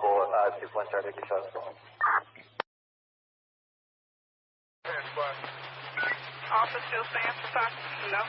possible to Flint Starter Control. Office still stands for fact? No.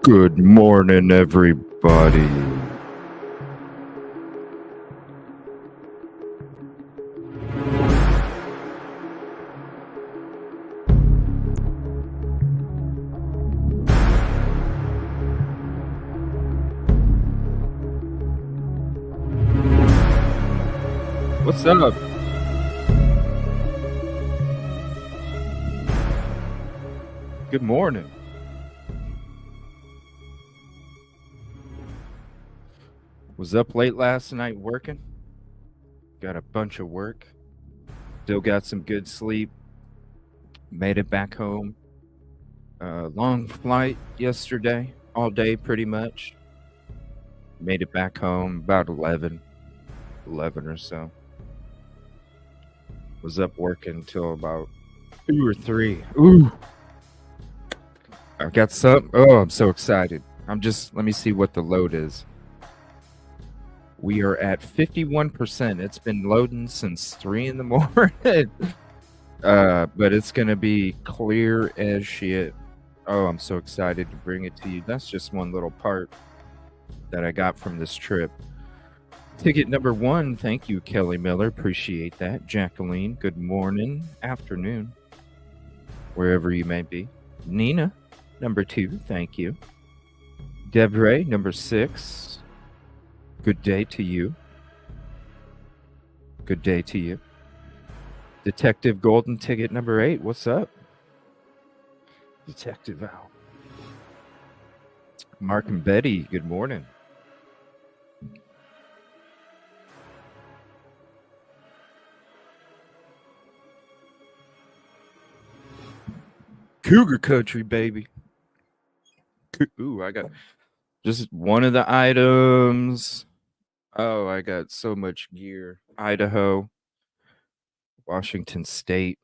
Good morning, everybody. What's up? Good morning. Was up late last night working. Got a bunch of work. Still got some good sleep. Made it back home. Long flight yesterday. All day pretty much. Made it back home about 11 or so. Was up working till about 2 or 3. Ooh. I got some. Oh, I'm so excited. Let me see what the load is. We are at 51%. It's been loading since 3 in the morning. But it's going to be clear as shit. Oh, I'm so excited to bring it to you. That's just one little part that I got from this trip. Ticket number 1. Thank you, Kelly Miller. Appreciate that. Jacqueline, good morning, afternoon, wherever you may be. Nina, number 2. Thank you. Debre, number 6. Good day to you. Good day to you. Detective Golden, ticket number 8. What's up? Detective Al. Mark and Betty, good morning. Cougar country, baby. Ooh, I got just one of the items. Oh, I got so much gear. Idaho, Washington State.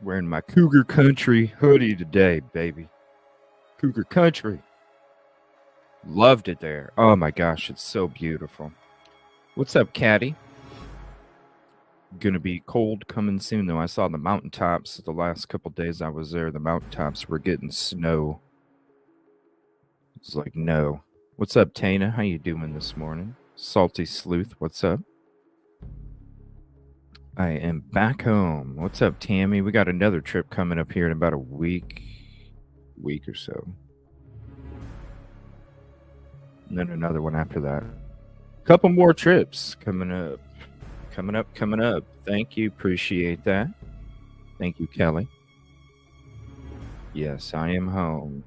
Wearing my Cougar Country hoodie today, baby. Cougar Country. Loved it there. Oh my gosh, it's so beautiful. What's up, Caddy? Gonna be cold coming soon, though. I saw the mountaintops the last couple days I was there. The mountaintops were getting snow. It's like, no. What's up, Tana? How you doing this morning? Salty Sleuth, what's up? I am back home. What's up, Tammy? We got another trip coming up here in about a week or so. and then another one after that. Couple more trips coming up. Coming up. Thank you. Appreciate that. Thank you, Kelly. Yes, I am home.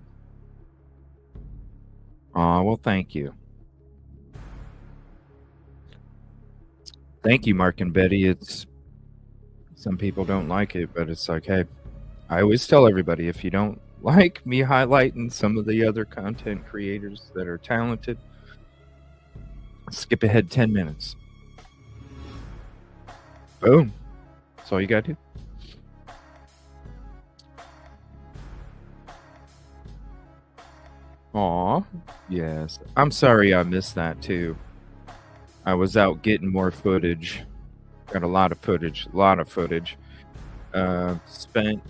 Oh, well, thank you. Thank you, Mark and Betty. It's some people don't like it, but it's like, hey, I always tell everybody if you don't like me highlighting some of the other content creators that are talented, skip ahead 10 minutes. Boom. That's all you got to do. Aw, yes. I'm sorry I missed that too. I was out getting more footage. Got a lot of footage. Spent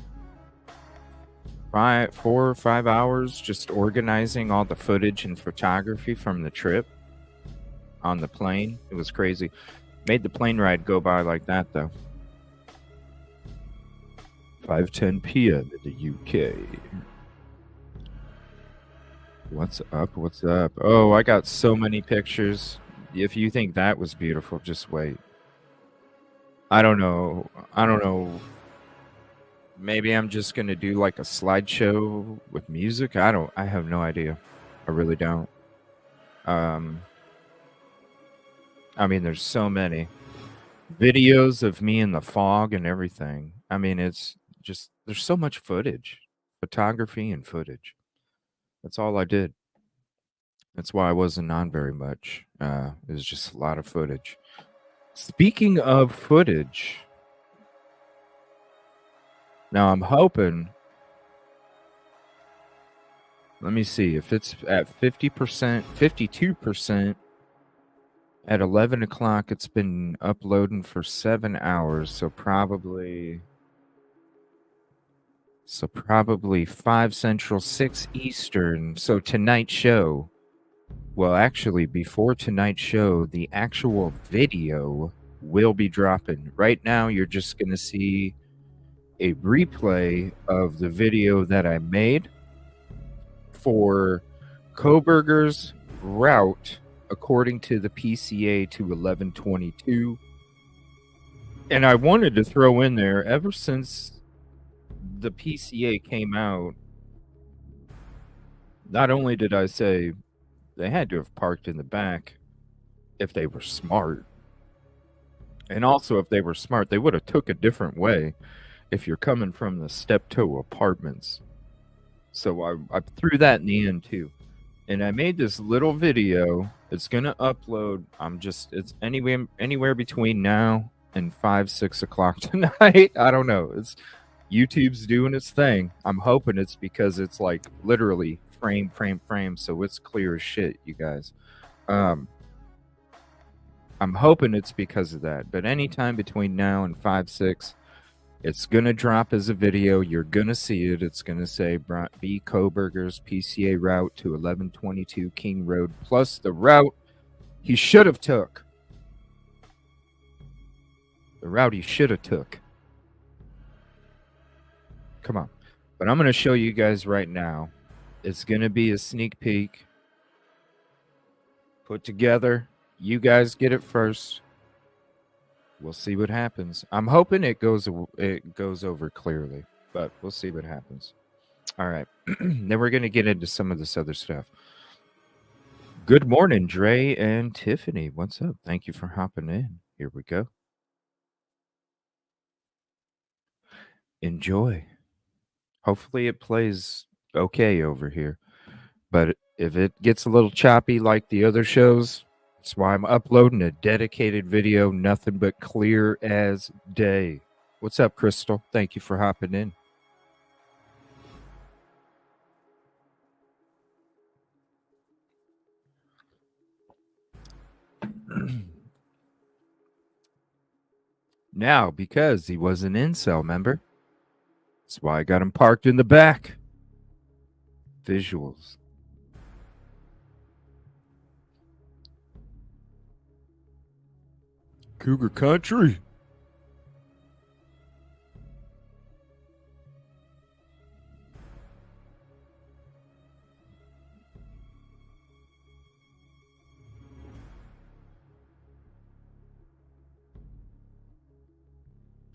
4 or 5 hours just organizing all the footage and photography from the trip on the plane. It was crazy. Made the plane ride go by like that though. 5:10 p.m. in the UK. What's up? What's up? Oh, I got so many pictures. If you think that was beautiful, just wait. I don't know. Maybe I'm just gonna do like a slideshow with music. I have no idea. I really don't. I mean, there's so many videos of me in the fog and everything. I mean, it's just there's so much footage, photography and footage. That's all I did. That's why I wasn't on very much. It was just a lot of footage. Speaking of footage, now I'm hoping. Let me see if it's at 50%, 52%. At 11 o'clock, it's been uploading for 7 hours, so probably 5 Central, 6 Eastern. So tonight's show, well, actually, before tonight's show, the actual video will be dropping. Right now, you're just going to see a replay of the video that I made for Koberger's route according to the PCA to 1122. And I wanted to throw in there, ever since the PCA came out, not only did I say they had to have parked in the back if they were smart, and also if they were smart, they would have took a different way if you're coming from the Steptoe Apartments. So I threw that in the end too. And I made this little video. It's gonna upload. It's anywhere between now and 5, 6 o'clock tonight. I don't know. It's YouTube's doing its thing. I'm hoping it's because it's like literally frame, so it's clear as shit, you guys. I'm hoping it's because of that. But anytime between now and 5, 6, it's gonna drop as a video. You're gonna see it. It's gonna say B. Koberger's PCA route to 1122 King Road, plus the route he should have took. The route he should have took. Come on. But I'm gonna show you guys right now. It's gonna be a sneak peek put together. You guys get it first. We'll see what happens. I'm hoping it goes over clearly, but we'll see what happens. All right. Then we're going to get into some of this other stuff. Good morning, Dre and Tiffany. What's up? Thank you for hopping in. Here we go. Enjoy. Hopefully it plays okay over here. But if it gets a little choppy like the other shows, that's why I'm uploading a dedicated video, nothing but clear as day. What's up, Crystal? Thank you for hopping in. Now, because he was an incel member, that's why I got him parked in the back. Visuals. Cougar Country.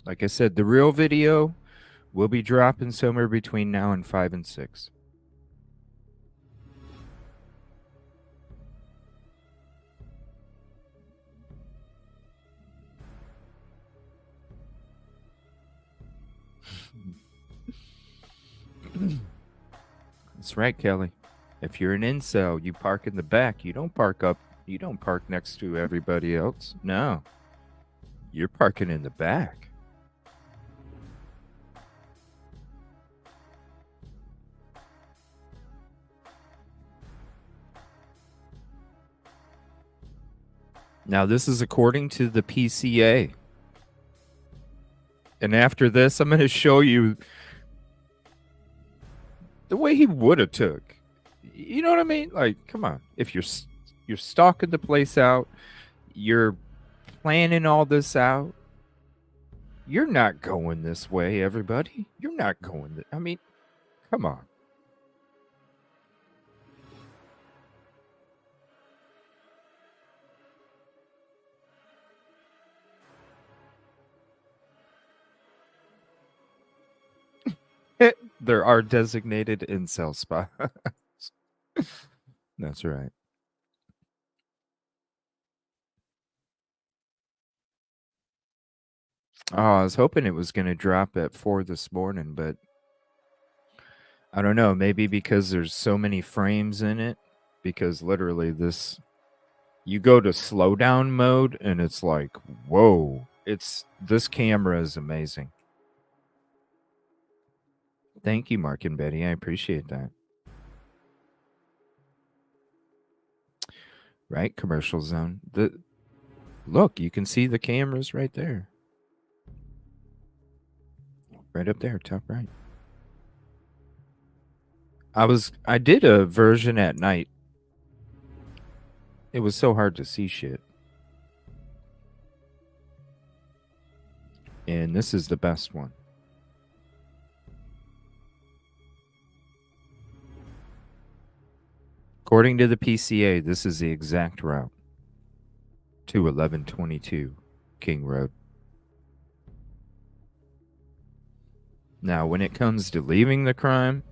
Like I said, the real video will be dropping somewhere between now and 5 and 6. That's right, Kelly. If you're an incel, you park in the back. You don't park up. You don't park next to everybody else. No. You're parking in the back. Now, this is according to the PCA. And after this, I'm going to show you the way he would have took. You know what I mean? Like, come on. If you're stalking the place out, you're planning all this out, you're not going this way, everybody. You're not going I mean, come on. There are designated incel spots. That's right. Oh, I was hoping it was going to drop at 4 this morning, but I don't know. Maybe because there's so many frames in it. Because literally this, you go to slowdown mode and it's like, whoa. This camera is amazing. Thank you, Mark and Betty. I appreciate that. Right? Commercial zone. Look, you can see the cameras right there. Right up there, top right. I did a version at night. It was so hard to see shit. And this is the best one. According to the PCA, this is the exact route to 1122 King Road. Now, when it comes to leaving the crime,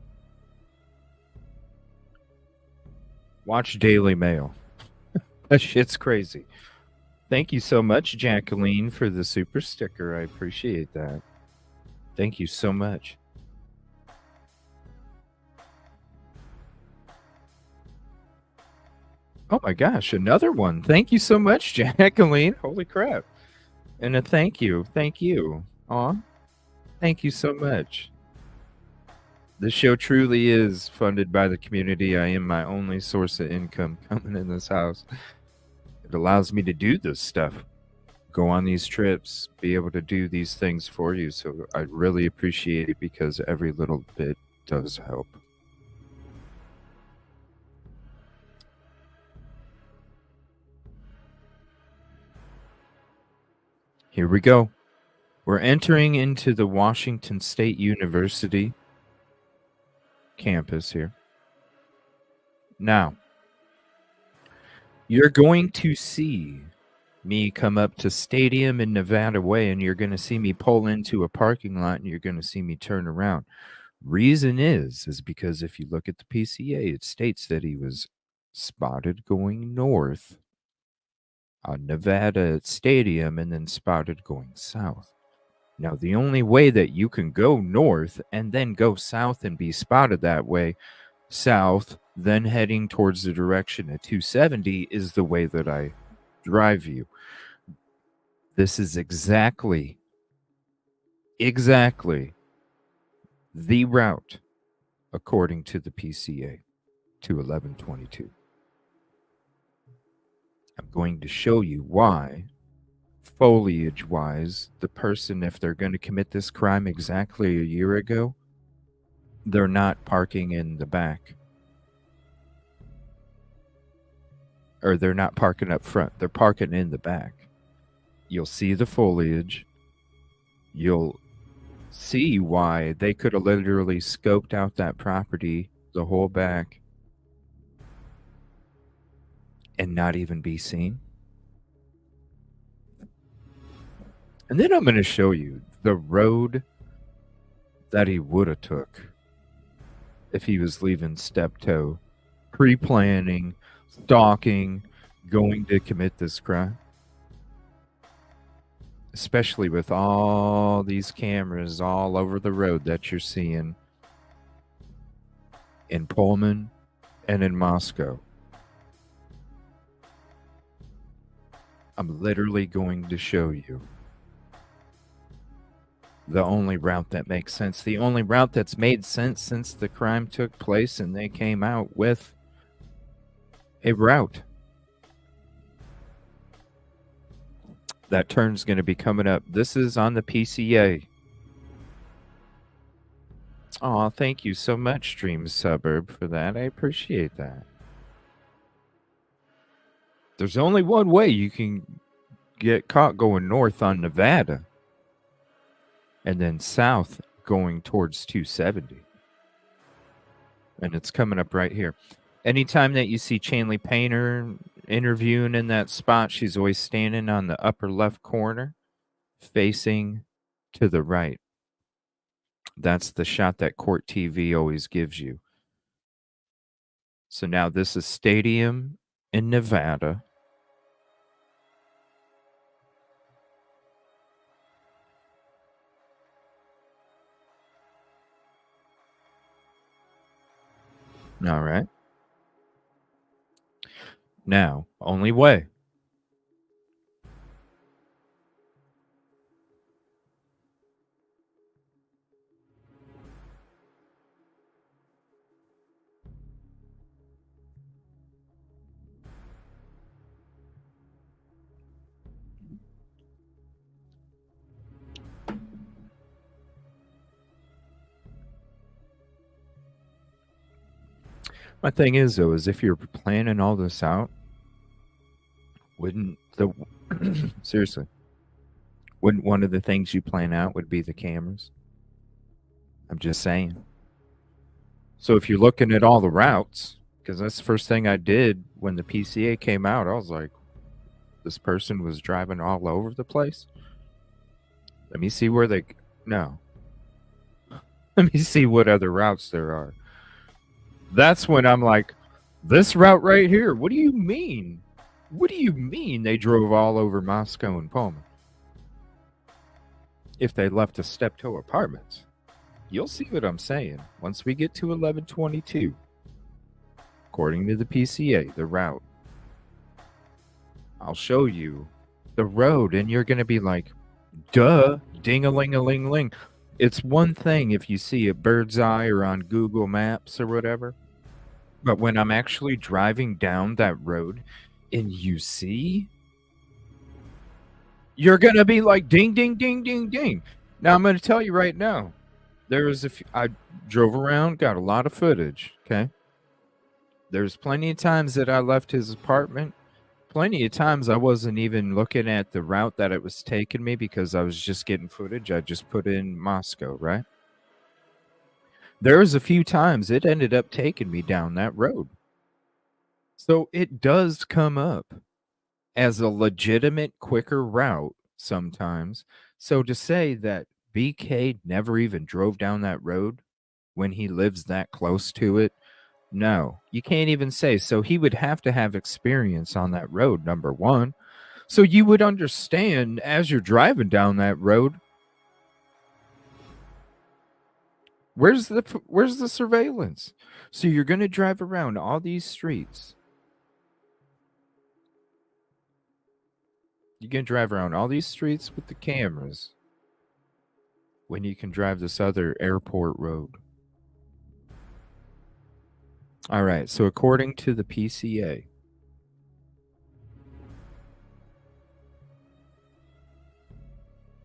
watch Daily Mail. That shit's crazy. Thank you so much, Jacqueline, for the super sticker. I appreciate that. Thank you so much. Oh my gosh, another one. Thank you so much, Jacqueline. Holy crap. And a thank you. Thank you. Aw. Thank you so much. This show truly is funded by the community. I am my only source of income coming in this house. It allows me to do this stuff, go on these trips, be able to do these things for you. So I really appreciate it because every little bit does help. Here we go. We're entering into the Washington State University campus here. Now, you're going to see me come up to Stadium in Nevada Way, and you're going to see me pull into a parking lot, and you're going to see me turn around. Reason is because if you look at the PCA, it states that he was spotted going north on Nevada Stadium and then spotted going south. Now, the only way that you can go north and then go south and be spotted that way, south, then heading towards the direction of 270 is the way that I drive you. This is exactly the route according to the PCA to 1122. I'm going to show you why, foliage-wise, the person, if they're going to commit this crime exactly a year ago, they're not parking in the back. Or they're not parking up front. They're parking in the back. You'll see the foliage. You'll see why they could have literally scoped out that property, the whole back, and not even be seen. And then I'm going to show you the road that he would have took if he was leaving Steptoe, pre-planning, stalking, going to commit this crime. Especially with all these cameras all over the road that you're seeing in Pullman and in Moscow. I'm literally going to show you the only route that makes sense, the only route that's made sense since the crime took place and they came out with a route. That turn's going to be coming up. This is on the PCA. Oh, thank you so much, Dream Suburb, for that. I appreciate that. There's only one way you can get caught going north on Nevada and then south going towards 270. And it's coming up right here. Anytime that you see Chanley Painter interviewing in that spot, she's always standing on the upper left corner, facing to the right. That's the shot that Court TV always gives you. So now this is Stadium in Nevada. All right. Now, only way. My thing is, though, is if you're planning all this out, wouldn't the seriously, wouldn't one of the things you plan out would be the cameras? I'm just saying. So if you're looking at all the routes, because that's the first thing I did when the PCA came out, I was like, this person was driving all over the place. Let me see where they... No. Let me see what other routes there are. That's when I'm like, this route right here, what do you mean? What do you mean they drove all over Moscow and Pullman? If they left the Steptoe Apartments. You'll see what I'm saying once we get to 1122. According to the PCA, the route. I'll show you the road, and you're going to be like, duh, ding-a-ling-a-ling-ling. It's one thing if you see a bird's eye or on Google Maps or whatever. But when I'm actually driving down that road and you see, you're going to be like, ding, ding, ding, ding, ding. Now, I'm going to tell you right now, I drove around, got a lot of footage, okay? There's plenty of times that I left his apartment. Plenty of times I wasn't even looking at the route that it was taking me because I was just getting footage. I just put in Moscow, right? There was a few times it ended up taking me down that road. So it does come up as a legitimate, quicker route sometimes. So to say that BK never even drove down that road when he lives that close to it, no, you can't even say. So he would have to have experience on that road, number one. So you would understand as you're driving down that road, where's the surveillance? So you're going to drive around all these streets. You can drive around all these streets with the cameras when you can drive this other airport road. All right, so according to the PCA,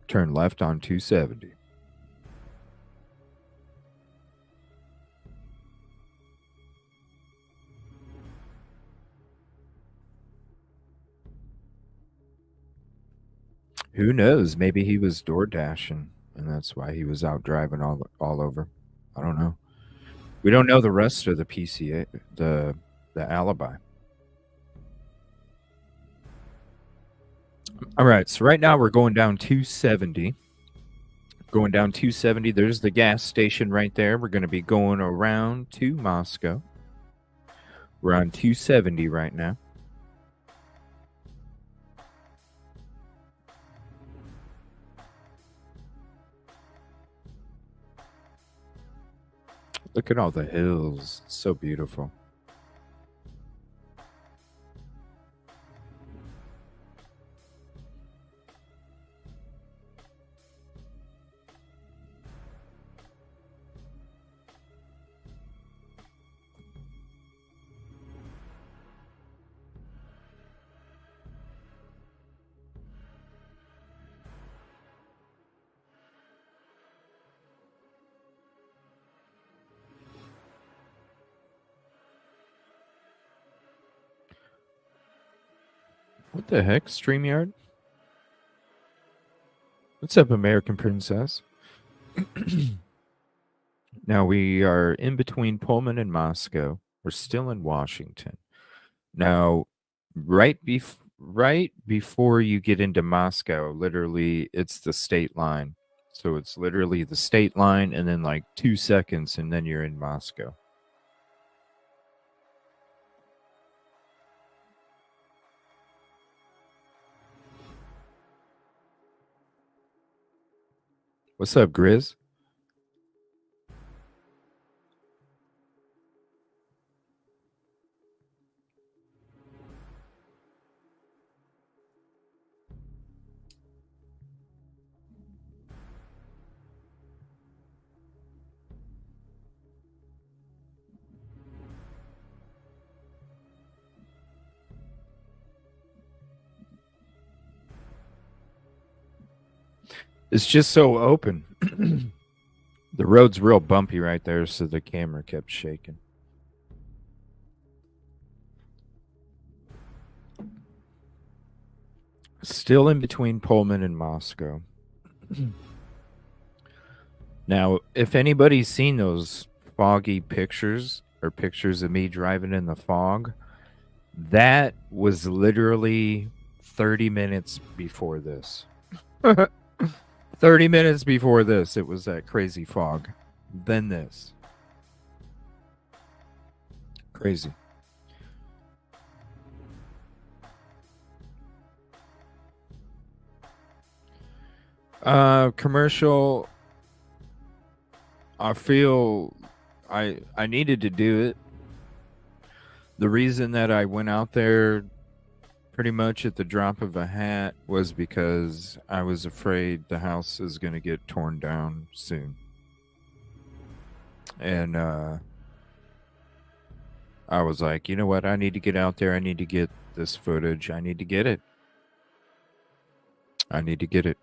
turn left on 270. Who knows? Maybe he was door dashing, and that's why he was out driving all over. I don't know. We don't know the rest of the PCA, the alibi. All right, so right now we're going down 270. Going down 270. There's the gas station right there. We're going to be going around to Moscow. We're on 270 right now. Look at all the hills. It's so beautiful. What the heck, StreamYard? What's up, American Princess? Now we are in between Pullman and Moscow. We're still in Washington. Now, right before you get into Moscow, literally, it's the state line. So it's literally the state line, and then like 2 seconds, and then you're in Moscow. What's up, Grizz? It's just so open. The road's real bumpy right there, so the camera kept shaking. Still in between Pullman and Moscow. Now, if anybody's seen those foggy pictures or pictures of me driving in the fog, that was literally 30 minutes before this. 30 minutes before this, it was that crazy fog. Then this. Crazy. Commercial. I feel I needed to do it. The reason that I went out there pretty much at the drop of a hat was because I was afraid the house is going to get torn down soon. And I was like, you know what? I need to get out there. I need to get this footage. I need to get it. I need to get it.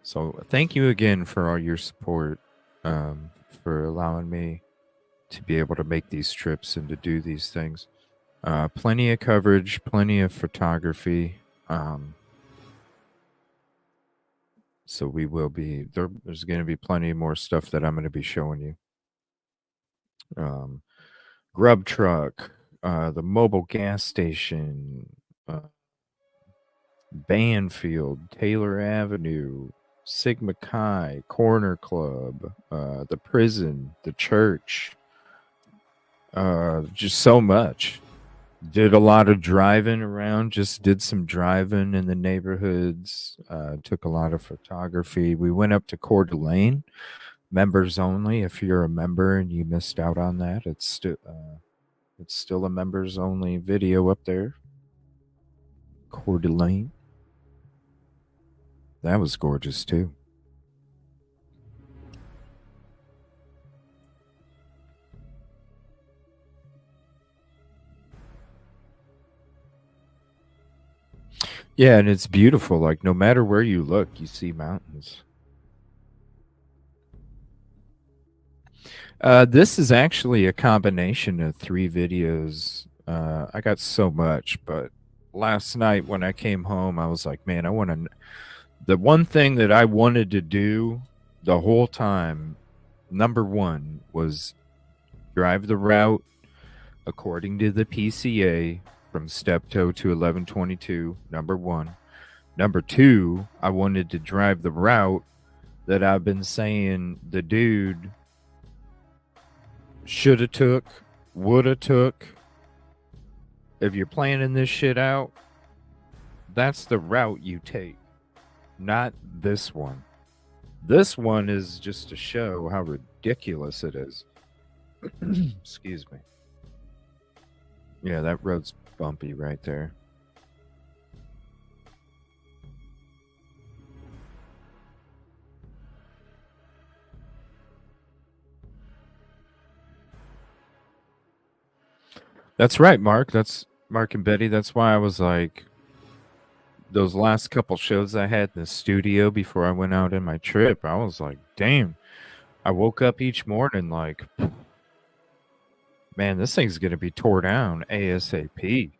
So thank you again for all your support, for allowing me to be able to make these trips and to do these things. Plenty of coverage, plenty of photography. So we will be there's going to be plenty more stuff that I'm going to be showing you. Grub truck, the mobile gas station, Banfield, Taylor Avenue, Sigma Chi, Corner Club, the prison, the church, just so much. Did a lot of driving around, just did some driving in the neighborhoods, took a lot of photography. We went up to Coeur d'Alene, members only. If you're a member and you missed out on that, it's still a members only video up there. Coeur d'Alene. That was gorgeous too. Yeah, and it's beautiful. Like, no matter where you look, you see mountains. This is actually a combination of 3 videos. I got so much, but last night when I came home, I was like, man, the one thing that I wanted to do the whole time, number one, was drive the route according to the PCA from Steptoe to 1122, number one. Number two, I wanted to drive the route that I've been saying the dude shoulda took, woulda took. If you're planning this shit out, that's the route you take, not this one. This one is just to show how ridiculous it is. Excuse me. Yeah, that road's bumpy right there. That's right, Mark. That's Mark and Betty. That's why I was like, those last couple shows I had in the studio before I went out on my trip, I was like, damn. I woke up each morning like, man, this thing's going to be tore down ASAP.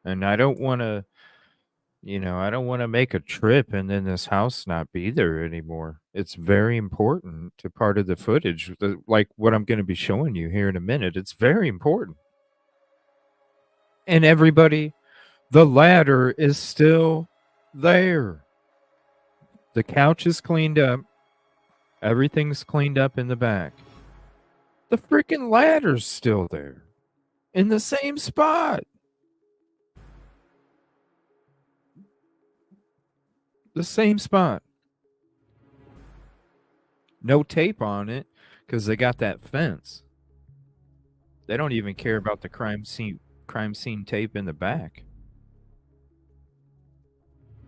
And I don't want to, I don't want to make a trip and then this house not be there anymore. It's very important to part of the footage, like what I'm going to be showing you here in a minute. It's very important. And everybody, the ladder is still there. The couch is cleaned up. Everything's cleaned up in the back. The freaking ladder's still there. In the same spot. The same spot. No tape on it because they got that fence. They don't even care about the crime scene tape in the back.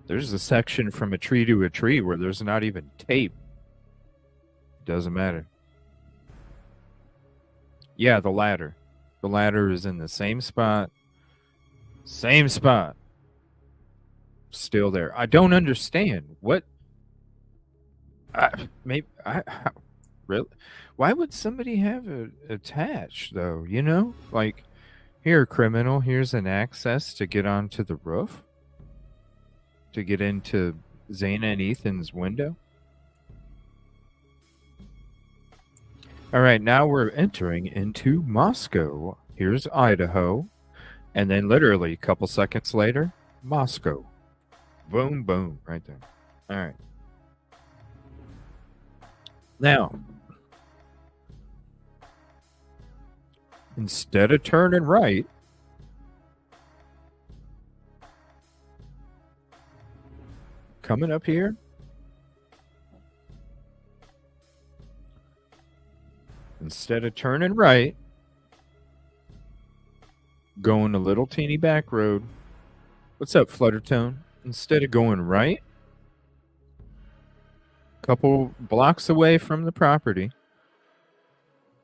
There's a section from a tree to a tree where there's not even tape. Doesn't matter. Yeah, the ladder. The ladder is in the same spot. Same spot. Still there. I don't understand. What? Really? Why would somebody have it attached, though? Like, here, criminal, here's an access to get onto the roof. To get into Zana and Ethan's window. All right, now we're entering into Moscow. Here's Idaho. And then literally a couple seconds later, Moscow. Boom, boom, right there. All right. Now, instead of turning right, coming up here, instead of turning right, going a little teeny back road. What's up, Fluttertone? Instead of going right, a couple blocks away from the property,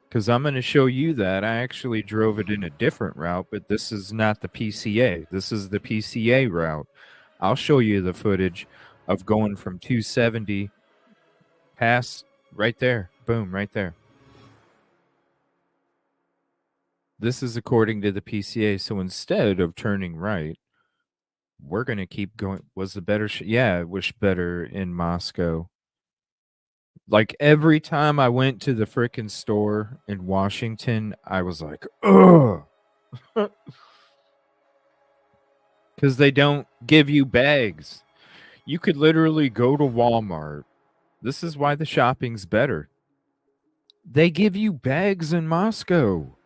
because I'm going to show you that I actually drove it in a different route, but this is not the PCA. This is the PCA route. I'll show you the footage of going from 270 past right there. Boom, right there. This is according to the PCA. So instead of turning right, we're going to keep going. Was the better? Yeah, it was better in Moscow. Like every time I went to the frickin' store in Washington, I was like, ugh. Because they don't give you bags. You could literally go to Walmart. This is why the shopping's better. They give you bags in Moscow.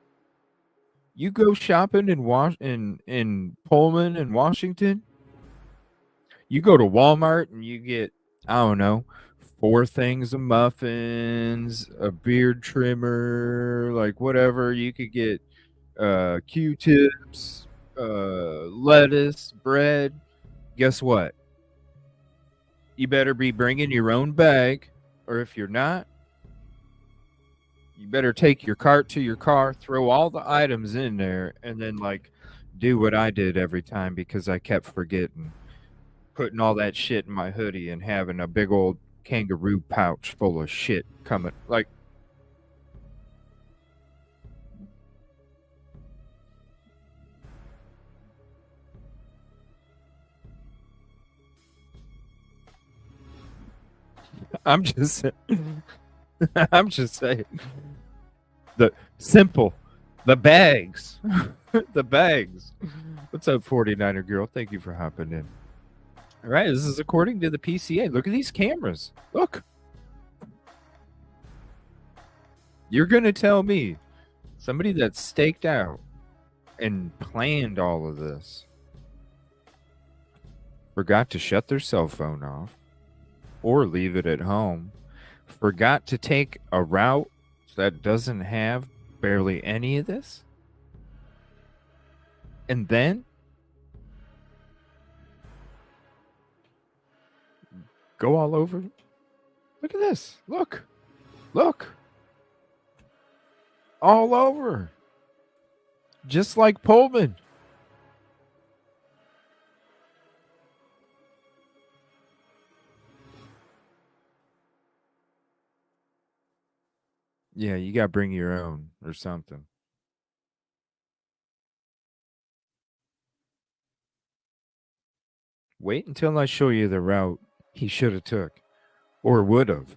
You go shopping in Pullman and Washington. You go to Walmart and you get, I don't know, 4 things of muffins, a beard trimmer, like whatever. You could get Q-tips, lettuce, bread. Guess what? You better be bringing your own bag, or if you're not, you better take your cart to your car, throw all the items in there, and then like do what I did every time because I kept forgetting, putting all that shit in my hoodie and having a big old kangaroo pouch full of shit coming. Like, I'm just saying. The simple, the bags, the bags. What's up, 49er girl? Thank you for hopping in. All right, this is according to the PCA. Look at these cameras. Look. You're going to tell me somebody that staked out and planned all of this forgot to shut their cell phone off or leave it at home, forgot to take a route that doesn't have barely any of this, and then go all over. Look at this. Look. All over. Just like Pullman. Yeah, you got to bring your own or something. Wait until I show you the route he should have took or would have.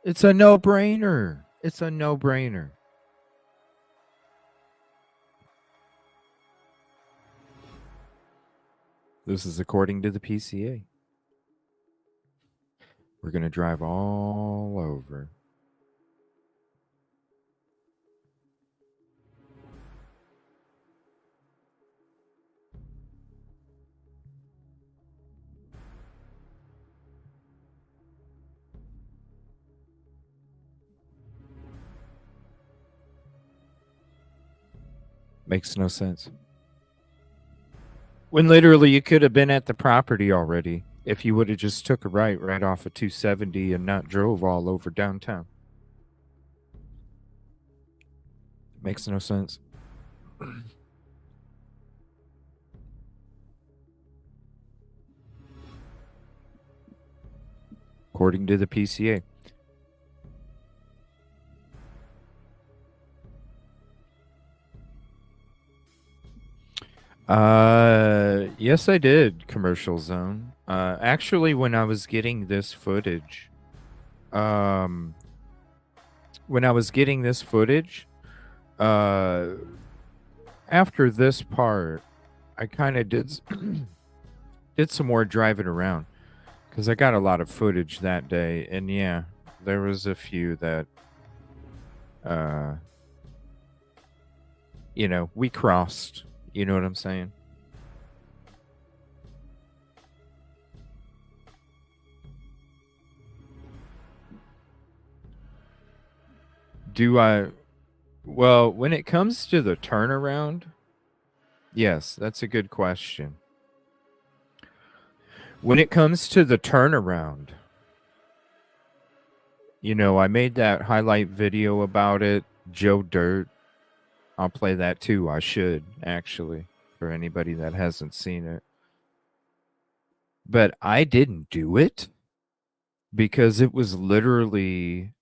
It's a no-brainer. It's a no-brainer. This is according to the PCA. We're going to drive all over. Makes no sense. When literally you could have been at the property already if you would have just took a right off of 270 and not drove all over downtown. Makes no sense. According to the PCA. Yes, I did. Commercial zone. Actually, when I was getting this footage, after this part, I kind of did some more driving around because I got a lot of footage that day, and yeah, there was a few that, we crossed. You know what I'm saying? Well, when it comes to the turnaround, yes, that's a good question. When it comes to the turnaround, I made that highlight video about it, Joe Dirt. I'll play that too. I should, actually, for anybody that hasn't seen it. But I didn't do it because it was literally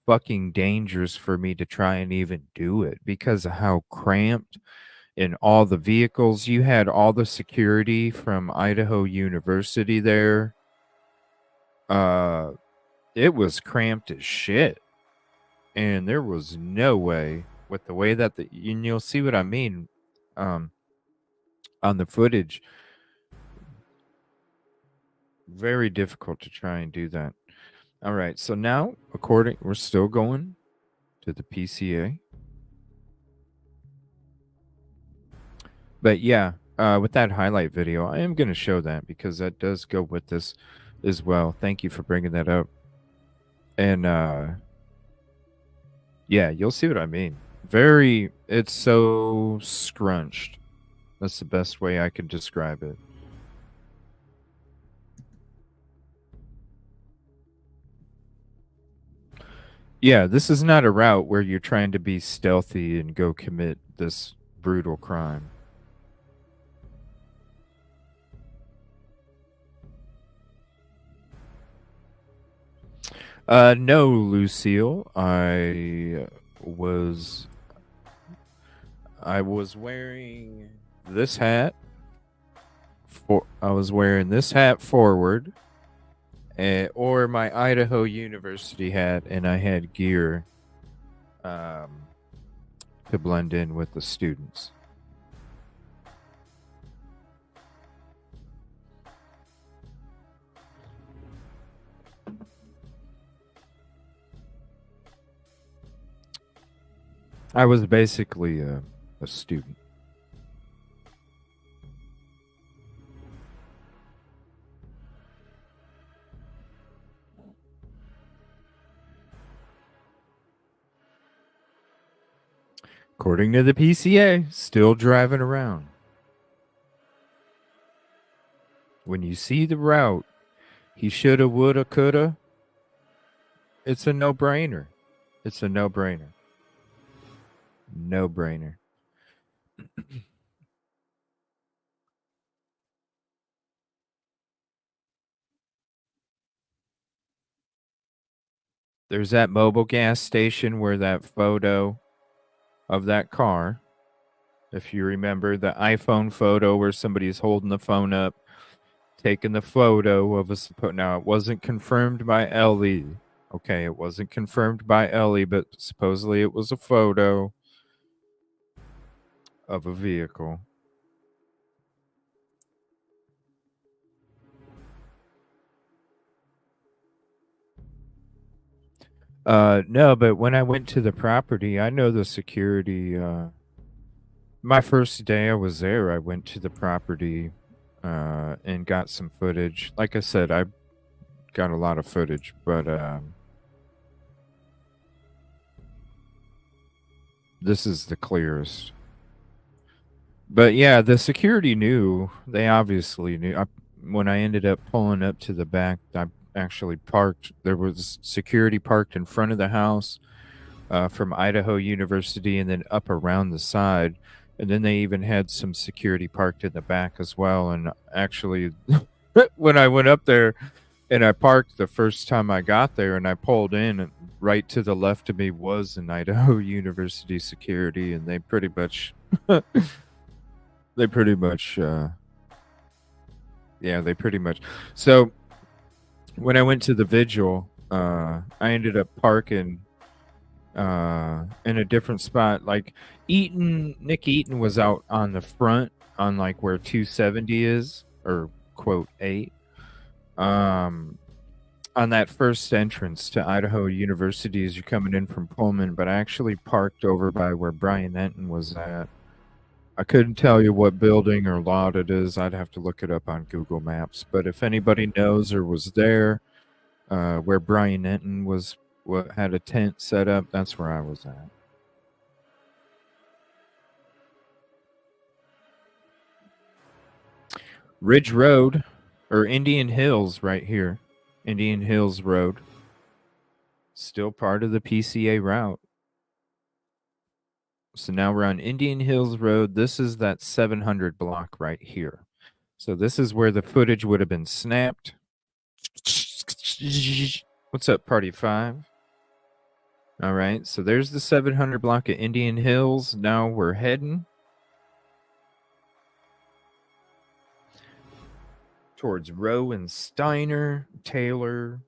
fucking dangerous for me to try and even do it because of how cramped in all the vehicles. You had all the security from Idaho University there. It was cramped as shit. And there was no way with the way that you'll see what I mean on the footage. Very difficult to try and do that. All right, so now we're still going to the PCA. But yeah, with that highlight video, I am going to show that because that does go with this as well. Thank you for bringing that up. And yeah, you'll see what I mean. It's so scrunched. That's the best way I can describe it. Yeah, this is not a route where you're trying to be stealthy and go commit this brutal crime. No, Lucille. I was wearing this hat. I was wearing this hat forward, or my Idaho University hat, and I had gear to blend in with the students. I was basically a student. According to the PCA, still driving around. When you see the route, he shoulda, woulda, coulda. It's a no-brainer. It's a no-brainer. No-brainer. There's that mobile gas station where that photo of that car, if you remember the iPhone photo where somebody's holding the phone up, taking the photo of us. Now, it wasn't confirmed by Ellie. Okay, it wasn't confirmed by Ellie, but supposedly it was a photo of a vehicle. No, but when I went to the property, I know the security. My first day I was there, I went to the property and got some footage. Like I said, I got a lot of footage, but this is the clearest. But yeah, the security knew. They obviously knew. When I ended up pulling up to the back, I actually parked. There was security parked in front of the house from Idaho University and then up around the side. And then they even had some security parked in the back as well. And actually, when I went up there and I parked the first time I got there and I pulled in, and right to the left of me was an Idaho University security. And they pretty much... They pretty much, yeah, they pretty much. So when I went to the vigil, I ended up parking in a different spot. Like Nick Eaton was out on the front on like where 270 is, or quote 8. On that first entrance to Idaho University as you're coming in from Pullman, but I actually parked over by where Brian Enton was at. I couldn't tell you what building or lot it is. I'd have to look it up on Google Maps. But if anybody knows or was there, where Brian Enton was, had a tent set up, that's where I was at. Ridge Road, or Indian Hills, right here. Indian Hills Road. Still part of the PCA route. So now we're on Indian Hills Road. This is that 700 block right here. So this is where the footage would have been snapped. What's up, Party 5? All right, so there's the 700 block of Indian Hills. Now we're heading towards Rowe and Steiner, Taylor,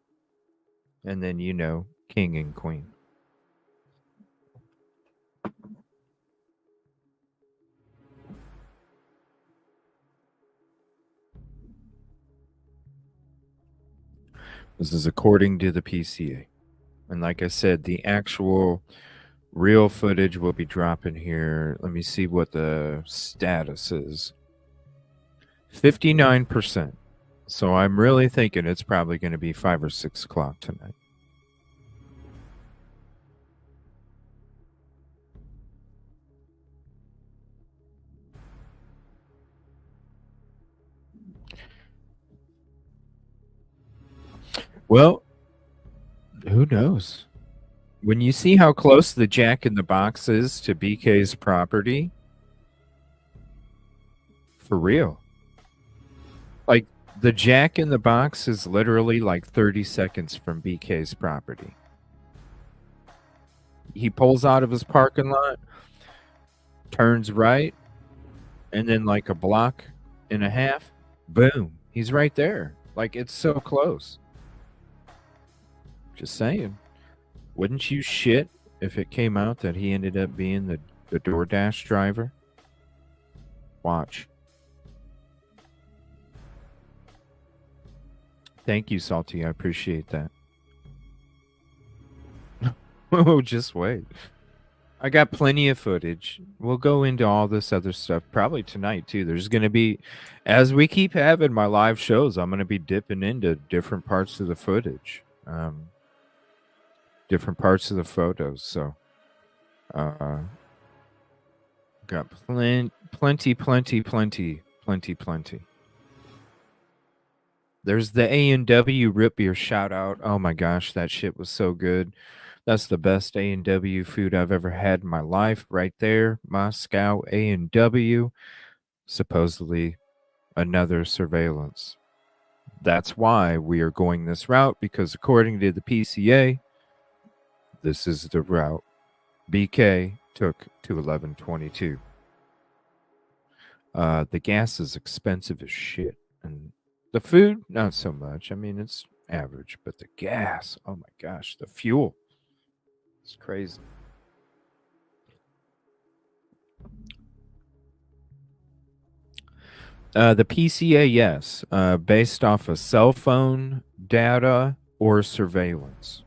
and then, you know, King and Queen. This is according to the PCA. And like I said, the actual real footage will be dropping here. Let me see what the status is. 59%. So I'm really thinking it's probably going to be 5 or 6 o'clock tonight. Well, who knows? When you see how close the Jack in the Box is to BK's property, for real. Like, the Jack in the Box is literally like 30 seconds from BK's property. He pulls out of his parking lot, turns right, and then like a block and a half, boom, he's right there. Like, it's so close. Just saying. Wouldn't you shit if it came out that he ended up being the DoorDash driver? Watch. Thank you, Salty. I appreciate that. Oh, just wait. I got plenty of footage. We'll go into all this other stuff probably tonight too. There's going to be, as we keep having my live shows, I'm going to be dipping into different parts of the footage, different parts of the photos. So, got plenty. There's the A&W root beer shout out. Oh my gosh, that shit was so good. That's the best A&W food I've ever had in my life right there. Moscow A&W. Supposedly another surveillance. That's why we are going this route, because according to the PCA, this is the route BK took to 1122. The gas is expensive as shit. And the food, not so much. I mean, it's average, but the gas, oh my gosh, the fuel. It's crazy. The PCA, yes, based off of cell phone data or surveillance.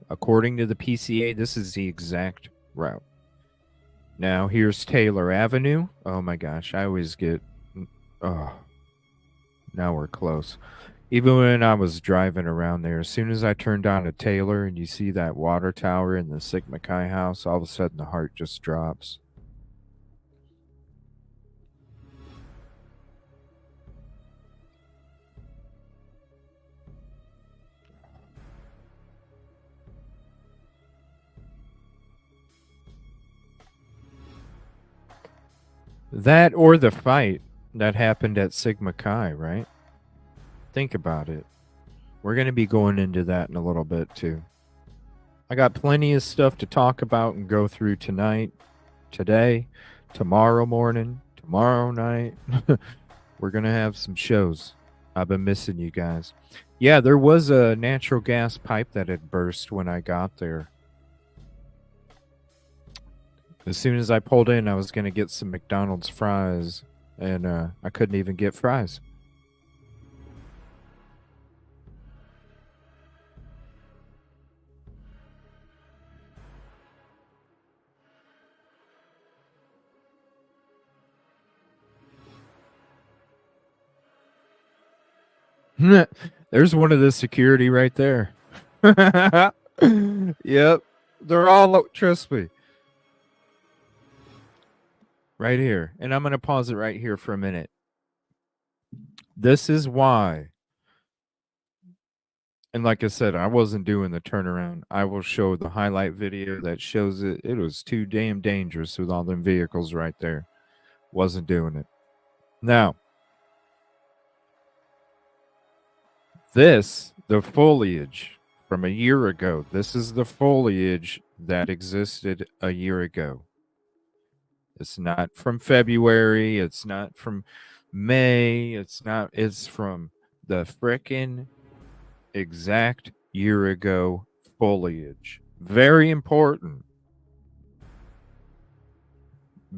According to the PCA, this is the exact route. Now, here's Taylor Avenue. Oh my gosh, I always get... Oh, now we're close. Even when I was driving around there, as soon as I turned on to Taylor and you see that water tower in the Sigma Chi house, all of a sudden the heart just drops. That or the fight that happened at Sigma Chi, right? Think about it. We're going to be going into that in a little bit too. I got plenty of stuff to talk about and go through tonight, today, tomorrow morning, tomorrow night. We're going to have some shows. I've been missing you guys. Yeah, there was a natural gas pipe that had burst when I got there. As soon as I pulled in, I was going to get some McDonald's fries, and I couldn't even get fries. There's one of the security right there. Yep. They're all, trust me. Right here. And I'm going to pause it right here for a minute. This is why. And like I said, I wasn't doing the turnaround. I will show the highlight video that shows it. It was too damn dangerous with all them vehicles right there. Wasn't doing it. Now, the foliage from a year ago, this is the foliage that existed a year ago. It's not from February. It's not from May. It's from the frickin' exact year ago foliage. Very important.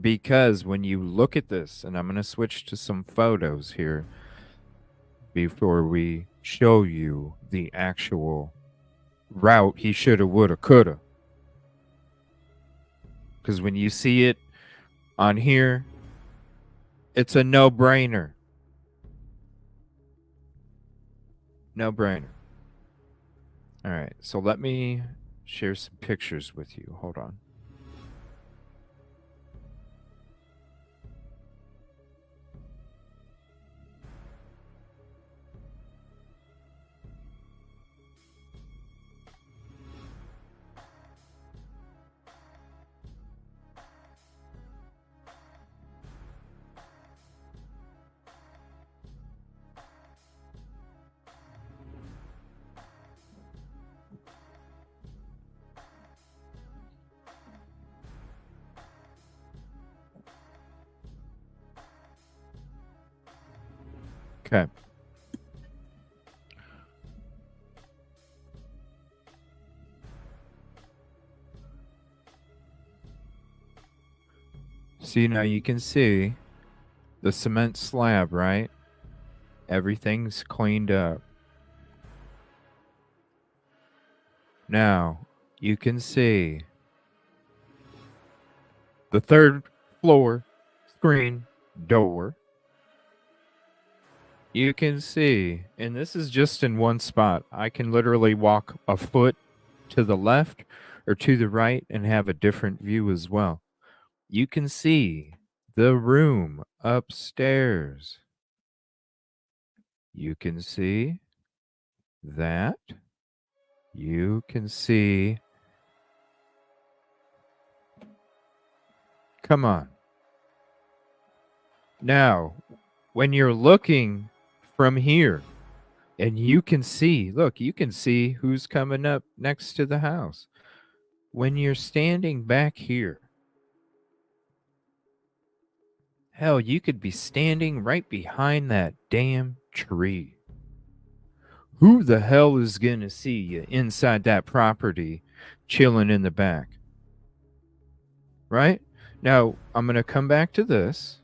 Because when you look at this, and I'm going to switch to some photos here before we show you the actual route he shoulda, woulda, coulda. Because when you see it on here, it's a no-brainer. No-brainer. All right, so let me share some pictures with you. Hold on. Okay. See, now you can see the cement slab, right? Everything's cleaned up. Now, you can see the third floor screen door, you can see, and this is just in one spot. I can literally walk a foot to the left or to the right and have a different view as well. You can see the room upstairs. You can see that. You can see. Come on. Now, when you're looking from here, and you can see, look, you can see who's coming up next to the house. When you're standing back here, hell, you could be standing right behind that damn tree. Who the hell is going to see you inside that property chilling in the back? Right? Now, I'm going to come back to this.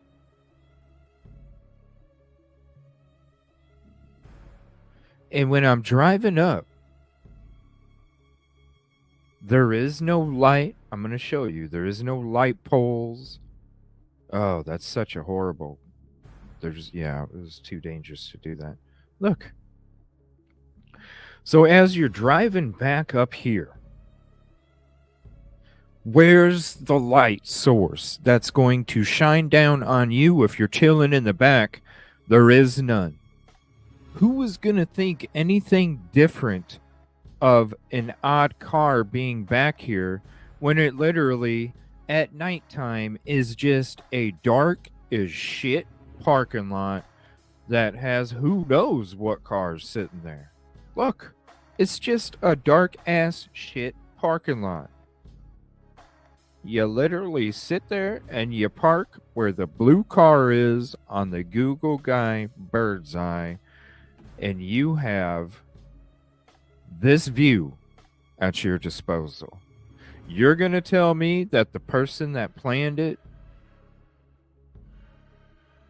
And when I'm driving up, there is no light. I'm going to show you. There is no light poles. Oh, that's such a horrible. Yeah, it was too dangerous to do that. Look. So as you're driving back up here, where's the light source that's going to shine down on you if you're chilling in the back? There is none. Who is going to think anything different of an odd car being back here when it literally at nighttime is just a dark as shit parking lot that has who knows what cars sitting there? Look, it's just a dark ass shit parking lot. You literally sit there and you park where the blue car is on the Google Guy bird's eye, and you have this view at your disposal. You're going to tell me that the person that planned it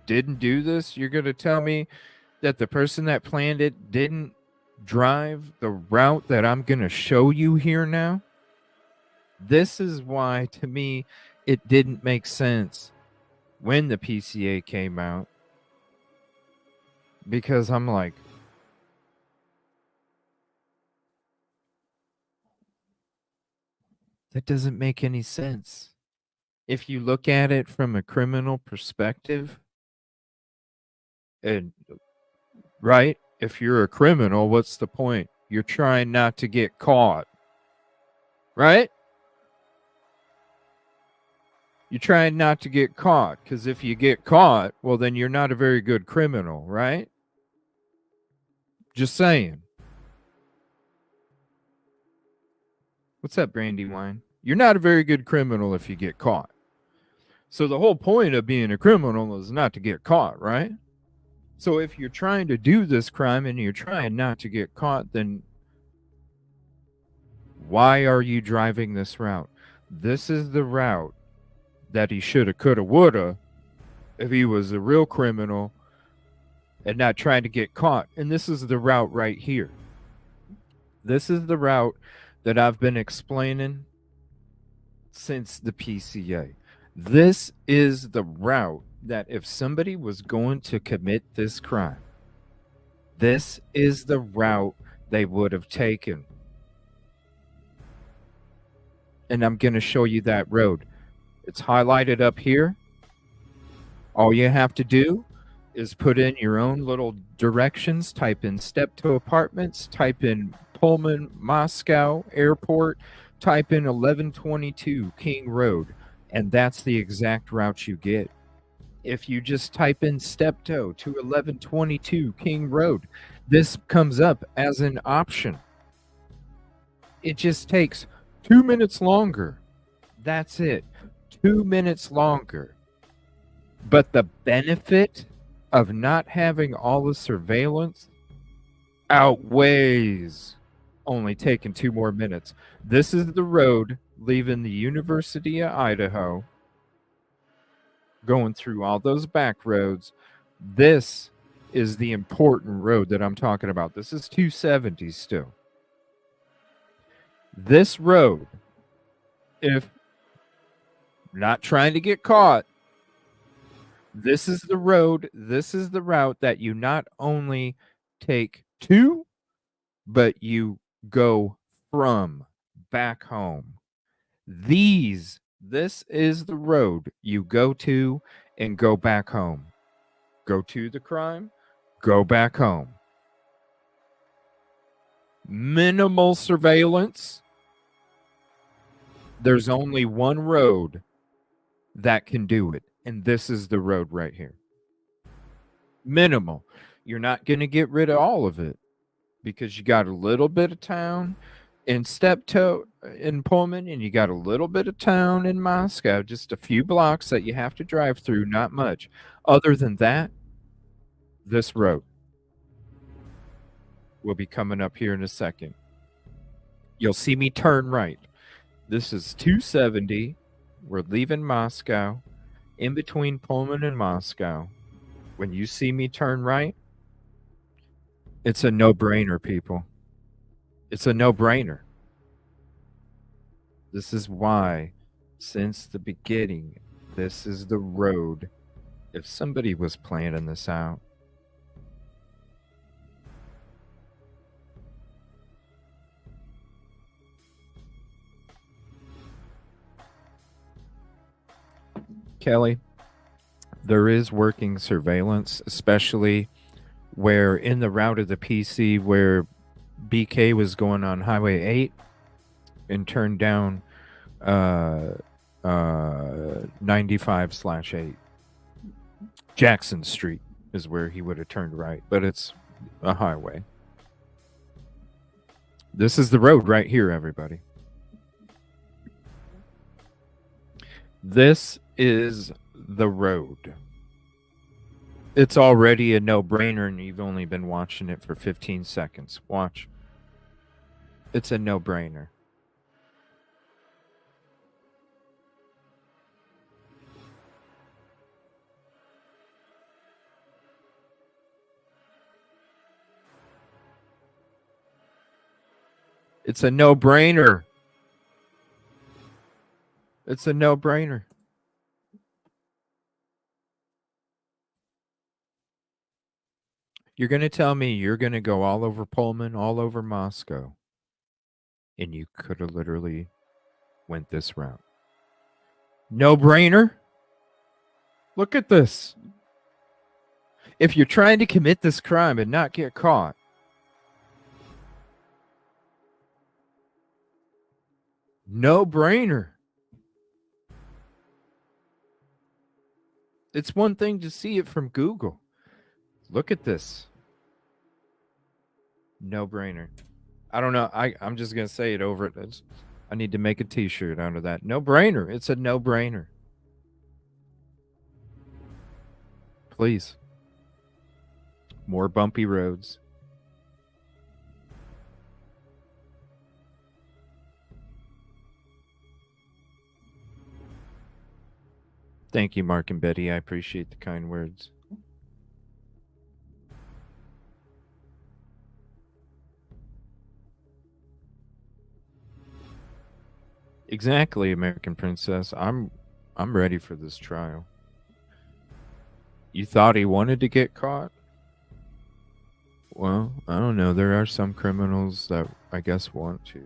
didn't do this? You're going to tell me that the person that planned it didn't drive the route that I'm going to show you here now? This is why, to me, it didn't make sense when the PCA came out. Because I'm like, that doesn't make any sense. If you look at it from a criminal perspective, and right, if you're a criminal, what's the point? You're trying not to get caught, right? You're trying not to get caught, because if you get caught, well, then you're not a very good criminal, right? Just saying. What's up, Brandywine? You're not a very good criminal if you get caught. So the whole point of being a criminal is not to get caught, right? So if you're trying to do this crime and you're trying not to get caught, then why are you driving this route? This is the route that he shoulda, coulda, woulda if he was a real criminal and not trying to get caught. And this is the route right here. This is the route that I've been explaining since the PCA. This is the route that if somebody was going to commit this crime, this is the route they would have taken. And I'm going to show you that road. It's highlighted up here. All you have to do is put in your own little directions, type in Steptoe Apartments, type in Pullman, Moscow Airport, type in 1122 King Road, and that's the exact route you get. If you just type in Steptoe to 1122 King Road, this comes up as an option. It just takes 2 minutes longer. That's it. 2 minutes longer. But the benefit of not having all the surveillance outweighs only taking 2 more minutes. This is the road leaving the University of Idaho, going through all those back roads. This is the important road that I'm talking about. This is 270 still. This road, if Not trying to get caught. This is the road. This is the route that you not only take to, but you go from back home. This is the road you go to and go back home. Go to the crime, go back home. Minimal surveillance. There's only one road that can do it, and this is the road right here. Minimal. You're not going to get rid of all of it because you got a little bit of town in Steptoe in Pullman, and you got a little bit of town in Moscow, just a few blocks that you have to drive through, not much. Other than that, this road will be coming up here in a second. You'll see me turn right. This is 270. We're leaving Moscow, in between Pullman and Moscow. When you see me turn right, it's a no-brainer, people. It's a no-brainer. This is why, since the beginning, this is the road. If somebody was planning this out, Kelly, there is working surveillance, especially where in the route of the PC where BK was going on Highway 8 and turned down 95/8. Jackson Street is where he would have turned right, but it's a highway. This is the road right here, everybody. This is the road. It's already a no-brainer, and you've only been watching it for 15 seconds. Watch. It's a no-brainer. It's a no-brainer. It's a no-brainer. You're going to tell me you're going to go all over Pullman, all over Moscow, and you could have literally went this route. No-brainer? Look at this. If you're trying to commit this crime and not get caught, no-brainer. It's one thing to see it from Google. Look at this. No-brainer. I don't know. I'm just going to say it over it. I need to make a t-shirt out of that. No-brainer. It's a no-brainer. Please. More bumpy roads. Thank you, Mark and Betty. I appreciate the kind words. Exactly, American Princess. I'm ready for this trial. You thought he wanted to get caught? Well, I don't know. There are some criminals that I guess want to.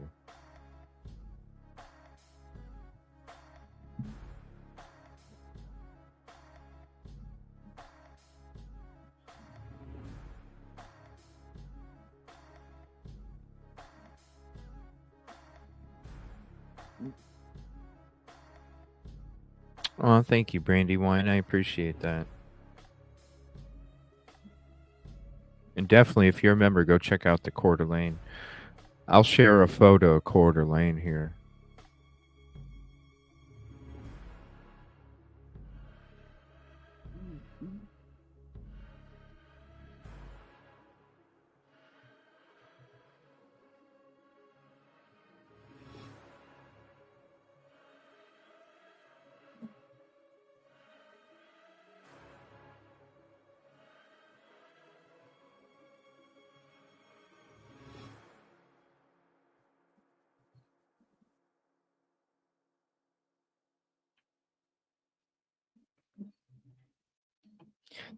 Oh, thank you, Brandywine. I appreciate that. And definitely, if you're a member, go check out the Coeur d'Alene. I'll share a photo of Coeur d'Alene here.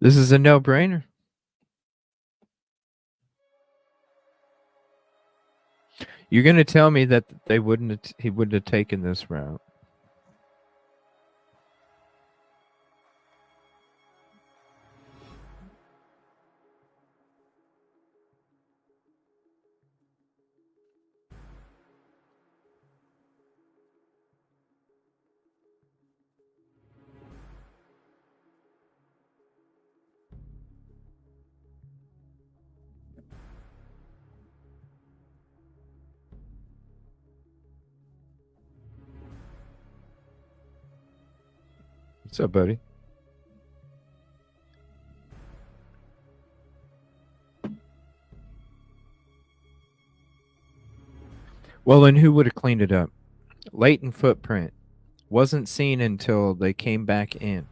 This is a no-brainer. You're going to tell me that he wouldn't have taken this route. What's up, buddy? Well, and who would have cleaned it up? Latent footprint. Wasn't seen until they came back in.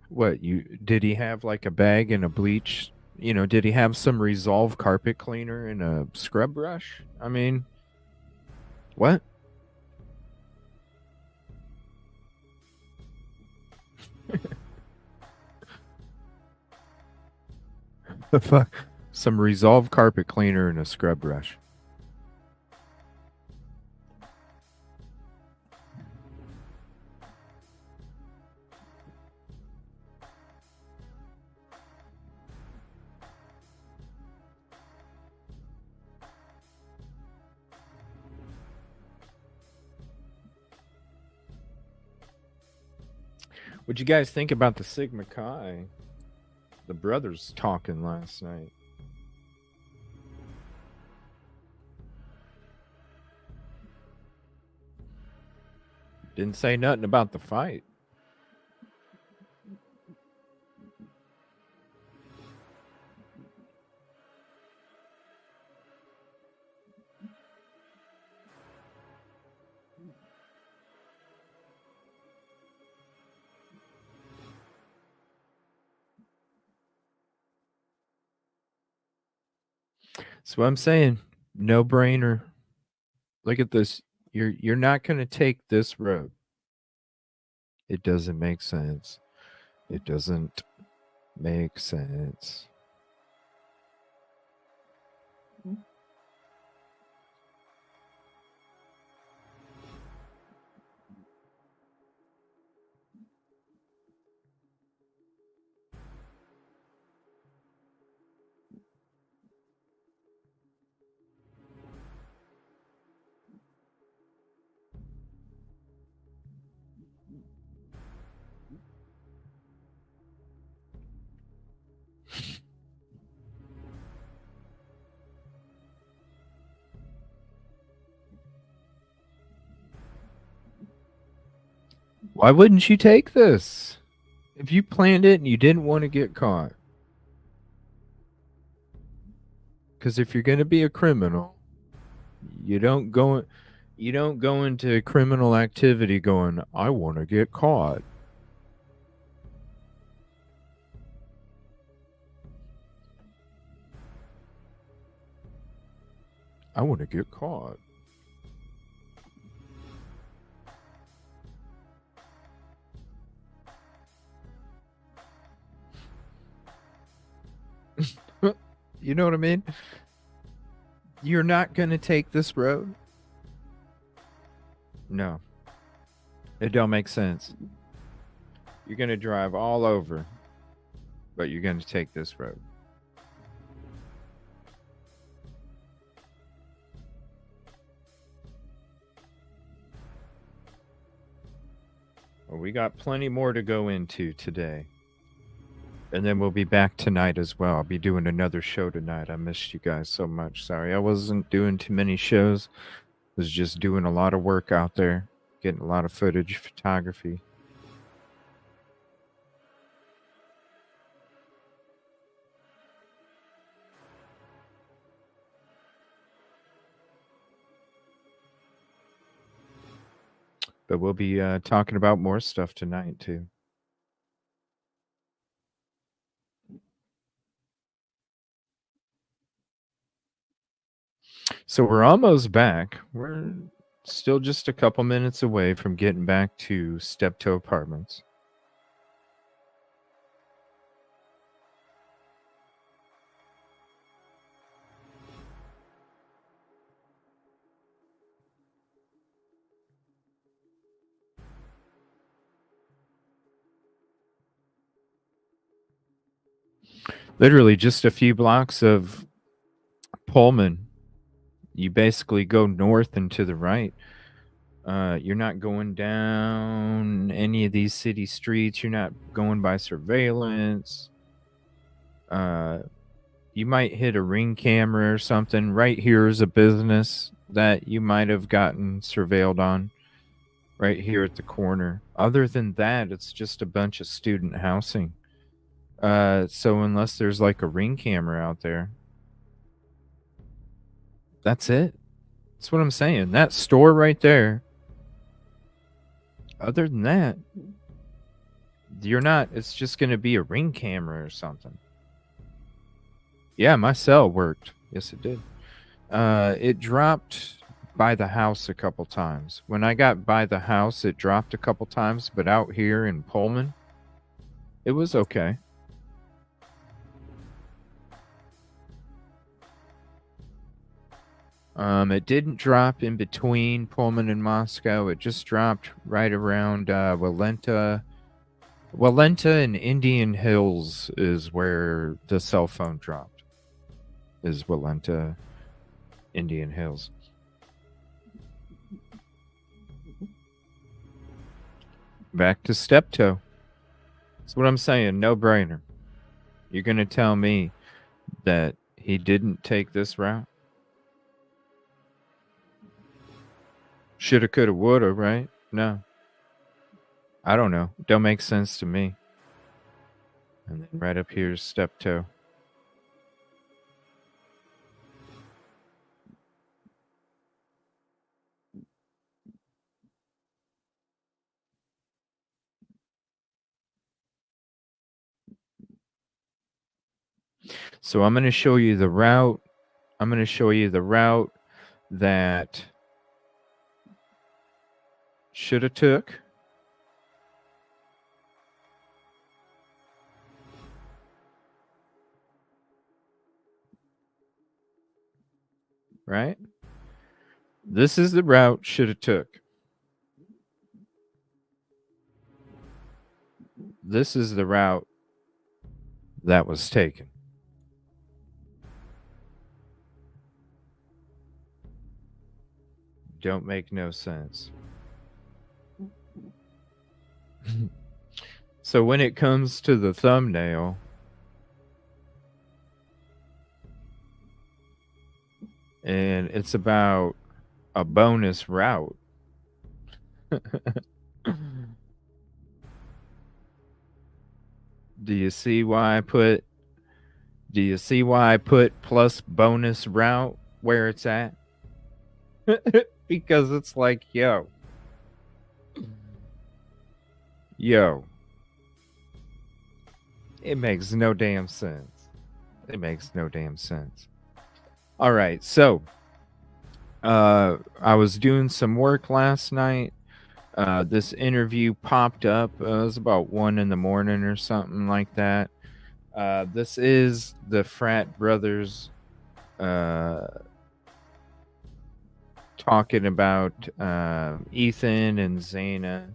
What, did he have like a bag and a bleach? Did he have some Resolve carpet cleaner and a scrub brush? I mean, what? The fuck? Some Resolve carpet cleaner and a scrub brush. What'd you guys think about the Sigma Chi? The brothers talking last night. Didn't say nothing about the fight. That's what I'm saying. No brainer. Look at this. You're not going to take this road. It doesn't make sense. It doesn't make sense. Why wouldn't you take this? If you planned it and you didn't want to get caught. Because if you're going to be a criminal, you don't go into criminal activity going, I want to get caught. I want to get caught. You know what I mean? You're not going to take this road? No. It don't make sense. You're going to drive all over, but you're going to take this road. Well, we got plenty more to go into today. And then we'll be back tonight as well. I'll be doing another show tonight. I missed you guys so much. Sorry, I wasn't doing too many shows. Was just doing a lot of work out there, getting a lot of footage, photography. But we'll be talking about more stuff tonight too. So we're almost back. We're still just a couple minutes away from getting back to Steptoe Apartments. Literally just a few blocks of Pullman. You basically go north and to the right. You're not going down any of these city streets. You're not going by surveillance. You might hit a ring camera or something. Right here is a business that you might have gotten surveilled on. Right here at the corner. Other than that, it's just a bunch of student housing. So unless there's like a ring camera out there, that's it. That's what I'm saying. That store right there. Other than that, you're not. It's just going to be a ring camera or something. Yeah, my cell worked. Yes, it did. It dropped by the house a couple times. When I got by the house, it dropped a couple times, but out here in Pullman, it was okay. It didn't drop in between Pullman and Moscow. It just dropped right around Walenta. Walenta and Indian Hills is where the cell phone dropped. Is Walenta, Indian Hills. Back to Steptoe. That's what I'm saying. No brainer. You're going to tell me that he didn't take this route? Shoulda, coulda, woulda, right? No. I don't know. Don't make sense to me. And then right up here is Steptoe. So I'm going to show you the route. I'm going to show you the route that shoulda took. Right? This is the route shoulda took. This is the route that was taken. Don't make no sense. So when it comes to the thumbnail, and it's about a bonus route. Do you see why I put plus bonus route where it's at? Because it's like, yo. It makes no damn sense. It makes no damn sense. All right, so I was doing some work last night. This interview popped up. It was about 1 a.m. or something like that. This is the frat brothers talking about Ethan and Zaina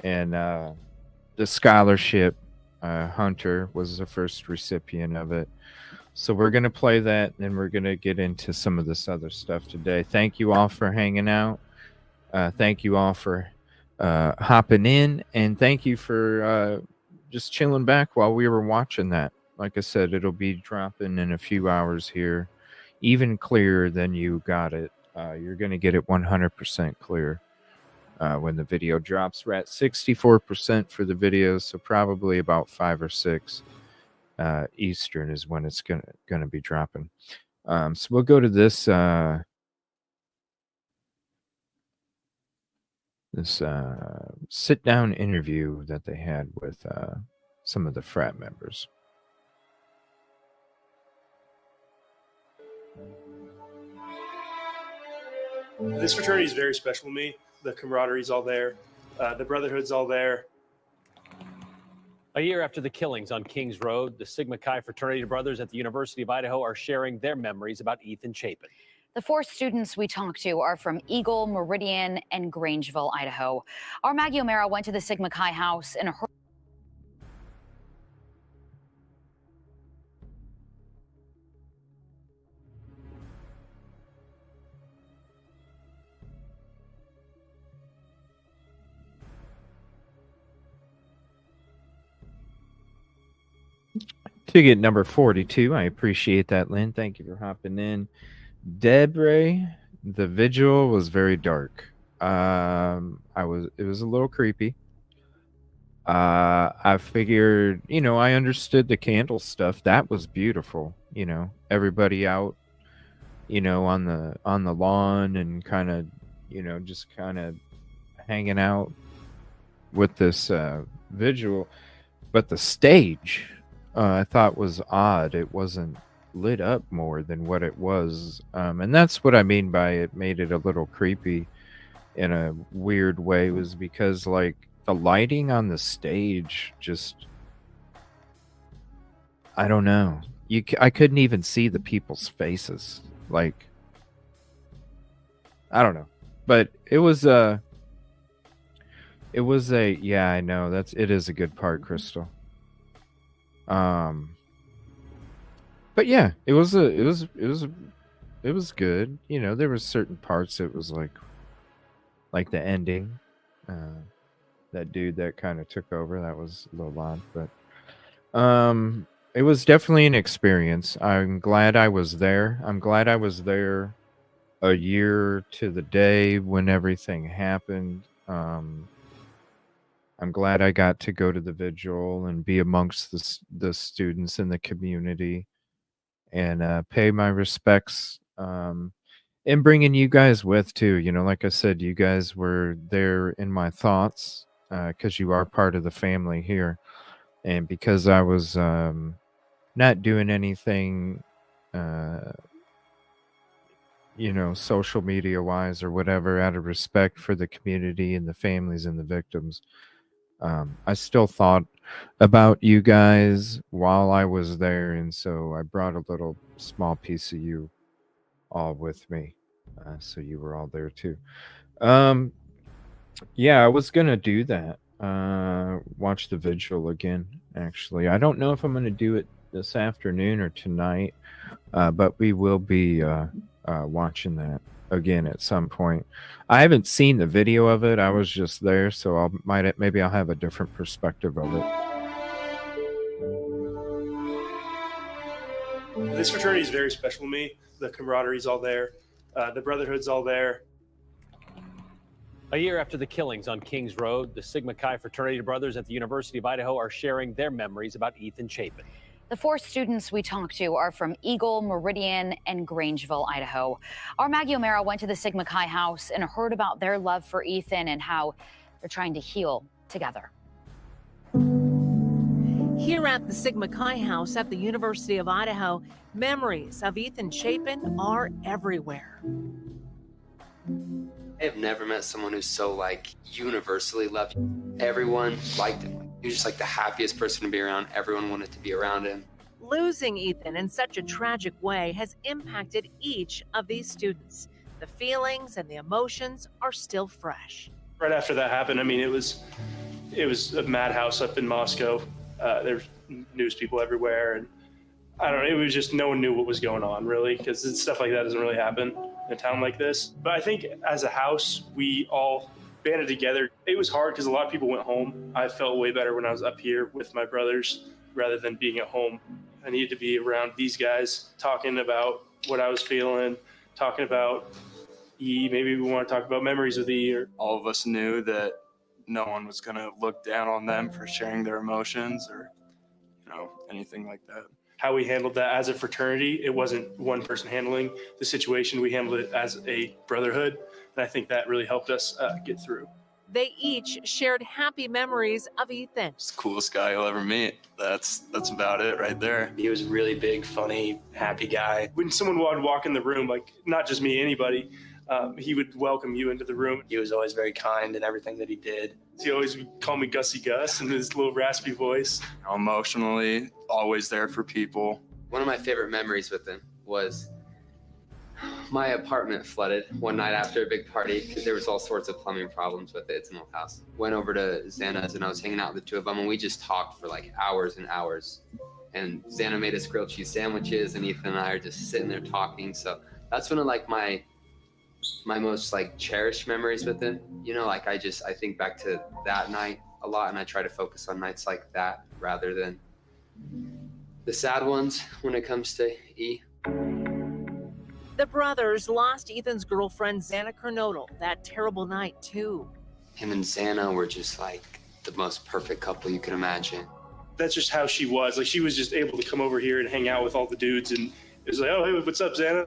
and the scholarship. Hunter was the first recipient of it. So we're going to play that, and we're going to get into some of this other stuff today. Thank you all for hanging out. Thank you all for hopping in, and thank you for just chilling back while we were watching that. Like I said, it'll be dropping in a few hours here, even clearer than you got it. You're going to get it 100% clear when the video drops. We're at 64% for the video, so probably about 5 or 6 Eastern is when it's gonna be dropping. So we'll go to this sit down interview that they had with some of the frat members. This fraternity is very special to me. The camaraderie's all there. The brotherhood's all there. A year after the killings on Kings Road, the Sigma Chi fraternity brothers at the University of Idaho are sharing their memories about Ethan Chapin. The 4 students we talked to are from Eagle, Meridian, and Grangeville, Idaho. Our Maggie O'Mara went to the Sigma Chi house in a Ticket number 42. I appreciate that, Lynn. Thank you for hopping in. Debre, the vigil was very dark. It was a little creepy. I figured, I understood the candle stuff. That was beautiful. Everybody out, on the lawn and kind of, just kind of hanging out with this vigil. But the stage, I thought was odd. It wasn't lit up more than what it was. And that's what I mean by it made it a little creepy in a weird way, was because like the lighting on the stage just, I don't know. I couldn't even see the people's faces. Like, I don't know. But it was yeah, I know it is a good part, Crystal. But yeah, it was good. There were certain parts that was like the ending. That dude that kind of took over, that was a little odd, but it was definitely an experience. I'm glad I was there. I'm glad I was there a year to the day when everything happened. I'm glad I got to go to the vigil and be amongst the students in the community and pay my respects. And bringing you guys with too, like I said, you guys were there in my thoughts because you are part of the family here. And because I was not doing anything, social media wise or whatever, out of respect for the community and the families and the victims, I still thought about you guys while I was there. And so I brought a little small piece of you all with me. So you were all there too. Yeah, I was gonna do that. Watch the vigil again. Actually, I don't know if I'm gonna do it this afternoon or tonight, but we will be watching that again at some point. I haven't seen the video of it. I was just there, so maybe I'll have a different perspective of it. This fraternity is very special to me. The camaraderie's all there. The brotherhood's all there. A year after the killings on Kings Road, the Sigma Chi fraternity brothers at the University of Idaho are sharing their memories about Ethan Chapin. The 4 students we talked to are from Eagle, Meridian, and Grangeville, Idaho. Our Maggie O'Mara went to the Sigma Chi house and heard about their love for Ethan and how they're trying to heal together. Here at the Sigma Chi house at the University of Idaho, memories of Ethan Chapin are everywhere. I have never met someone who's so universally loved. Everyone liked him. He was just the happiest person to be around. Everyone wanted to be around him. Losing Ethan in such a tragic way has impacted each of these students. The feelings and the emotions are still fresh. Right after that happened, it was a madhouse up in Moscow. There's news people everywhere, and I don't know, it was just no one knew what was going on, really, because stuff like that doesn't really happen in a town like this. But I think as a house, we all banded together. It was hard because a lot of people went home. I felt way better when I was up here with my brothers rather than being at home. I needed to be around these guys, talking about what I was feeling, talking about E. Maybe we want to talk about memories with E. All of us knew that no one was going to look down on them for sharing their emotions or, anything like that. How we handled that as a fraternity, it wasn't one person handling the situation. We handled it as a brotherhood, and I think that really helped us get through. They each shared happy memories of Ethan. He's the coolest guy you'll ever meet. That's about it right there. He was a really big, funny, happy guy. When someone would walk in the room, not just me, anybody, he would welcome you into the room. He was always very kind in everything that he did. He always would call me Gussie Gus in his little raspy voice. Emotionally, always there for people. One of my favorite memories with him was my apartment flooded one night after a big party because there was all sorts of plumbing problems with it. It's an old house. Went over to Xana's and I was hanging out with the two of them and we just talked for hours and hours. And Xana made us grilled cheese sandwiches and Ethan and I are just sitting there talking. So that's one of my most cherished memories with him. I think back to that night a lot and I try to focus on nights like that rather than the sad ones when it comes to E. The brothers lost Ethan's girlfriend, Xana Kernodle, that terrible night, too. Him and Xana were just like the most perfect couple you could imagine. That's just how she was. Like, she was just able to come over here and hang out with all the dudes, and it was like, oh, hey, what's up, Xana?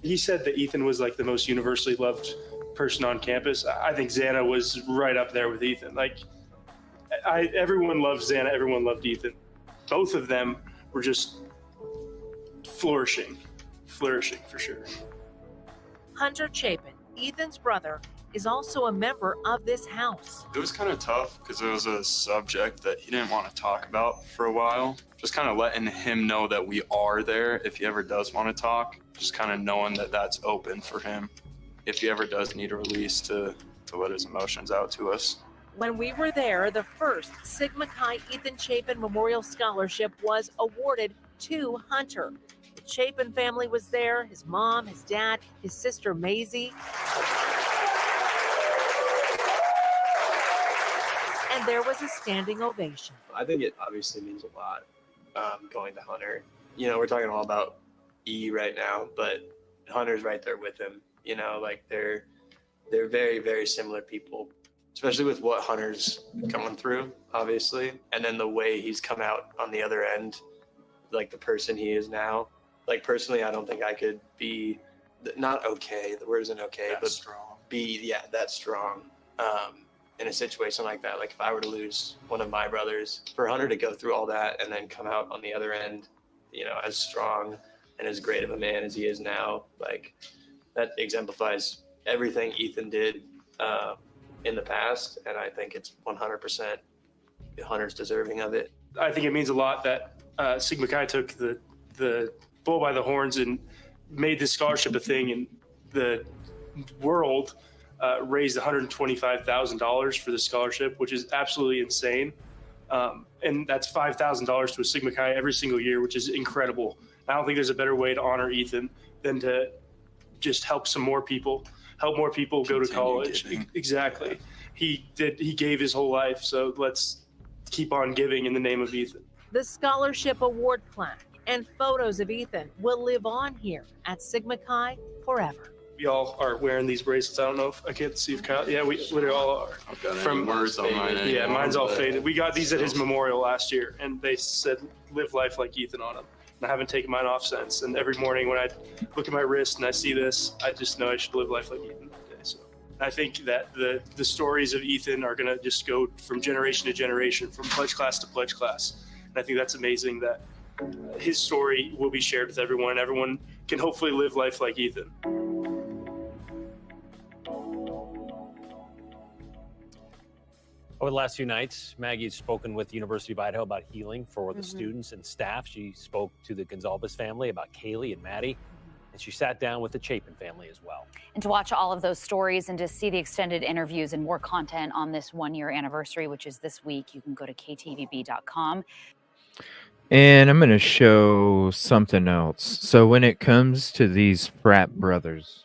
He said that Ethan was like the most universally loved person on campus. I think Xana was right up there with Ethan. Like, everyone loved Xana, everyone loved Ethan. Both of them were just flourishing for sure. Hunter Chapin, Ethan's brother, is also a member of this house. It was kind of tough because it was a subject that he didn't want to talk about for a while. Just kind of letting him know that we are there if he ever does want to talk. Just kind of knowing that that's open for him if he ever does need a release to let his emotions out to us. When we were there, the first Sigma Chi Ethan Chapin Memorial Scholarship was awarded to Hunter. The Chapin family was there, his mom, his dad, his sister Maisie. And there was a standing ovation. I think it obviously means a lot going to Hunter. You know, we're talking all about E right now, but Hunter's right there with him. You know, like they're very, very similar people, especially with what Hunter's going through, obviously. And then the way he's come out on the other end, like the person he is now. Like personally, I don't think I could be not okay. The word isn't okay, That's but strong. be that strong. In a situation like that, like if I were to lose one of my brothers, for Hunter to go through all that and then come out on the other end, you know, as strong and as great of a man as he is now, like that exemplifies everything Ethan did in the past, and I think it's 100% Hunter's deserving of it. I think it means a lot that Sigma Chi took the bull by the horns and made this scholarship a thing, and the world raised $125,000 for the scholarship, which is absolutely insane. And that's $5,000 to a Sigma Chi every single year, which is incredible. I don't think there's a better way to honor Ethan than to just help more people go to college. Exactly. He gave his whole life. So let's keep on giving in the name of Ethan. The scholarship award plaque and photos of Ethan will live on here at Sigma Chi forever. We all are wearing these bracelets. I don't know if I can't see if Kyle. Yeah, we literally all are. I've got any words on mine. Yeah, mine's all faded. We got these at his memorial last year, and they said "Live life like Ethan" on them. And I haven't taken mine off since. And every morning when I look at my wrist and I see this, I just know I should live life like Ethan today. So I think that the stories of Ethan are going to just go from generation to generation, from pledge class to pledge class. And I think that's amazing that his story will be shared with everyone. Everyone can hopefully live life like Ethan. Over the last few nights, Maggie has spoken with the University of Idaho about healing for the students and staff. She spoke to the Gonzalez family about Kaylee and Maddie, and she sat down with the Chapin family as well. And to watch all of those stories and to see the extended interviews and more content on this one-year anniversary, which is this week, you can go to ktvb.com. And I'm going to show something else. So when it comes to these frat brothers,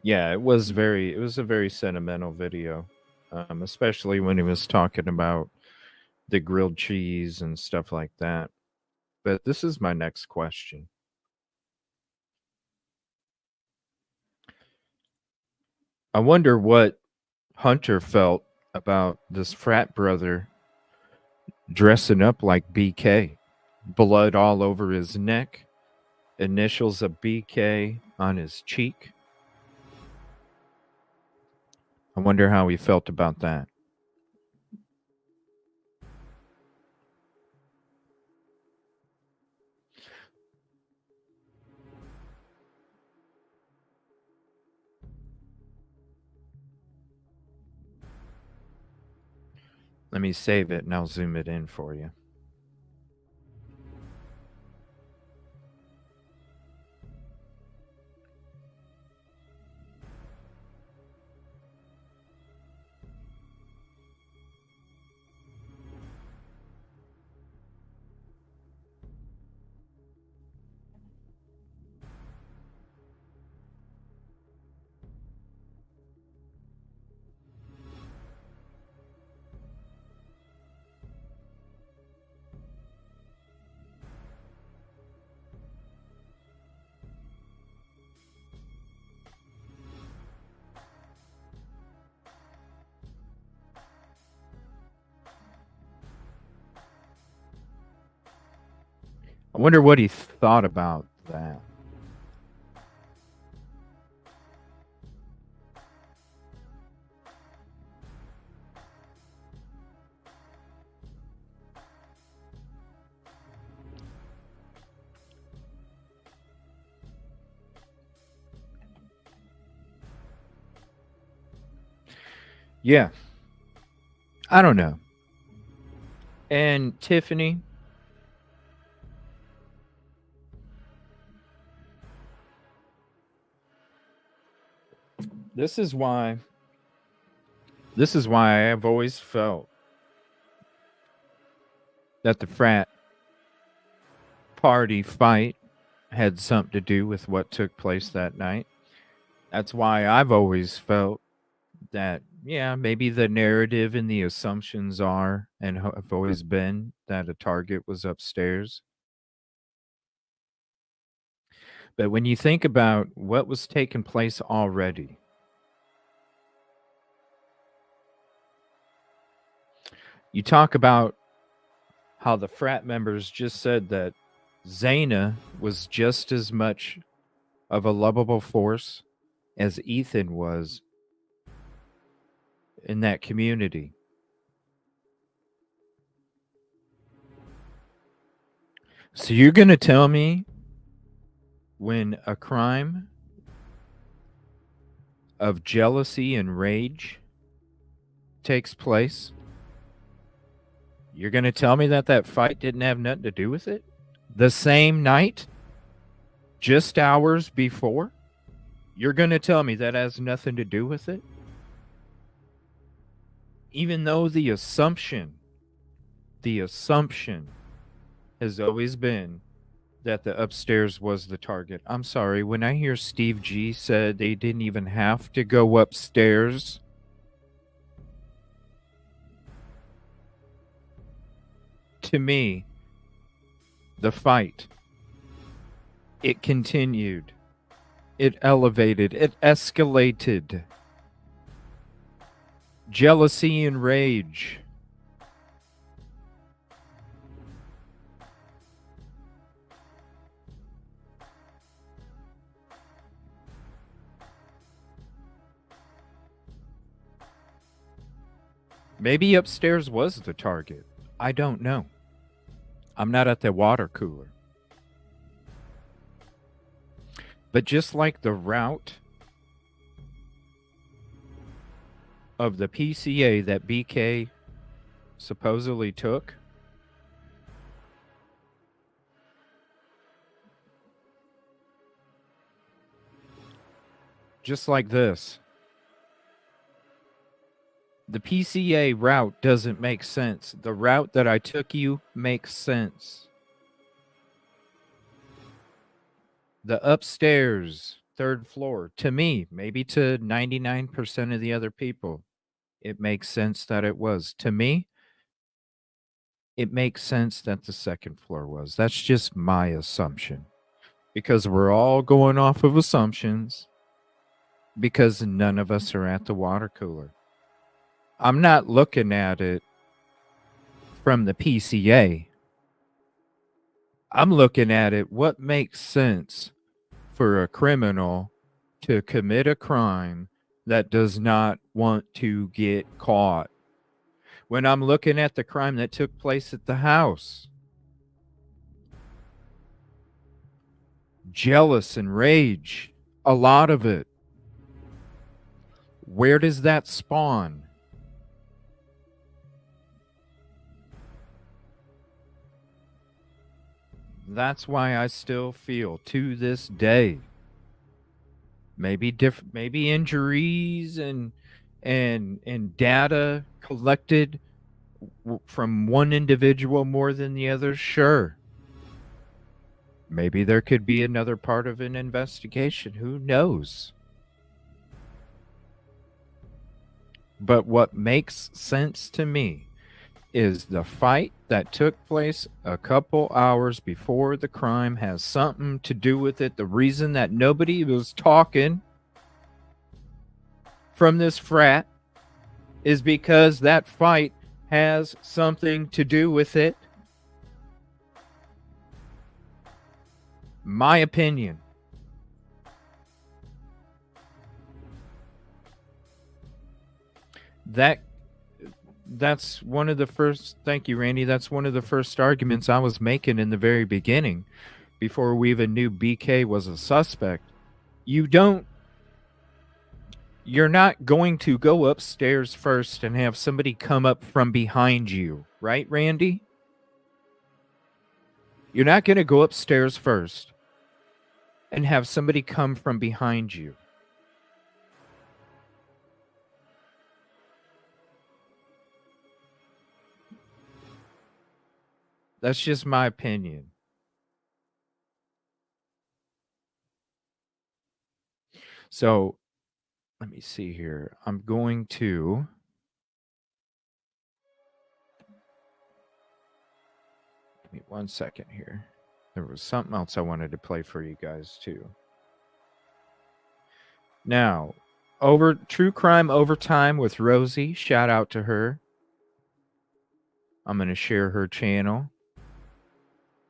yeah, it was a very sentimental video. Especially when he was talking about the grilled cheese and stuff like that. But this is my next question. I wonder what Hunter felt about this frat brother dressing up like BK. Blood all over his neck, initials of BK on his cheek. I wonder how he felt about that. Let me save it and I'll zoom it in for you. I wonder what he thought about that. Yeah. I don't know. And Tiffany, this is why I've always felt that the frat party fight had something to do with what took place that night. That's why I've always felt that, yeah, maybe the narrative and the assumptions are and have always been that a target was upstairs. But when you think about what was taking place already, you talk about how the frat members just said that Zaina was just as much of a lovable force as Ethan was in that community. So you're going to tell me when a crime of jealousy and rage takes place, you're going to tell me that that fight didn't have nothing to do with it? The same night? Just hours before? You're going to tell me that has nothing to do with it? Even though the assumption has always been that the upstairs was the target. I'm sorry, when I hear Steve G said they didn't even have to go upstairs, to me, the fight, it continued, it elevated, it escalated. Jealousy and rage. Maybe upstairs was the target. I don't know. I'm not at the water cooler. But just like the route of the PCA that BK supposedly took, just like this, the PCA route doesn't make sense. The route that I took you makes sense. The upstairs, third floor, to me, maybe to 99% of the other people, it makes sense that it was. To me, it makes sense that the second floor was. That's just my assumption. Because we're all going off of assumptions. Because none of us are at the water cooler. I'm not looking at it from the PCA. I'm looking at it, what makes sense for a criminal to commit a crime that does not want to get caught. When I'm looking at the crime that took place at the house, jealous and rage, a lot of it. Where does that spawn? That's why I still feel to this day, maybe injuries and data collected from one individual more than the other, sure. Maybe there could be another part of an investigation, who knows? But what makes sense to me is the fight that took place a couple hours before the crime has something to do with it. The reason that nobody was talking from this frat is because that fight has something to do with it. My opinion. That's one of the first, thank you, Randy. That's one of the first arguments I was making in the very beginning, before we even knew BK was a suspect. You're not going to go upstairs first and have somebody come up from behind you, right, Randy? You're not going to go upstairs first and have somebody come from behind you. That's just my opinion. So, let me see here. I'm going to... Give me 1 second here. There was something else I wanted to play for you guys, too. Now, True Crime Overtime with Rosie. Shout out to her. I'm going to share her channel.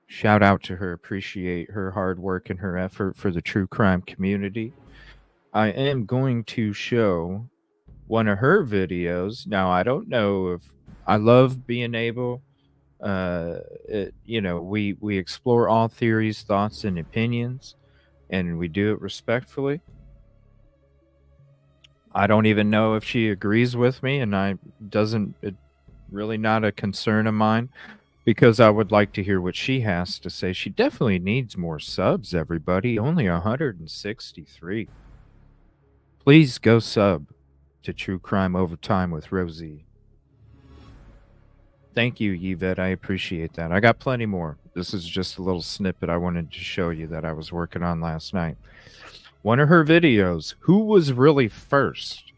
Shout out to her. Appreciate her hard work and her effort for the true crime community. I am going to show one of her videos. Now, I don't know if I love being able, we explore all theories, thoughts, and opinions, and we do it respectfully. I don't even know if she agrees with me, and it's really not a concern of mine, because I would like to hear what she has to say. She definitely needs more subs, everybody. Only 163. Please go sub to True Crime Overtime with Rosie. Thank you, Yvette. I appreciate that. I got plenty more. This is just a little snippet I wanted to show you that I was working on last night. One of her videos, Who Was Really First?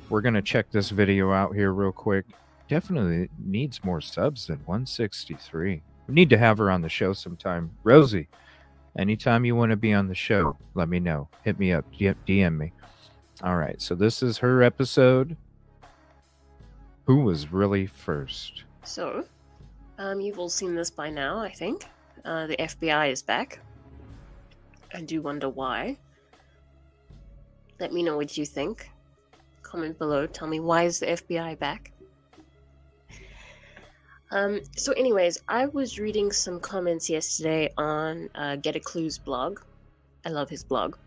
We're going to check this video out here real quick. Definitely needs more subs than 163. We need to have her on the show sometime. Rosie, anytime you want to be on the show, let me know. Hit me up. DM me. All right, so this is her episode. Who Was Really First? So, you've all seen this by now, I think. The FBI is back. I do wonder why. Let me know what you think. Comment below. Tell me, why is the FBI back? So anyways, I was reading some comments yesterday on Get a Clue's blog. I love his blog.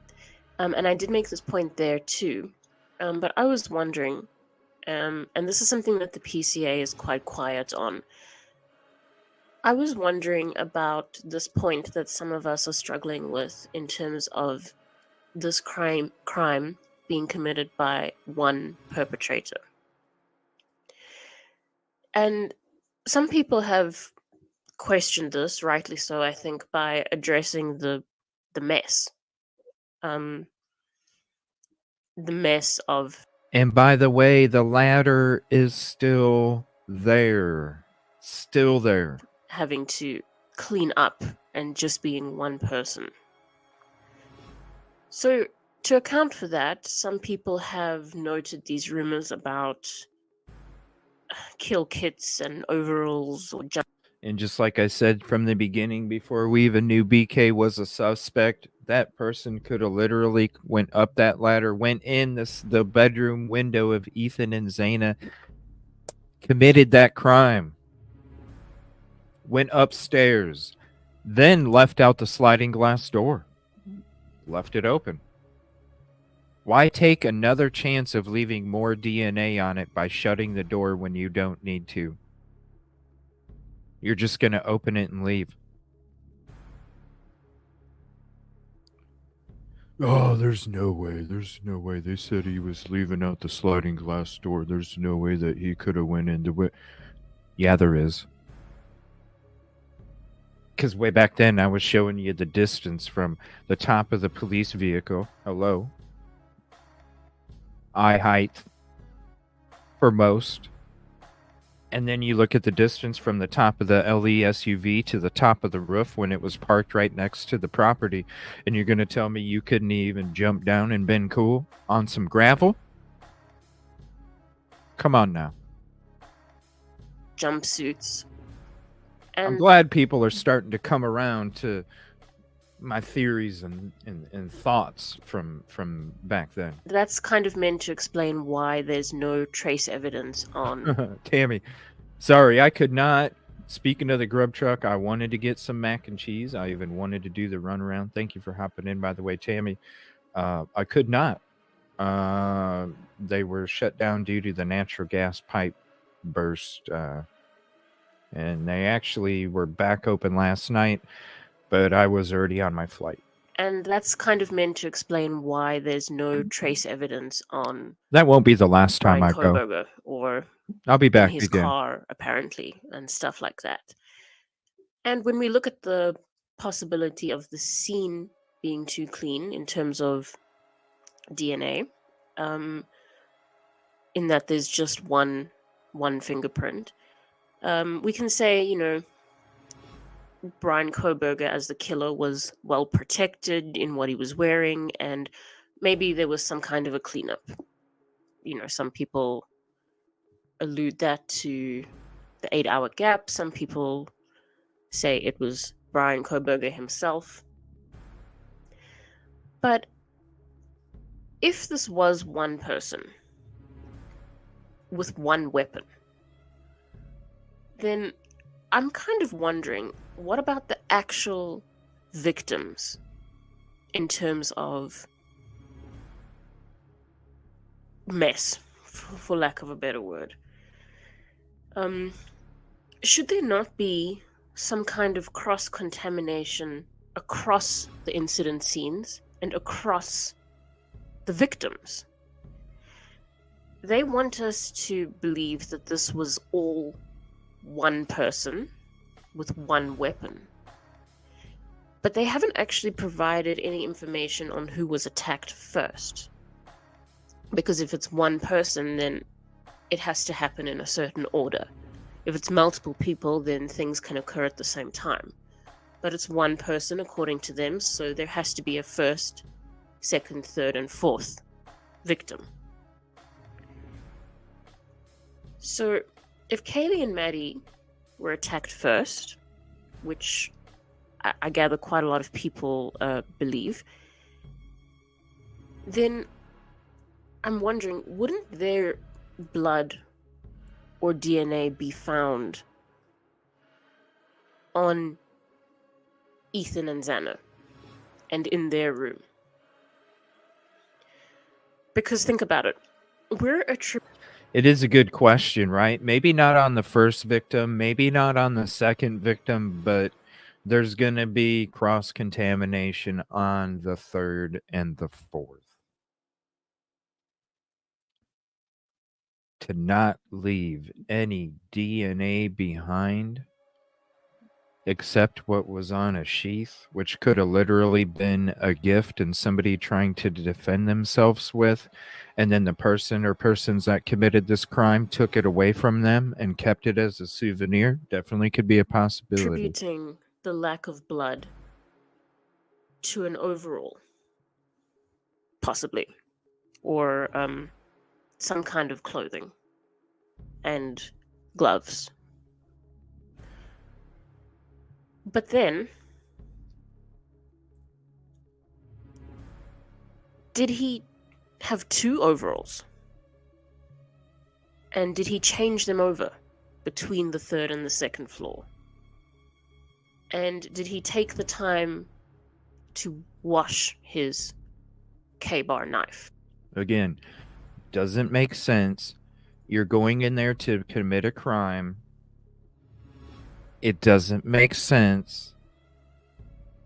And I did make this point there too. But I was wondering, and this is something that the PCA is quite quiet on. I was wondering about this point that some of us are struggling with in terms of this crime being committed by one perpetrator. And some people have questioned this, rightly so, I think, by addressing the mess. The mess of... And by the way, the ladder is still there. Still there. Having to clean up and just being one person. So, to account for that, some people have noted these rumors about kill kits and overalls or jump. And just like I said from the beginning, before we even knew BK was a suspect, that person could have literally went up that ladder, went in the bedroom window of Ethan and Zaina, committed that crime, went upstairs, then left out the sliding glass door, left it open. Why take another chance of leaving more DNA on it by shutting the door when you don't need to? You're just going to open it and leave. Oh, there's no way. There's no way. They said he was leaving out the sliding glass door. There's no way that he could have went into it. Yeah, there is. Because way back then, I was showing you the distance from the top of the police vehicle. Hello. Eye height for most. And then you look at the distance from the top of the LE SUV to the top of the roof when it was parked right next to the property. And you're going to tell me you couldn't even jump down and been cool on some gravel? Come on now. Jumpsuits. And I'm glad people are starting to come around to my theories and thoughts from back then. That's kind of meant to explain why there's no trace evidence on. Tammy, sorry, I could not. Speaking of the grub truck, I wanted to get some mac and cheese. I even wanted to do the runaround. Thank you for hopping in, by the way, Tammy. I could not. They were shut down due to the natural gas pipe burst. And they actually were back open last night, but I was already on my flight. And that's kind of meant to explain why there's no trace evidence on. That won't be the last time Brian I go. Koberger, or I'll be back in his again. car, apparently, and stuff like that. And when we look at the possibility of the scene being too clean in terms of DNA, in that there's just one fingerprint, we can say, you know, Brian Koberger as the killer was well protected in what he was wearing, and maybe there was some kind of a cleanup. You know, some people allude that to the 8-hour gap. Some people say it was Brian Koberger himself. But if this was one person with one weapon, then I'm kind of wondering, what about the actual victims in terms of mess, for lack of a better word? Should there not be some kind of cross-contamination across the incident scenes and across the victims? They want us to believe that this was all one person with one weapon. But they haven't actually provided any information on who was attacked first. Because if it's one person, then it has to happen in a certain order. If it's multiple people, then things can occur at the same time. But it's one person according to them, so there has to be a first, second, third, and fourth victim. So if Kaylee and Maddie were attacked first, which I gather quite a lot of people believe, then I'm wondering, wouldn't their blood or DNA be found on Ethan and Xana and in their room? Because think about it. It is a good question, right? Maybe not on the first victim, maybe not on the second victim, but there's going to be cross-contamination on the third and the fourth. To not leave any DNA behind except what was on a sheath, which could have literally been a gift and somebody trying to defend themselves with, and then the person or persons that committed this crime took it away from them and kept it as a souvenir. Definitely could be a possibility. Attributing the lack of blood to an overall, possibly, or some kind of clothing and gloves. But then, did he have two overalls? And did he change them over between the third and the second floor? And did he take the time to wash his K-bar knife? Again, doesn't make sense. You're going in there to commit a crime. It doesn't make sense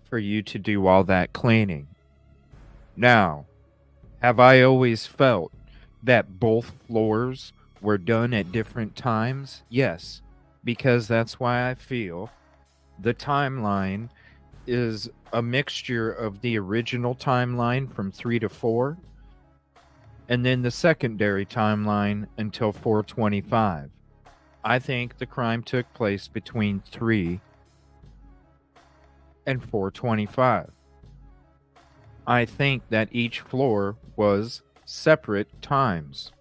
for you to do all that cleaning. Now, have I always felt that both floors were done at different times? Yes, because that's why I feel the timeline is a mixture of the original timeline from 3 to 4 and then the secondary timeline until 425. I think the crime took place between 3 and 425. I think that each floor was separate times.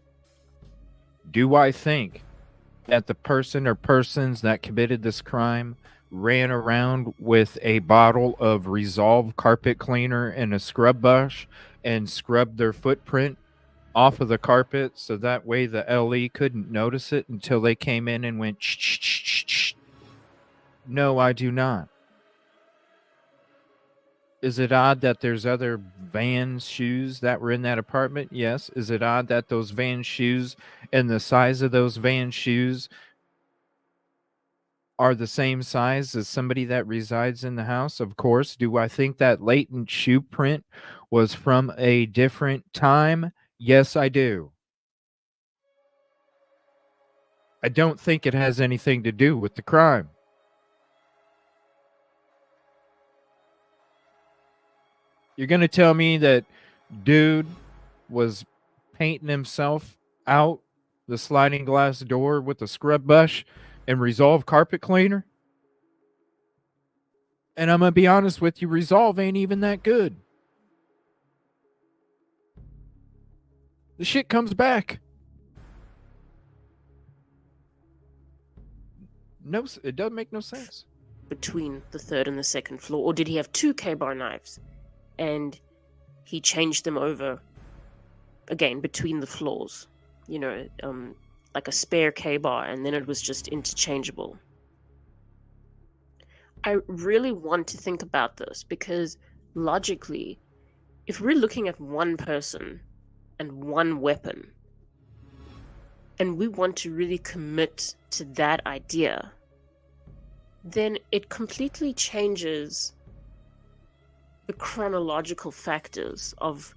Do I think that the person or persons that committed this crime ran around with a bottle of Resolve carpet cleaner and a scrub brush and scrubbed their footprint off of the carpet so that way the LE couldn't notice it until they came in and went, shh, shh, shh, shh, shh. No, I do not. Is it odd that there's other Vans shoes that were in that apartment? Yes. Is it odd that those Vans shoes and the size of those Vans shoes are the same size as somebody that resides in the house? Of course. Do I think that latent shoe print was from a different time? Yes, I do. I don't think it has anything to do with the crime. You're going to tell me that dude was painting himself out the sliding glass door with a scrub brush and Resolve carpet cleaner? And I'm going to be honest with you, Resolve ain't even that good. The shit comes back. No, it doesn't make no sense. Between the third and the second floor, or did he have two K-bar knives and he changed them over again between the floors, like a spare K-bar, and then it was just interchangeable? I really want to think about this because logically, if we're looking at one person and one weapon and we want to really commit to that idea, then it completely changes the chronological factors of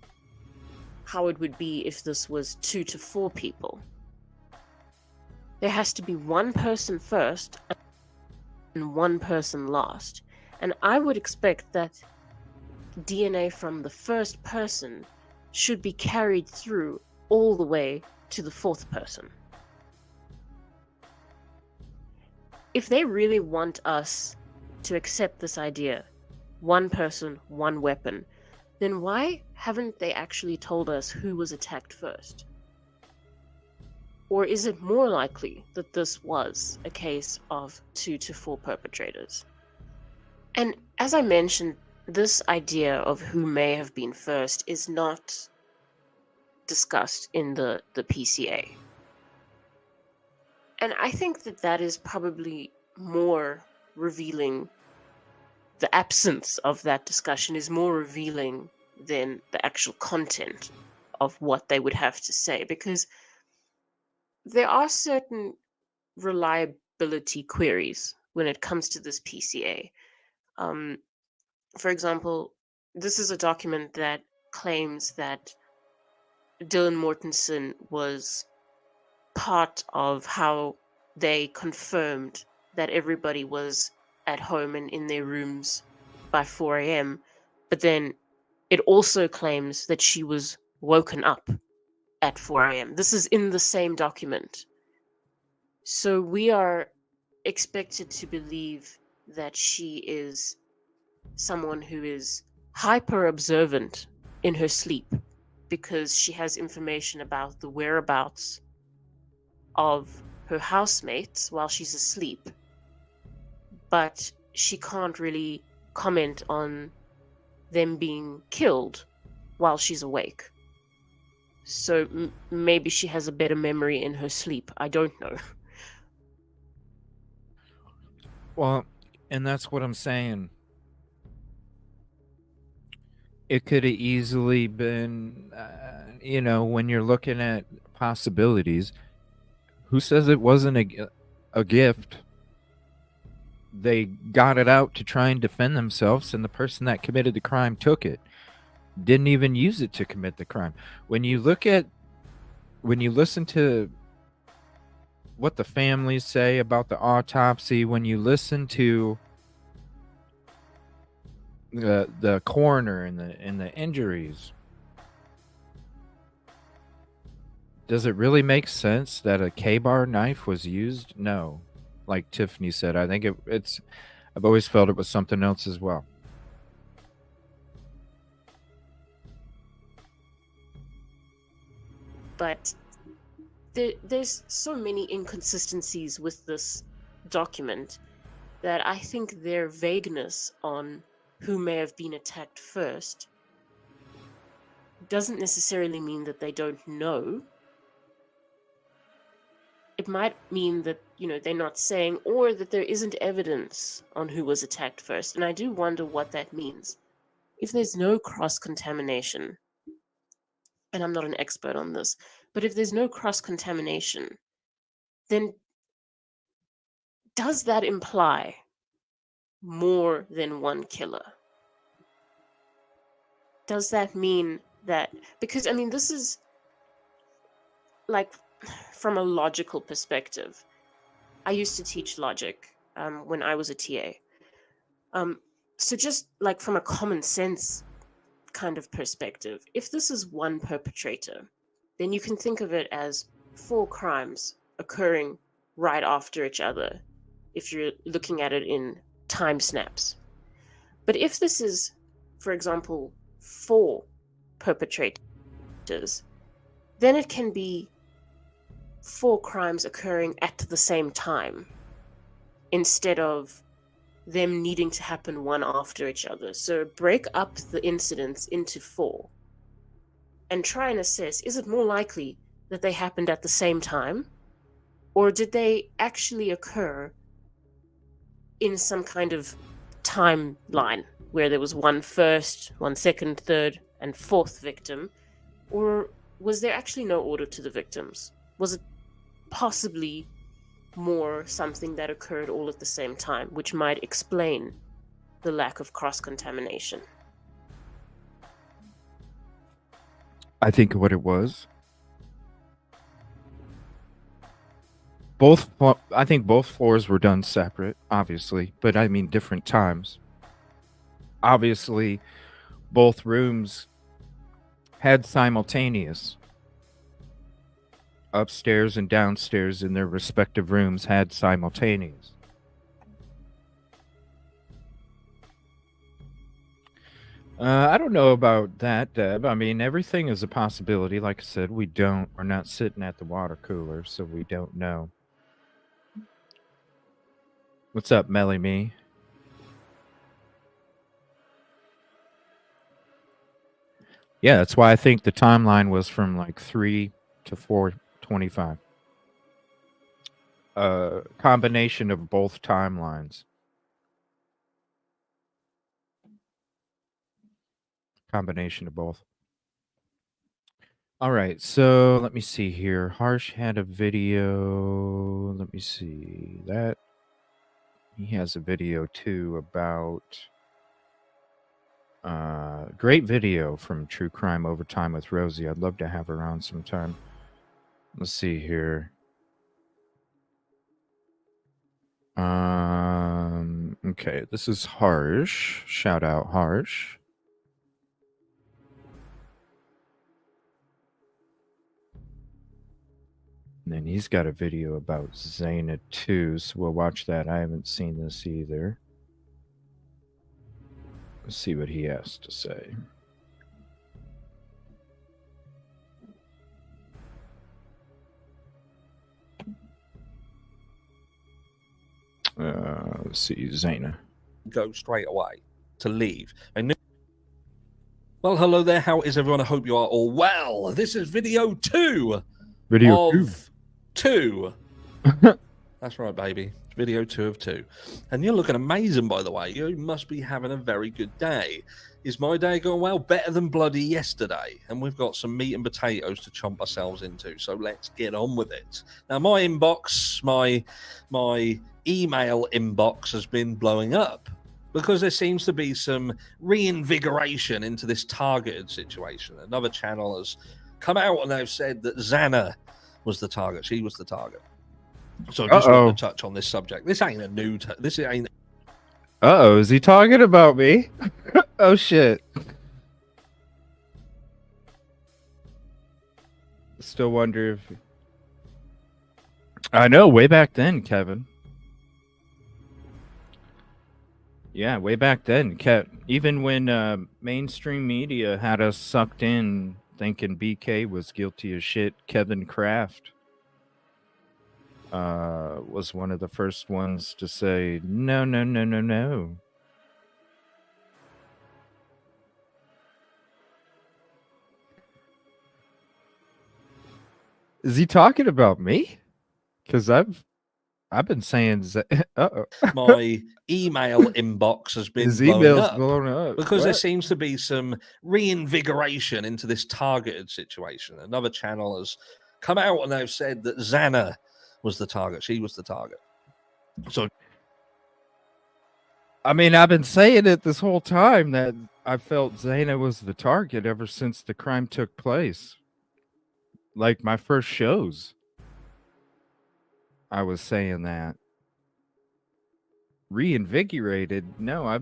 how it would be if this was 2 to 4 people. There has to be one person first and one person last. And I would expect that DNA from the first person should be carried through all the way to the fourth person. If they really want us to accept this idea, one person, one weapon, then why haven't they actually told us who was attacked first? Or is it more likely that this was a case of 2 to 4 perpetrators? And as I mentioned, this idea of who may have been first is not discussed in the PCA. And I think that is probably more revealing. The absence of that discussion is more revealing than the actual content of what they would have to say, because there are certain reliability queries when it comes to this PCA. For example, this is a document that claims that Dylan Mortensen was part of how they confirmed that everybody was at home and in their rooms by 4 a.m. But then it also claims that she was woken up at 4 a.m. This is in the same document. So we are expected to believe that she is someone who is hyper observant in her sleep because she has information about the whereabouts of her housemates while she's asleep, but she can't really comment on them being killed while she's awake. So maybe she has a better memory in her sleep. I don't know. Well, and that's what I'm saying. It could have easily been, when you're looking at possibilities, who says it wasn't a gift? They got it out to try and defend themselves, and the person that committed the crime took it. Didn't even use it to commit the crime. When you listen to what the families say about the autopsy, when you listen to the coroner and the injuries, does it really make sense that a K-bar knife was used? No. Like Tiffany said, I think I've always felt it was something else as well. But there's so many inconsistencies with this document. that I think their vagueness on who may have been attacked first doesn't necessarily mean that they don't know. It might mean that, they're not saying, or that there isn't evidence on who was attacked first. And I do wonder what that means. If there's no cross-contamination, and I'm not an expert on this, but if there's no cross-contamination, then does that imply more than one killer? Does that mean that, because this is like from a logical perspective. I used to teach logic when I was a TA. So just like from a common sense kind of perspective, if this is one perpetrator, then you can think of it as 4 crimes occurring right after each other, if you're looking at it in time snaps. But if this is, for example, 4 perpetrators, then it can be 4 crimes occurring at the same time, instead of them needing to happen one after each other. So break up the incidents into 4 and try and assess, is it more likely that they happened at the same time, or did they actually occur in some kind of timeline where there was one first, one second, third, and 4th victim? Or was there actually no order to the victims? Was it possibly more something that occurred all at the same time, which might explain the lack of cross-contamination? I think what it was. I think both floors were done separate, obviously, but different times. Obviously, both rooms had simultaneous. Upstairs and downstairs in their respective rooms had simultaneous. I don't know about that, Deb. Everything is a possibility. Like I said, we're not sitting at the water cooler, so we don't know. What's up, Melly Me? Yeah, that's why I think the timeline was from like 3 to 4:25. Combination of both timelines. Combination of both. All right, so let me see here. Harsh had a video. Let me see that. He has a video too about great video from True Crime Overtime with Rosie. I'd love to have her on sometime. Let's see here. Okay, this is Harsh. Shout out Harsh. And then he's got a video about Zaina too, so we'll watch that. I haven't seen this either. Let's see what he has to say. Let's see, Zaina. Go straight away to leave. Well, hello there. How is everyone? I hope you are all well. This is video 2. Video of 2. That's right, baby. Video 2 of 2. And you're looking amazing, by the way. You must be having a very good day. Is my day going well? Better than bloody yesterday. And we've got some meat and potatoes to chomp ourselves into. So let's get on with it. Now, my inbox, my email inbox has been blowing up because there seems to be some reinvigoration into this targeted situation. Another channel has come out and they've said that Xana was the target. She was the target. So I just want to touch on this subject. This ain't a new... this ain't... Uh-oh, is he talking about me? Oh, shit. Still wonder if... I know, way back then, Kevin. Yeah, way back then. Even when mainstream media had us sucked in thinking BK was guilty as shit, Kevin Kraft was one of the first ones to say, no, no, no, no, no. Is he talking about me? Because I've been saying, uh-oh. My email inbox has been His blowing email's up blowing up. because there What? seems to be some reinvigoration into this targeted situation. Another channel has come out and they've said that Xana was the target. She was the target. So, I mean, I've been saying it this whole time that I felt Zaina was the target ever since the crime took place. Like my first shows, I was saying that. Reinvigorated? No, I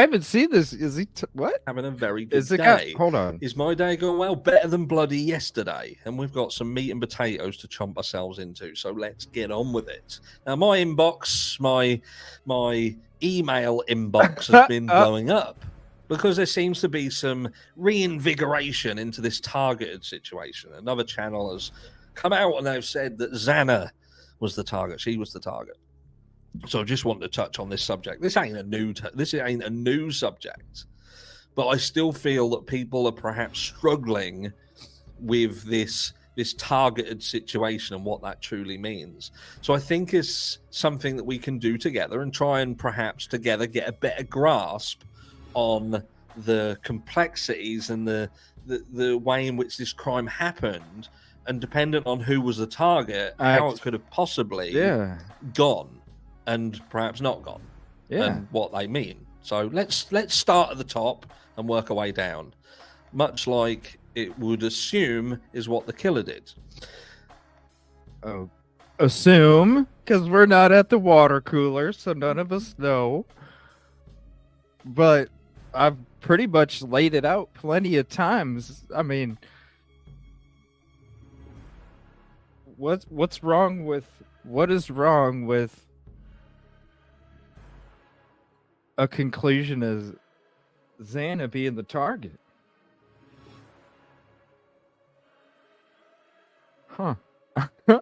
haven't seen this. Is he what? having a very good Is the guy? day. Hold on. Is my day going well? Better than bloody yesterday. And we've got some meat and potatoes to chomp ourselves into. So let's get on with it. Now, my inbox, my email inbox has been blowing up because there seems to be some reinvigoration into this targeted situation. Another channel has come out and they've said that Xana was the target. She was the target. So I just want to touch on this subject. This ain't a new subject, but I still feel that people are perhaps struggling with this targeted situation and what that truly means. So I think it's something that we can do together and try and perhaps together get a better grasp on the complexities and the way in which this crime happened, and dependent on who was the target, how it could have possibly gone and perhaps not gone, and what they mean. So let's start at the top and work our way down, much like it would assume is what the killer did. Oh, assume, because we're not at the water cooler, so none of us know. But I've pretty much laid it out plenty of times. I mean, what is wrong with a conclusion as Xana being the target? Huh.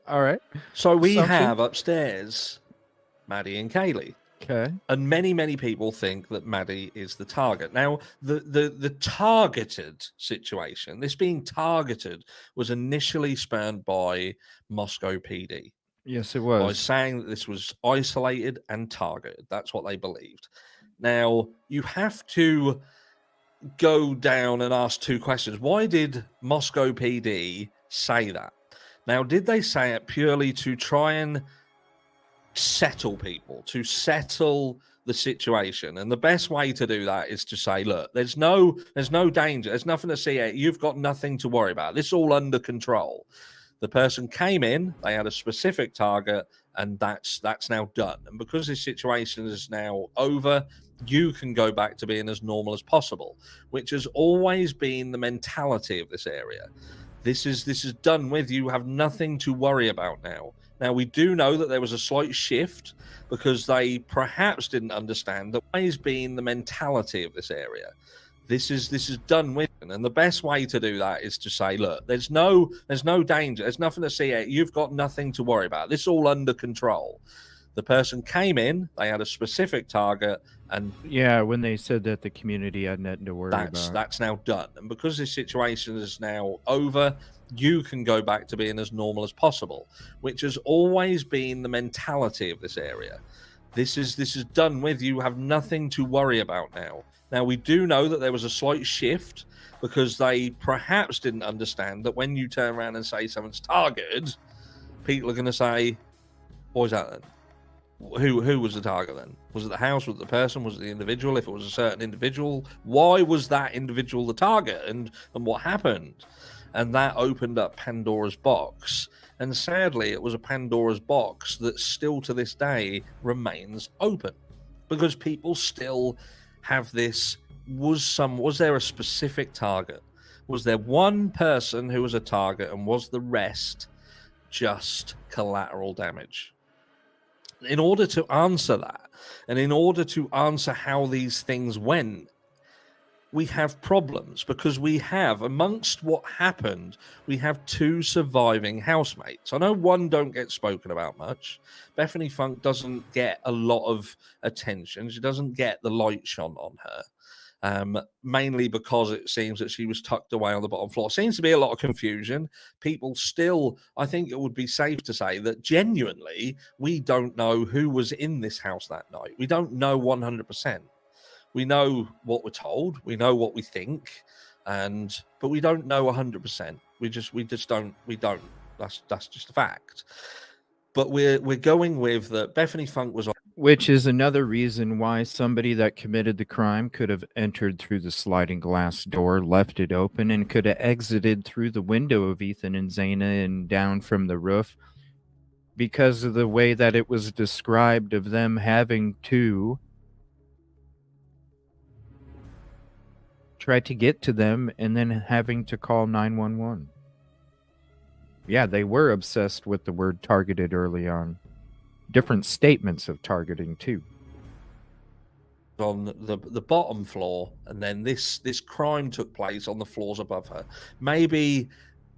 All right. So we have upstairs Maddie and Kaylee. Okay. And many people think that Maddie is the target. Now, the targeted situation, this being targeted, was initially spurned by Moscow PD. Yes, it was. By saying that this was isolated and targeted. That's what they believed. Now, you have to go down and ask two questions. Why did Moscow PD say that? Now, did they say it purely to try and settle people, to settle the situation? And the best way to do that is to say, look, there's no danger. There's nothing to see here. You've got nothing to worry about. This is all under control. The person came in, they had a specific target, and that's now done. And because this situation is now over, you can go back to being as normal as possible, which has always been the mentality of this area. This is done with. You have nothing to worry about now. Now, we do know that there was a slight shift because they perhaps didn't understand that always been the mentality of this area. This is done with. And the best way to do that is to say, look, there's no danger. There's nothing to see here. You've got nothing to worry about. This is all under control. The person came in, they had a specific target, and when they said that the community had nothing to worry about. That's now done. And because this situation is now over, you can go back to being as normal as possible, which has always been the mentality of this area. This is done with. You have nothing to worry about now. Now, we do know that there was a slight shift because they perhaps didn't understand that when you turn around and say someone's targeted, people are going to say, what was that then? Who was the target then? Was it the house? Was it the person? Was it the individual? If it was a certain individual, why was that individual the target? And what happened? And that opened up Pandora's box. And sadly, it was a Pandora's box that still to this day remains open because people still have this. Was there a specific target? Was there one person who was a target, and was the rest just collateral damage? In order to answer that, and in order to answer how these things went, we have problems because we have, amongst what happened, we have 2 surviving housemates. I know one don't get spoken about much. Bethany Funk doesn't get a lot of attention. She doesn't get the light shone on her, mainly because it seems that she was tucked away on the bottom floor. Seems to be a lot of confusion. People still, I think it would be safe to say that genuinely, we don't know who was in this house that night. We don't know 100%. We know what we're told, we know what we think, but we don't know 100%. We don't. That's just a fact. But we're going with that Bethany Funk was on. Which is another reason why somebody that committed the crime could have entered through the sliding glass door, left it open, and could have exited through the window of Ethan and Zaina and down from the roof, because of the way that it was described of them having to try to get to them and then having to call 911. Yeah, they were obsessed with the word targeted early on. Different statements of targeting too. On the bottom floor, and then this crime took place on the floors above her. Maybe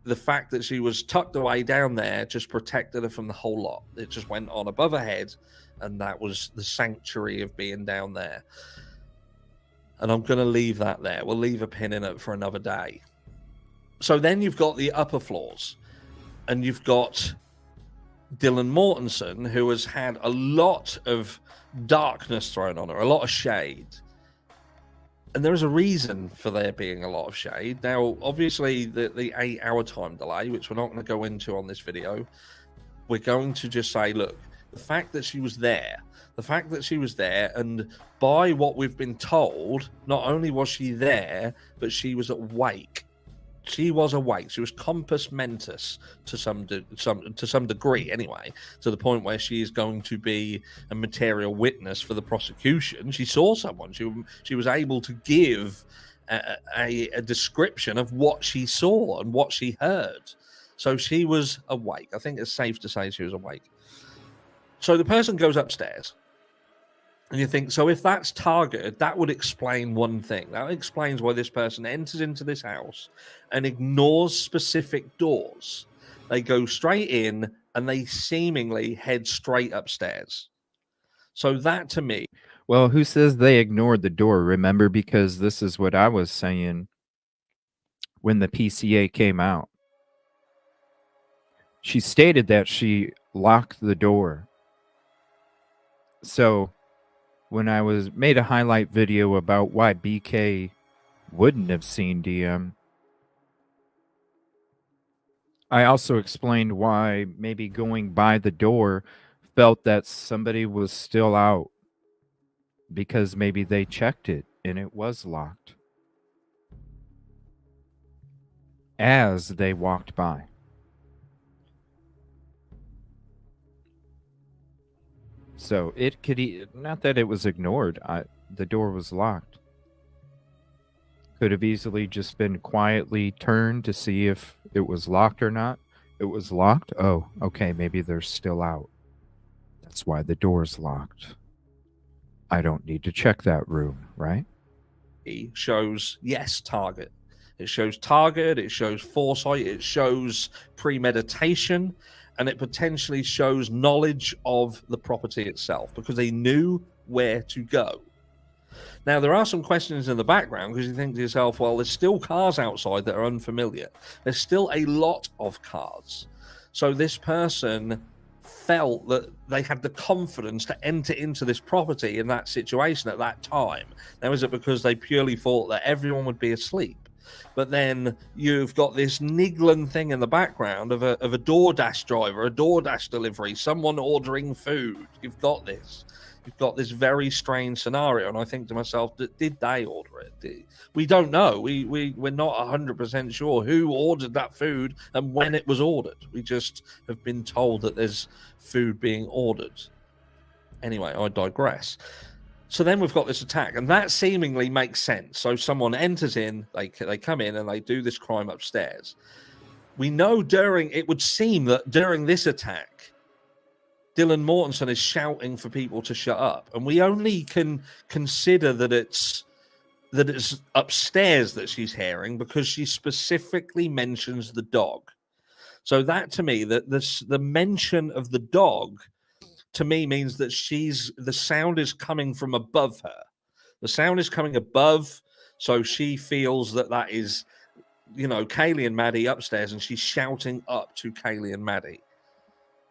the fact that she was tucked away down there just protected her from the whole lot. It just went on above her head, and that was the sanctuary of being down there. And I'm going to leave that there. We'll leave a pin in it for another day. So then you've got the upper floors, and you've got Dylan Mortensen, who has had a lot of darkness thrown on her, a lot of shade. And there is a reason for there being a lot of shade. Now, obviously, the 8-hour time delay, which we're not going to go into on this video, we're going to just say, look, the fact that she was there, and by what we've been told, not only was she there, but she was awake. She was awake. She was compos mentis to some degree, anyway, to the point where she is going to be a material witness for the prosecution. She saw someone. She was able to give a description of what she saw and what she heard. So she was awake. I think it's safe to say she was awake. So the person goes upstairs. And you think, so if that's targeted, that would explain one thing. That explains why this person enters into this house and ignores specific doors. They go straight in and they seemingly head straight upstairs. So that to me... Well, who says they ignored the door? Remember, because this is what I was saying when the PCA came out. She stated that she locked the door. So when I made a highlight video about why BK wouldn't have seen DM, I also explained why maybe going by the door felt that somebody was still out, because maybe they checked it and it was locked as they walked by. So it could, not that it was ignored, the door was locked. Could have easily just been quietly turned to see if it was locked or not. It was locked. Oh, okay, maybe they're still out. That's why the door's locked. I don't need to check that room, right? It shows, yes, target. It shows target, it shows foresight, it shows premeditation, and it potentially shows knowledge of the property itself, because they knew where to go. Now, there are some questions in the background, because you think to yourself, well, there's still cars outside that are unfamiliar. There's still a lot of cars. So this person felt that they had the confidence to enter into this property in that situation at that time. Now, is it because they purely thought that everyone would be asleep? But then you've got this niggling thing in the background of a DoorDash driver, a DoorDash delivery, someone ordering food. You've got this very strange scenario, and I think to myself, did they order it? We don't know. We're not 100% sure who ordered that food and when it was ordered. We just have been told that there's food being ordered. Anyway, I digress. So then we've got this attack, and that seemingly makes sense. So someone enters in, they come in, and they do this crime upstairs. We know it would seem that during this attack, Dylan Mortensen is shouting for people to shut up, and we only can consider that it's that it's upstairs that she's hearing because she specifically mentions the dog. So that to me, that the mention of the dog to me means that the sound is coming from above her. The sound is coming above, so she feels that is, Kaylee and Maddie upstairs, and she's shouting up to Kaylee and Maddie.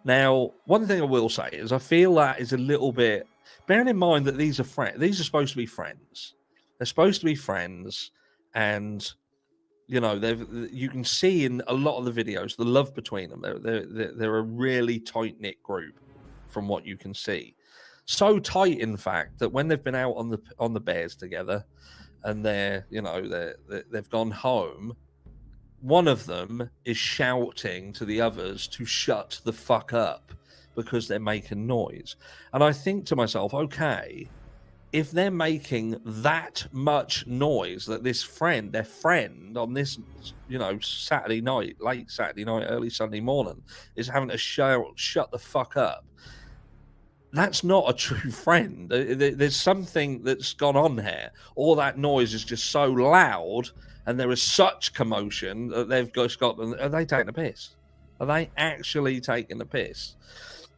Now, one thing I will say is I feel that is a little bit, bearing in mind that these are supposed to be friends. They're supposed to be friends, and you can see in a lot of the videos the love between them. They're a really tight knit group, from what you can see. So tight, in fact, that when they've been out on the bears together, and they've gone home, one of them is shouting to the others to shut the fuck up because they're making noise. And I think to myself, okay, if they're making that much noise that their friend on this, Saturday night, late Saturday night, early Sunday morning, is having to shut the fuck up, that's not a true friend. There's something that's gone on here. All that noise is just so loud, and there is such commotion that they've just got. Are they taking a piss? Are they actually taking a piss?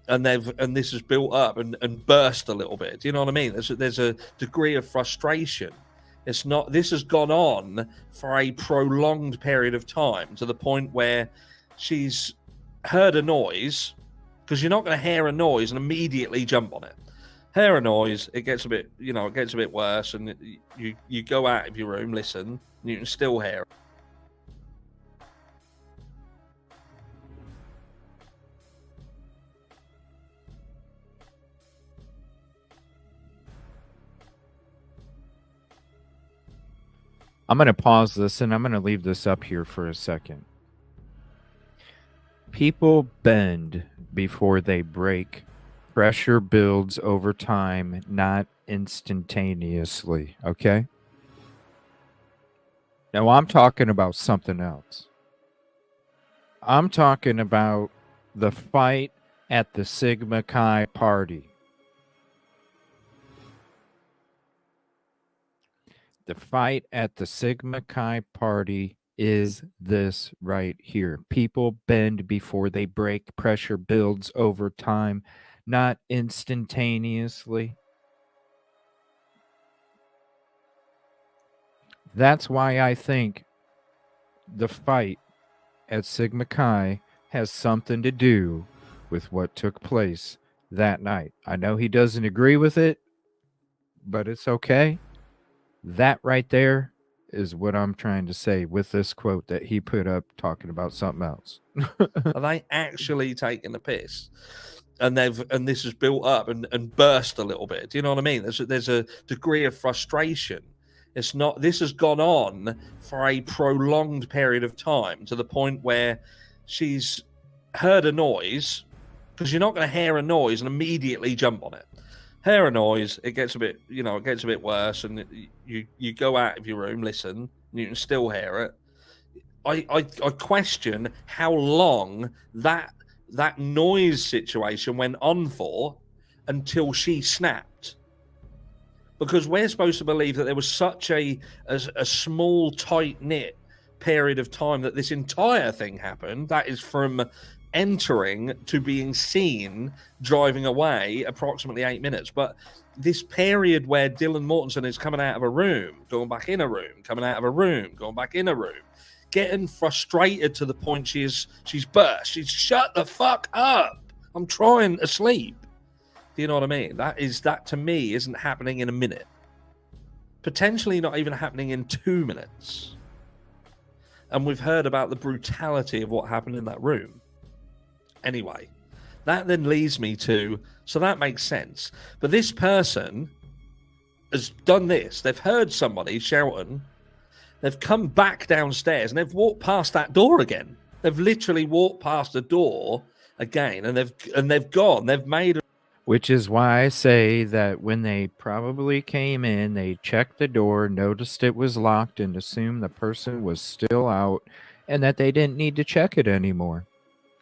And this has built up and burst a little bit. Do you know what I mean? There's a degree of frustration. It's not. This has gone on for a prolonged period of time to the point where she's heard a noise. Because you're not going to hear a noise and immediately jump on it. Hear a noise, it gets a bit, it gets a bit worse, and you go out of your room, listen, and you can still hear it. I'm going to pause this, and I'm going to leave this up here for a second. People bend before they break. Pressure builds over time, not instantaneously. Okay? Now, I'm talking about something else. I'm talking about the fight at the Sigma Chi party. The fight at the Sigma Chi party is this right here. People bend before they break. Pressure builds over time, not instantaneously. That's why I think the fight at Sigma Chi has something to do with what took place that night. I know he doesn't agree with it, but it's okay. That right there is what I'm trying to say with this quote that he put up talking about something else. Are they actually taking the piss? And this has built up and burst a little bit. Do you know what I mean? There's a degree of frustration. It's not. This has gone on for a prolonged period of time to the point where she's heard a noise, because you're not going to hear a noise and immediately jump on it. Hear a noise, it gets a bit, it gets a bit worse, and you go out of your room, listen, and you can still hear it. I question how long that noise situation went on for until she snapped, because we're supposed to believe that there was such a small, tight knit period of time that this entire thing happened. That is from entering to being seen driving away approximately 8 minutes. But this period where Dylan Mortensen is coming out of a room, going back in a room, coming out of a room, going back in a room, getting frustrated to the point she's burst. She's shut the fuck up. I'm trying to sleep. Do you know what I mean? That to me isn't happening in a minute. Potentially not even happening in 2 minutes. And we've heard about the brutality of what happened in that room. Anyway, that then leads me to, so that makes sense. But this person has done this. They've heard somebody shouting. They've come back downstairs and they've walked past that door again. They've literally walked past the door again, and they've gone. They've made. Which is why I say that when they probably came in, they checked the door, noticed it was locked, and assumed the person was still out, and that they didn't need to check it anymore.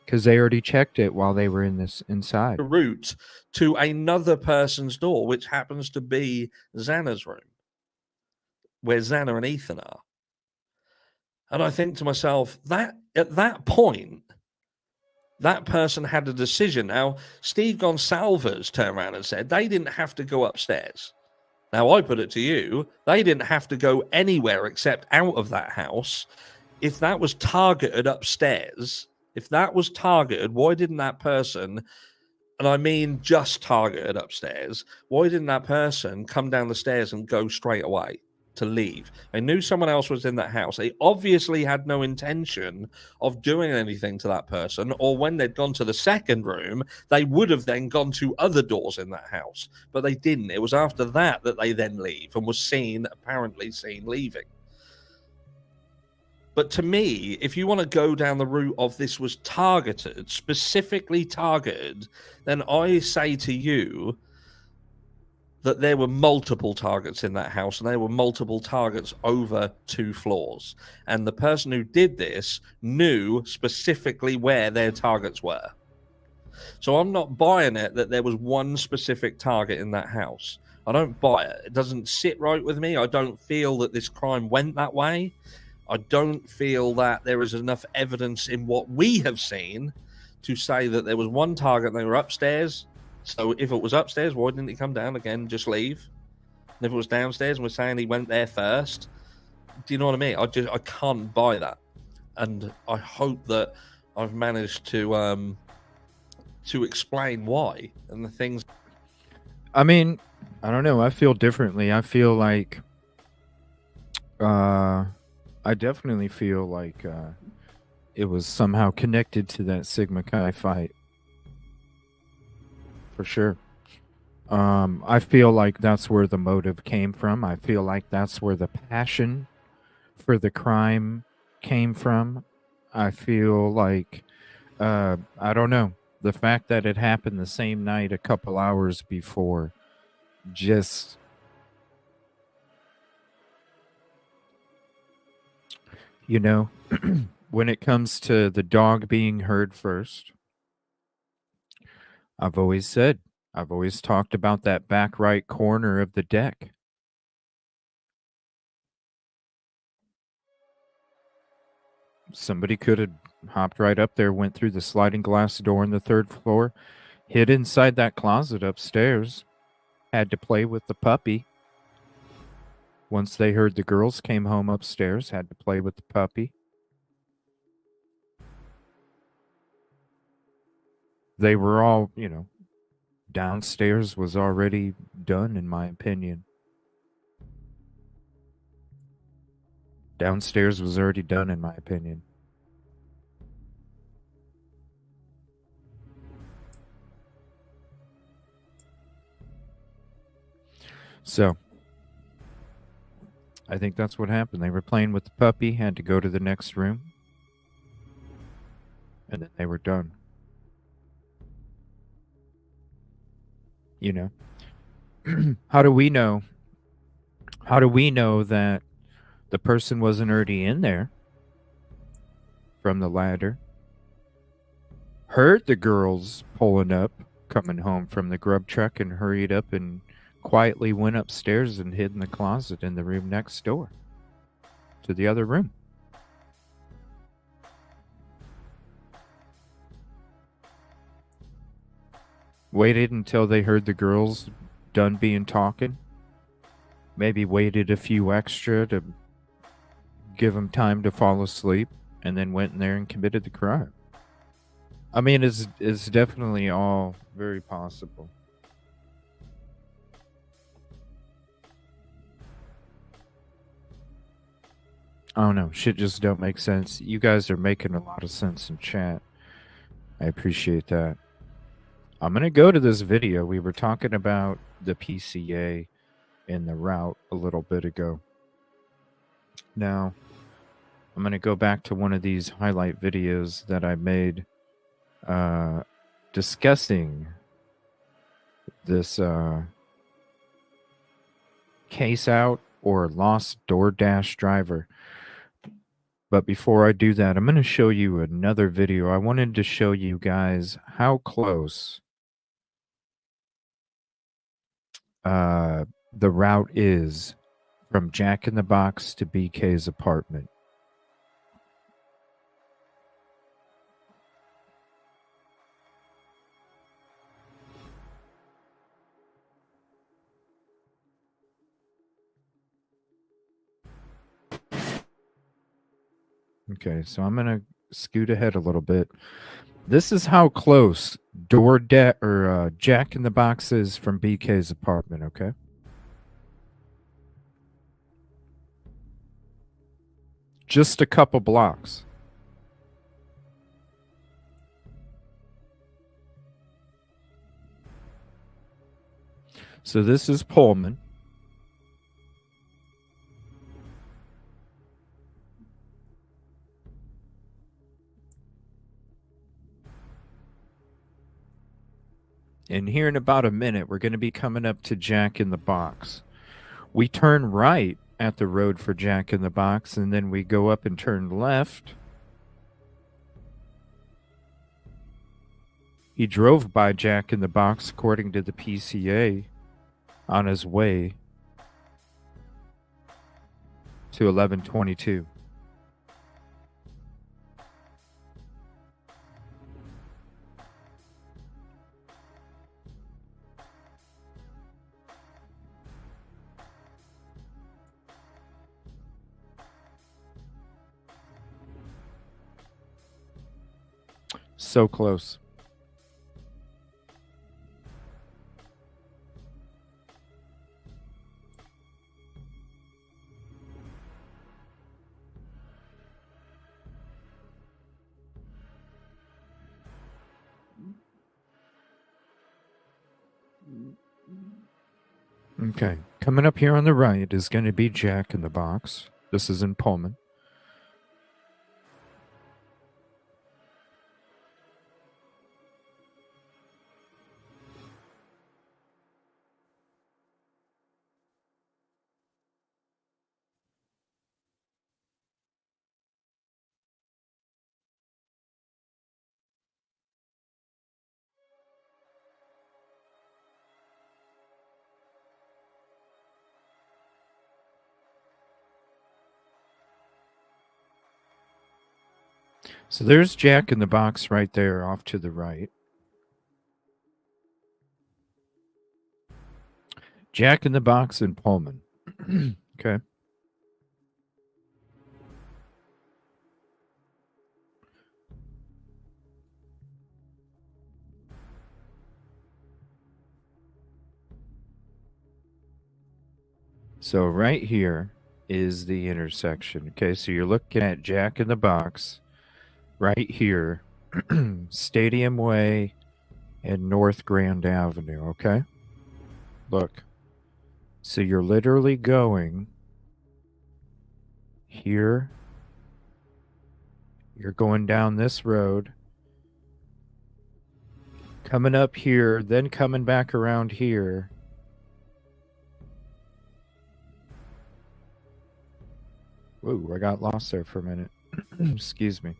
Because they already checked it while they were inside. Route to another person's door, which happens to be Xana's room. where Xana and Ethan are. And I think to myself, that at that point, that person had a decision. Now, Steve Gonsalves turned around and said they didn't have to go upstairs. Now, I put it to you, they didn't have to go anywhere except out of that house. If that was targeted upstairs, if that was targeted, why didn't that person, and I mean just targeted upstairs, why didn't that person come down the stairs and go straight away to leave? They knew someone else was in that house. They obviously had no intention of doing anything to that person, or when they'd gone to the second room, they would have then gone to other doors in that house, but they didn't. It was after that that they then leave and was apparently seen leaving. But to me, if you want to go down the route of this was targeted, specifically targeted, then I say to you that there were multiple targets in that house, and there were multiple targets over 2 floors. And the person who did this knew specifically where their targets were. So I'm not buying it that there was one specific target in that house. I don't buy it. It doesn't sit right with me. I don't feel that this crime went that way. I don't feel that there is enough evidence in what we have seen to say that there was one target and they were upstairs. So if it was upstairs, why didn't he come down again and just leave? And if it was downstairs and we're saying he went there first, do you know what I mean? I can't buy that. And I hope that I've managed to explain why and the things. I mean, I don't know. I feel differently. I feel like I definitely feel like it was somehow connected to that Sigma Chi fight. For sure. I feel like that's where the motive came from. I feel like that's where the passion for the crime came from. I feel like, I don't know, the fact that it happened the same night a couple hours before just... You know, when it comes to the dog being heard first, I've always talked about that back right corner of the deck. Somebody could have hopped right up there, went through the sliding glass door on the 3rd floor, hid inside that closet upstairs, had to play with the puppy. Once they heard the girls came home upstairs, had to play with the puppy. They were all, you know, downstairs was already done, in my opinion. Downstairs was already done, in my opinion. So, I think that's what happened. They were playing with the puppy, had to go to the next room, and then they were done. You know, how do we know? How do we know that the person wasn't already in there from the ladder? Heard the girls pulling up, coming home from the grub truck, and hurried up and quietly went upstairs and hid in the closet in the room next door to the other room. Waited until they heard the girls done being talking. Maybe waited a few extra to give them time to fall asleep, and then went in there and committed the crime. I mean, it's definitely all very possible. I don't know. Shit just don't make sense. You guys are making a lot of sense in chat. I appreciate that. I'm going to go to this video. We were talking about the PCA in the route a little bit ago. Now, I'm going to go back to one of these highlight videos that I made discussing this case out or lost DoorDash driver. But before I do that, I'm going to show you another video. I wanted to show you guys how close the route is from Jack in the Box to BK's apartment. Okay, so I'm going to scoot ahead a little bit. This is how close Jack in the Box is from BK's apartment, okay? Just a couple blocks. So this is Pullman. And here in about a minute, we're going to be coming up to Jack in the Box. We turn right at the road for Jack in the Box, and then we go up and turn left. He drove by Jack in the Box, according to the PCA, on his way to 1122. So close. Okay, coming up here on the right is going to be Jack in the Box. This is in Pullman. So there's Jack in the Box right there off to the right. Jack in the Box in Pullman. Okay. So right here is the intersection. Okay, so you're looking at Jack in the Box right here, Stadium Way and North Grand Avenue, okay? Look. So you're literally going here. You're going down this road, coming up here, then coming back around here. Whoa, I got lost there for a minute. Excuse me.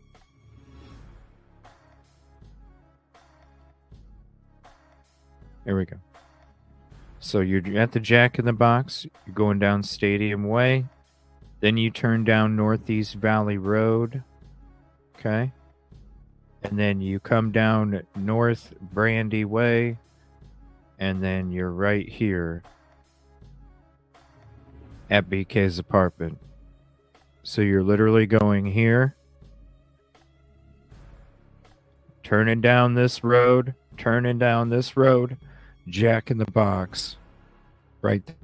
There we go. So you're at the Jack in the Box. You're going down Stadium Way. Then you turn down Northeast Valley Road. Okay. And then you come down North Brandy Way. And then you're right here at BK's apartment. So you're literally going here, turning down this road, Jack in the Box, right there.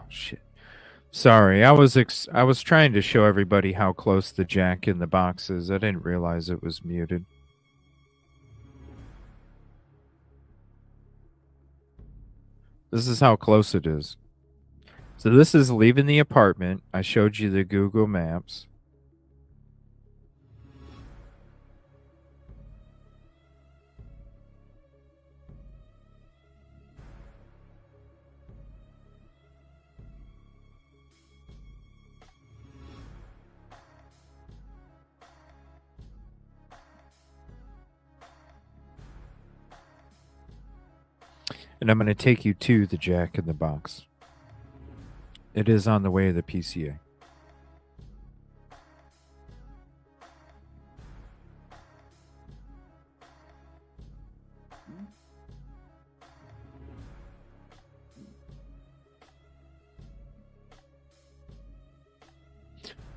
shit. Sorry, I was trying to show everybody how close the jack in the box is. I didn't realize it was muted. This is how close it is. So this is leaving the apartment. I showed you the Google Maps. And I'm going to take you to the Jack in the Box. It is on the way to the PCA.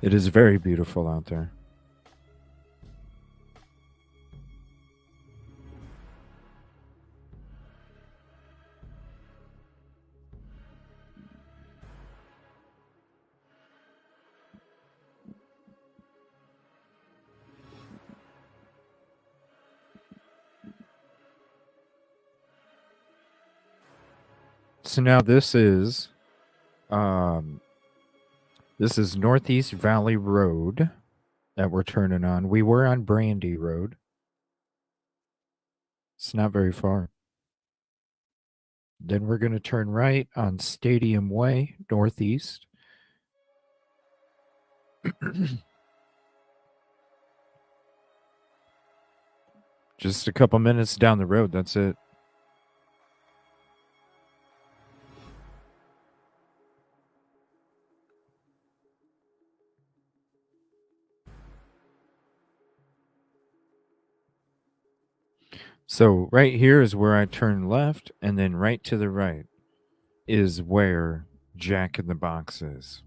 It is very beautiful out there. So now this is Northeast Valley Road that we're turning on. We were on Brandy Road. It's not very far. Then we're going to turn right on Stadium Way, northeast. Just a couple minutes down the road, that's it. So right here is where I turn left, and then right to the right is where Jack in the Box is.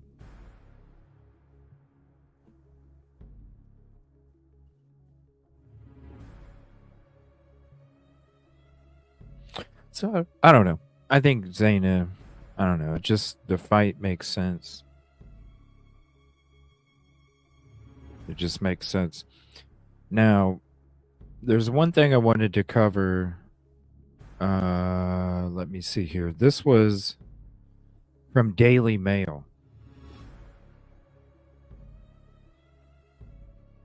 So I don't know. I think Zaina, I don't know. Just the fight makes sense. It just makes sense. Now, there's one thing I wanted to cover. Let me see here. This was from Daily Mail.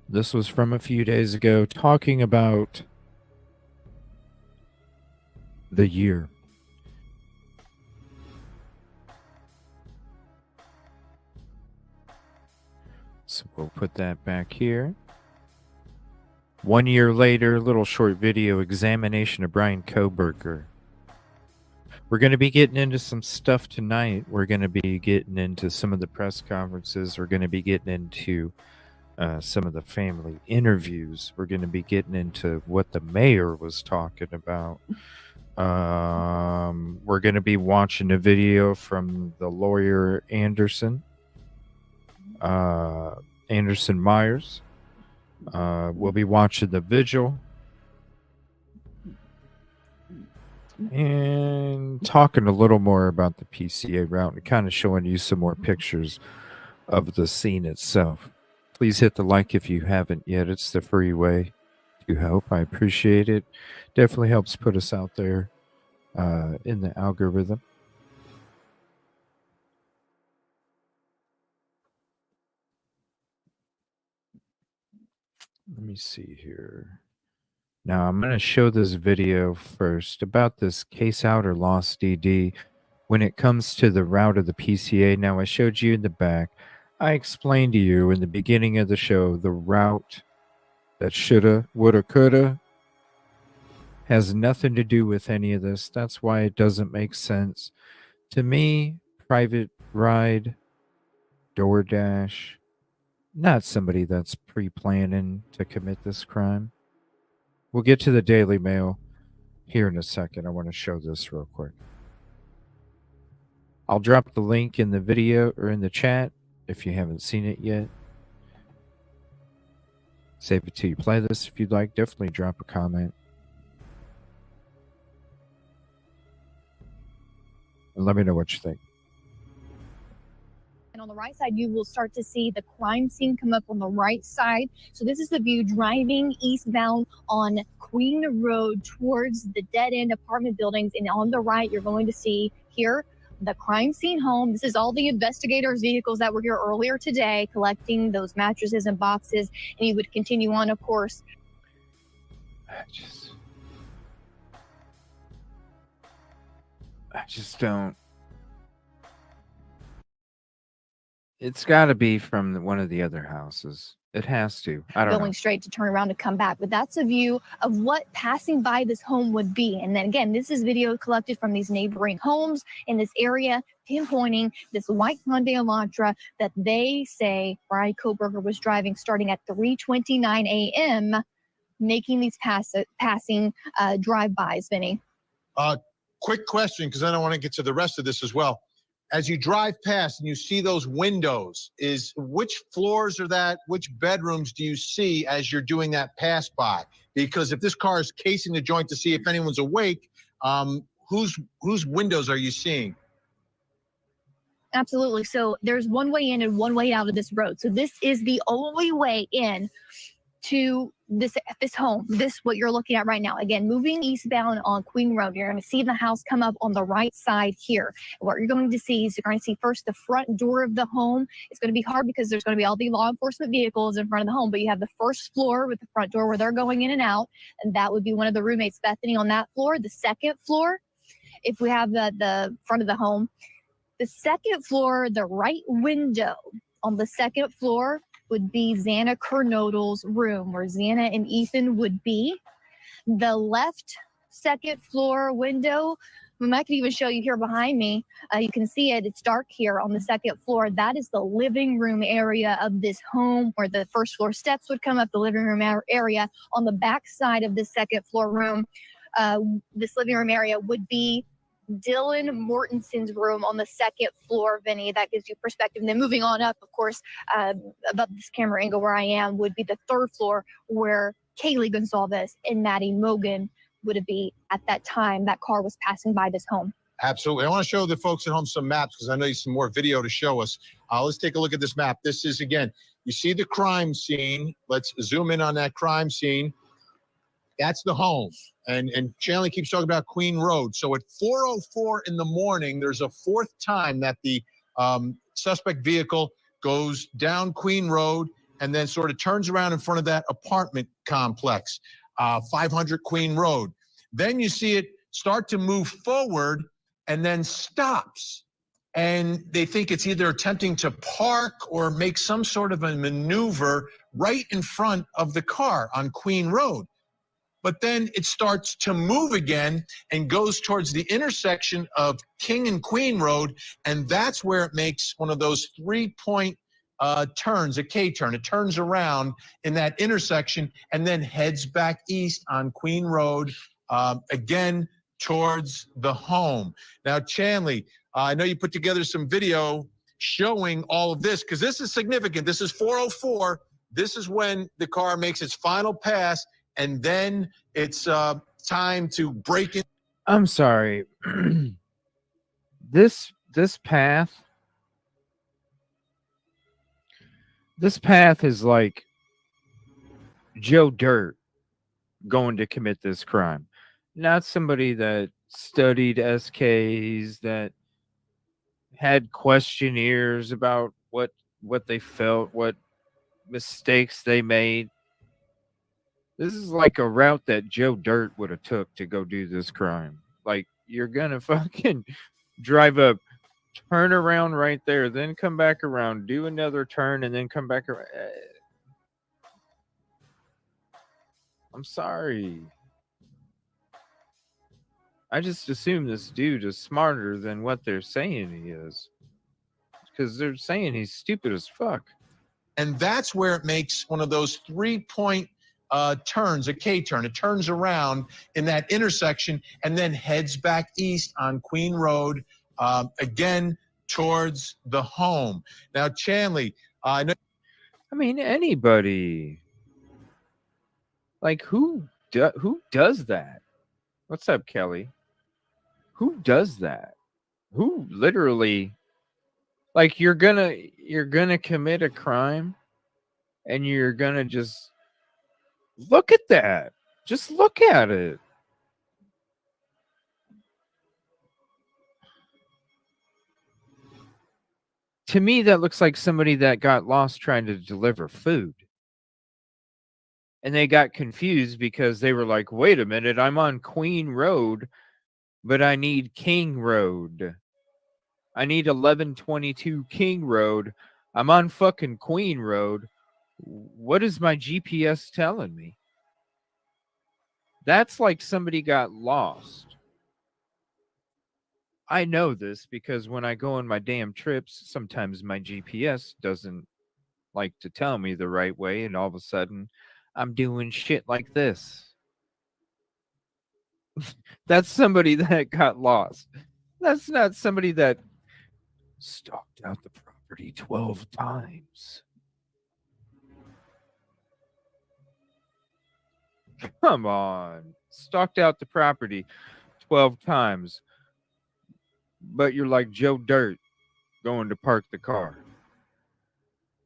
This was from a few days ago, talking about the year. So we'll put that back here. 1 year later, little short video examination of Brian Koberger. We're going to be getting into some stuff tonight. We're going to be getting into some of the press conferences. We're going to be getting into some of the family interviews. We're going to be getting into what the mayor was talking about. We're going to be watching a video from the lawyer Anderson Myers. We'll be watching the vigil and talking a little more about the PCA route and kind of showing you some more pictures of the scene itself. Please hit the like if you haven't yet. It's the free way to help. I appreciate it. Definitely helps put us out there in the algorithm. Let me see here. Now I'm going to show this video first about this case out or lost DD when it comes to the route of the PCA. Now I showed you in the back. I explained to you in the beginning of the show the route that shoulda, woulda, coulda has nothing to do with any of this. That's why it doesn't make sense. To me, private ride, DoorDash, not somebody that's pre-planning to commit this crime. We'll get to the Daily Mail here in a second. I want to show this real quick. I'll drop the link in the video or in the chat if you haven't seen it yet. Save it till you play this if you'd like. Definitely drop a comment. And let me know what you think. And on the right side, you will start to see the crime scene come up on the right side. So this is the view driving eastbound on Queen Road towards the dead-end apartment buildings. And on the right, you're going to see here the crime scene home. This is all the investigators' vehicles that were here earlier today collecting those mattresses and boxes. And you would continue on, of course. I just don't. It's got to be from one of the other houses. It has to. I don't know. Going straight to turn around to come back. But that's a view of what passing by this home would be. And then again, this is video collected from these neighboring homes in this area, pinpointing this white Hyundai Elantra that they say Brian Koberger was driving starting at 3:29 a.m., making these passing drive-bys, Vinny. Quick question, because then I want to get to the rest of this as well. As you drive past and you see those windows, which floors are that? Which bedrooms do you see as you're doing that pass by? Because if this car is casing the joint to see if anyone's awake, whose windows are you seeing? Absolutely. So there's one way in and one way out of this road. So this is the only way in to this home, what you're looking at right now. Again, moving eastbound on Queen Road, you're going to see the house come up on the right side here. What you're going to see is you're going to see first the front door of the home. It's going to be hard because there's going to be all the law enforcement vehicles in front of the home, but you have the first floor with the front door where they're going in and out, and that would be one of the roommates, Bethany, on that floor. The second floor, if we have the front of the home, the second floor, the right window on the second floor would be Xana Kernodle's room, where Xana and Ethan would be. The left second floor window, I can even show you here behind me. You can see it. It's dark here on the second floor. That is the living room area of this home, where the first floor steps would come up, the living room area. On the back side of this second floor room, this living room area would be Dylan Mortenson's room on the second floor, Vinny. That gives you perspective. And then moving on up, of course, above this camera angle where I am would be the third floor, where Kaylee Gonzalez and Maddie Mogan would be at that time that car was passing by this home. Absolutely. I want to show the folks at home some maps because I know you some more video to show us. Let's take a look at this map. This is, again, you see the crime scene. Let's zoom in on that crime scene. That's the home. And Chanley keeps talking about Queen Road. So at 4:04 in the morning, there's a fourth time that the suspect vehicle goes down Queen Road and then sort of turns around in front of that apartment complex, 500 Queen Road. Then you see it start to move forward and then stops. And they think it's either attempting to park or make some sort of a maneuver right in front of the car on Queen Road. But then it starts to move again and goes towards the intersection of King and Queen Road, and that's where it makes one of those 3-point turns, a K-turn. It turns around in that intersection and then heads back east on Queen Road, again towards the home. Now, Chanley, I know you put together some video showing all of this because this is significant. This is 4:04. This is when the car makes its final pass, and then it's time to break in. I'm sorry. This path is like Joe Dirt going to commit this crime. Not somebody that studied SKs, that had questionnaires about what they felt, what mistakes they made. This is like a route that Joe Dirt would have took to go do this crime. Like, you're gonna fucking drive up, turn around right there, then come back around, do another turn, and then come back around. I'm sorry. I just assume this dude is smarter than what they're saying he is. Because they're saying he's stupid as fuck. And that's where it makes one of those 3-point turns, a K-turn. It turns around in that intersection and then heads back east on Queen Road, again towards the home. Now, Chanley, I know. I mean, anybody. Like, who does that? What's up, Kelly? Who does that? Who literally Like you're gonna commit a crime and you're gonna just look at that. Just look at it. To me, that looks like somebody that got lost trying to deliver food. And they got confused because they were like, wait a minute, I'm on Queen Road, but I need King Road. I need 1122 King Road. I'm on fucking Queen Road. What is my GPS telling me? That's like somebody got lost. I know this because when I go on my damn trips, sometimes my GPS doesn't like to tell me the right way, and all of a sudden I'm doing shit like this. That's somebody that got lost. That's not somebody that stalked out the property 12 times. Come on. Stalked out the property 12 times. But you're like Joe Dirt going to park the car.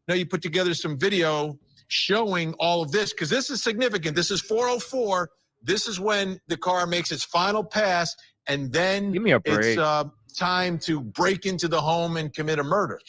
Now you put together some video showing all of this because this is significant. This is 404. This is when the car makes its final pass, and then Give me a break. it's time to break into the home and commit a murder.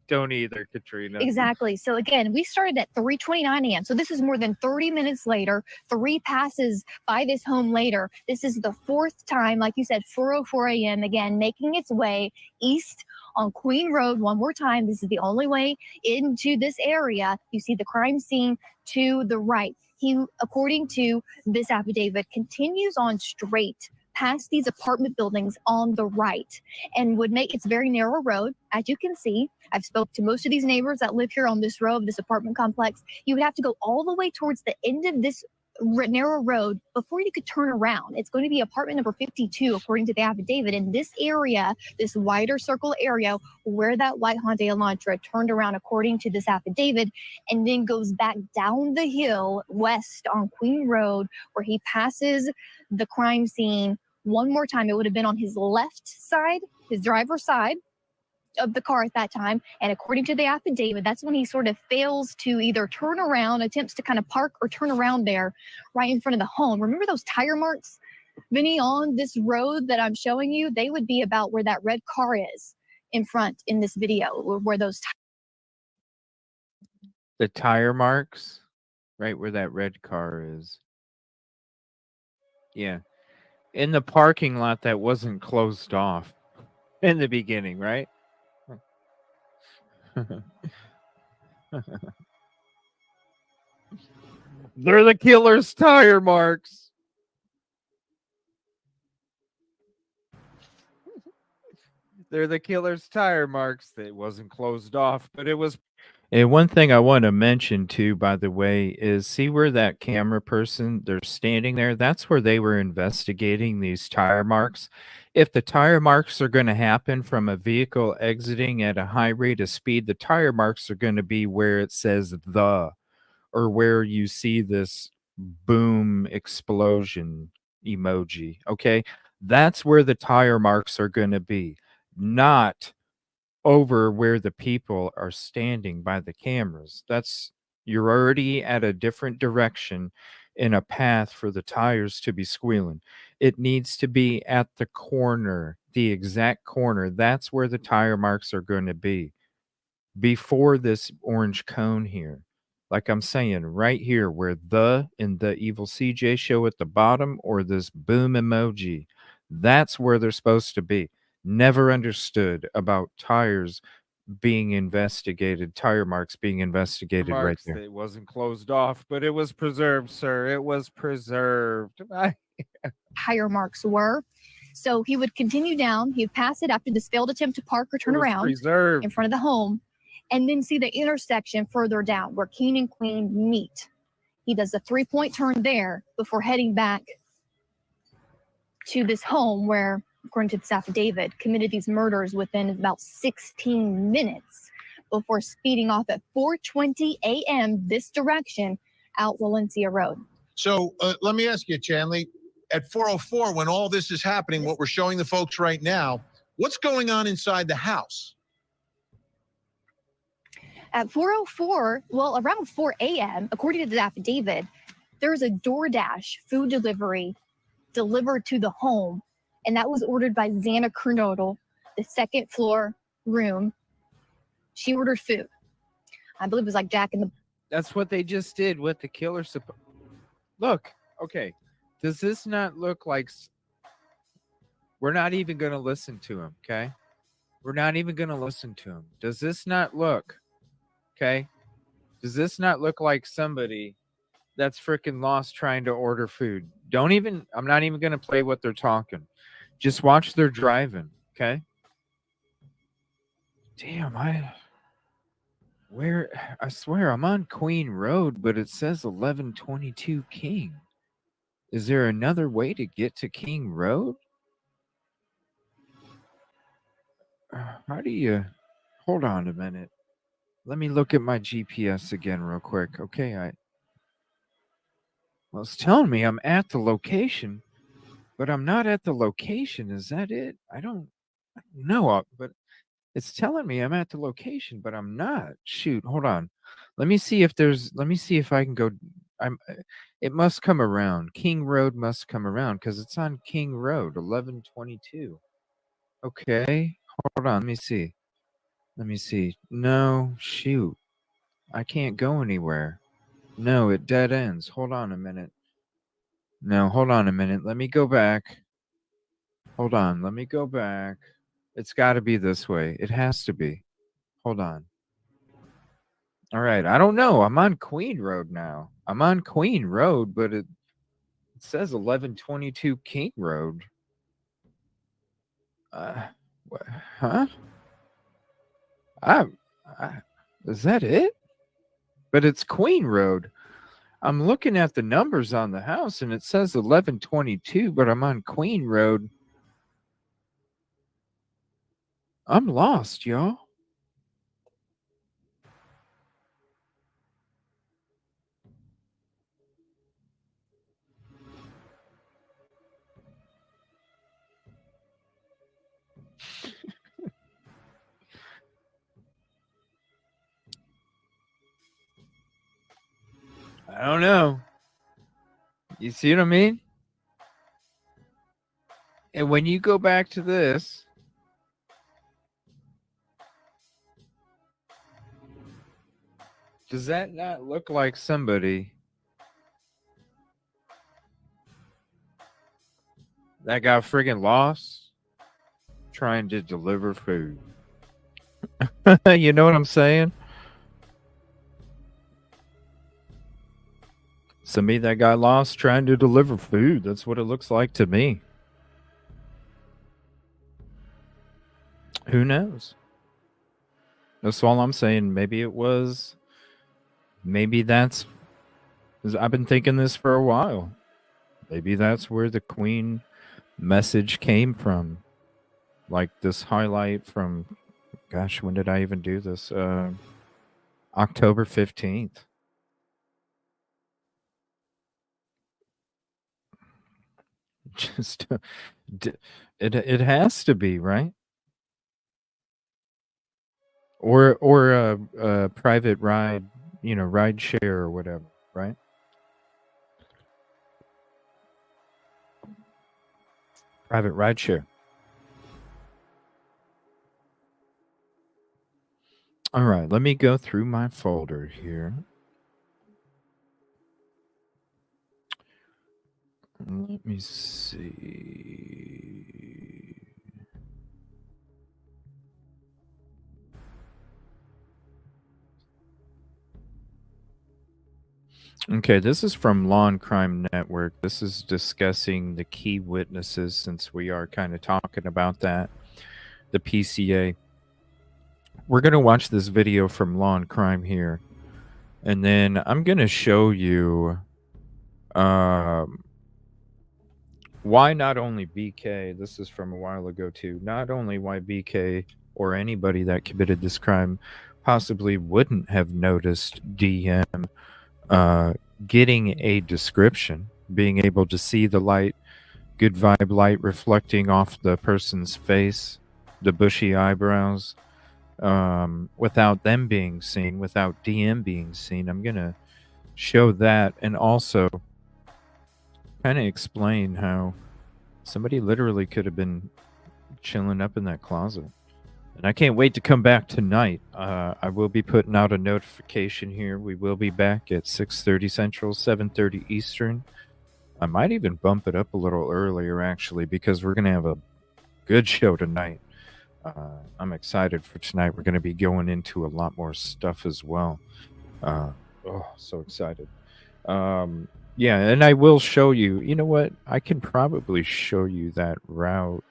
Don't either, Katrina. Exactly. So again, we started at 3:29 a.m. So this is more than 30 minutes later, 3 passes by this home later. This is the fourth time, like you said, 4:04 a.m. again, making its way east on Queen Road one more time. This is the only way into this area. You see the crime scene to the right. He, according to this affidavit, continues on straight past these apartment buildings on the right and would make it's very narrow road. As you can see, I've spoke to most of these neighbors that live here on this road, this apartment complex. You would have to go all the way towards the end of this narrow road before you could turn around. It's going to be apartment number 52, according to the affidavit. In this area, this wider circle area where that white Hyundai Elantra turned around, according to this affidavit, and then goes back down the hill west on Queen Road where he passes the crime scene one more time. It would have been on his left side, his driver's side of the car at that time. And according to the affidavit, that's when he sort of fails to either turn around, attempts to kind of park or turn around there right in front of the home. Remember those tire marks, Vinny, on this road that I'm showing you? They would be about where that red car is in front in this video, where those The tire marks, right where that red car is. Yeah. In the parking lot that wasn't closed off in the beginning, right? They're the killer's tire marks. They're the killer's tire marks. That wasn't closed off, but it was. And one thing I want to mention too, by the way, is see where that camera person, they're standing there. That's where they were investigating these tire marks. If the tire marks are going to happen from a vehicle exiting at a high rate of speed, the tire marks are going to be where it says the, or where you see this boom explosion emoji. Okay. That's where the tire marks are going to be, not over where the people are standing by the cameras. You're already at a different direction in a path for the tires to be squealing. It needs to be at the corner, the exact corner. That's where the tire marks are going to be before this orange cone here. Like I'm saying, right here where the in the evil CJ show at the bottom, or this boom emoji, that's where they're supposed to be. Never understood about tires being investigated, tire marks being investigated right there. It wasn't closed off, but it was preserved, sir. It was preserved. tire marks were. So he would continue down. He'd pass it after this failed attempt to park or turn around preserved in front of the home, and then see the intersection further down where King and Queen meet. He does a 3-point turn there before heading back to this home where, according to this affidavit, committed these murders within about 16 minutes before speeding off at 4:20 a.m. this direction out Valencia Road. So let me ask you, Chanley, at 404, when all this is happening, what we're showing the folks right now, what's going on inside the house? At 4:04, well, around 4 a.m., according to the affidavit, there's a DoorDash food delivery delivered to the home, and that was ordered by Xana Kernodle, the second floor room. She ordered food. I believe it was like Jack in the... That's what they just did with the killer. Look, okay. Does this not look like... We're not even going to listen to him, okay? We're not even going to listen to him. Does this not look... Okay? Does this not look like somebody that's freaking lost trying to order food? I'm not even going to play what they're talking. Just watch their driving, okay? Damn, I swear I'm on Queen Road, but it says 1122 King. Is there another way to get to King Road? How do you... Hold on a minute. Let me look at my GPS again real quick. Okay, well, it's telling me I'm at the location, but I'm not at the location. Is that it? I don't know, but it's telling me I'm at the location, but I'm not. Shoot, hold on. Let me see if I can go. It must come around. King Road must come around because it's on King Road, 1122. Okay, hold on. Let me see. No, shoot. I can't go anywhere. No, it dead ends. Hold on a minute. No, hold on a minute. Let me go back. Hold on. Let me go back. It's got to be this way. It has to be. Hold on. All right. I don't know. I'm on Queen Road now. I'm on Queen Road, but it says 1122 King Road. Huh? Is that it? But it's Queen Road. I'm looking at the numbers on the house and it says 1122, but I'm on Queen Road. I'm lost, y'all. I don't know. You see what I mean? And when you go back to this, does that not look like somebody that got friggin' lost trying to deliver food? You know what I'm saying? Somebody that got lost trying to deliver food. That's what it looks like to me. Who knows? That's all I'm saying. Maybe that's... I've been thinking this for a while. Maybe that's where the Queen message came from. Like this highlight from... Gosh, when did I even do this? October 15th. Just... It has to be, right? Or a private ride, ride share or whatever, right? Private ride share. All right, let me go through my folder here. Let me see. Okay, this is from Law and Crime Network. This is discussing the key witnesses, since we are kind of talking about that, the PCA. We're going to watch this video from Law and Crime here, and then I'm going to show you why not only BK, this is from a while ago too, not only why BK or anybody that committed this crime possibly wouldn't have noticed DM getting a description, being able to see the light, good vibe light reflecting off the person's face, the bushy eyebrows, without them being seen, without DM being seen. I'm going to show that and also kind of explain how somebody literally could have been chilling up in that closet. And I can't wait to come back tonight. I will be putting out a notification here. We will be back at 6:30 Central, 7:30 Eastern. I might even bump it up a little earlier, actually, because we're going to have a good show tonight. I'm excited for tonight. We're going to be going into a lot more stuff as well. So excited. Yeah, and I will show you. You know what? I can probably show you that route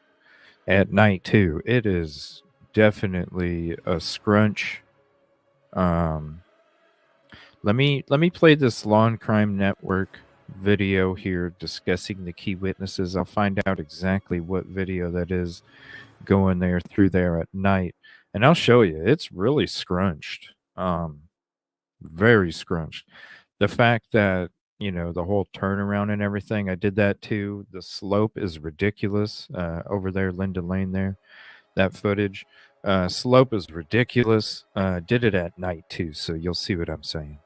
at night too. It is definitely a scrunch. Let me play this Law and Crime Network video here discussing the key witnesses. I'll find out exactly what video that is going there through there at night, and I'll show you. It's really scrunched. Very scrunched. The fact that, you know, the whole turnaround and everything, I did that too. The slope is ridiculous over there, Linda Lane there. That footage. Slope is ridiculous. Did it at night too, so you'll see what I'm saying.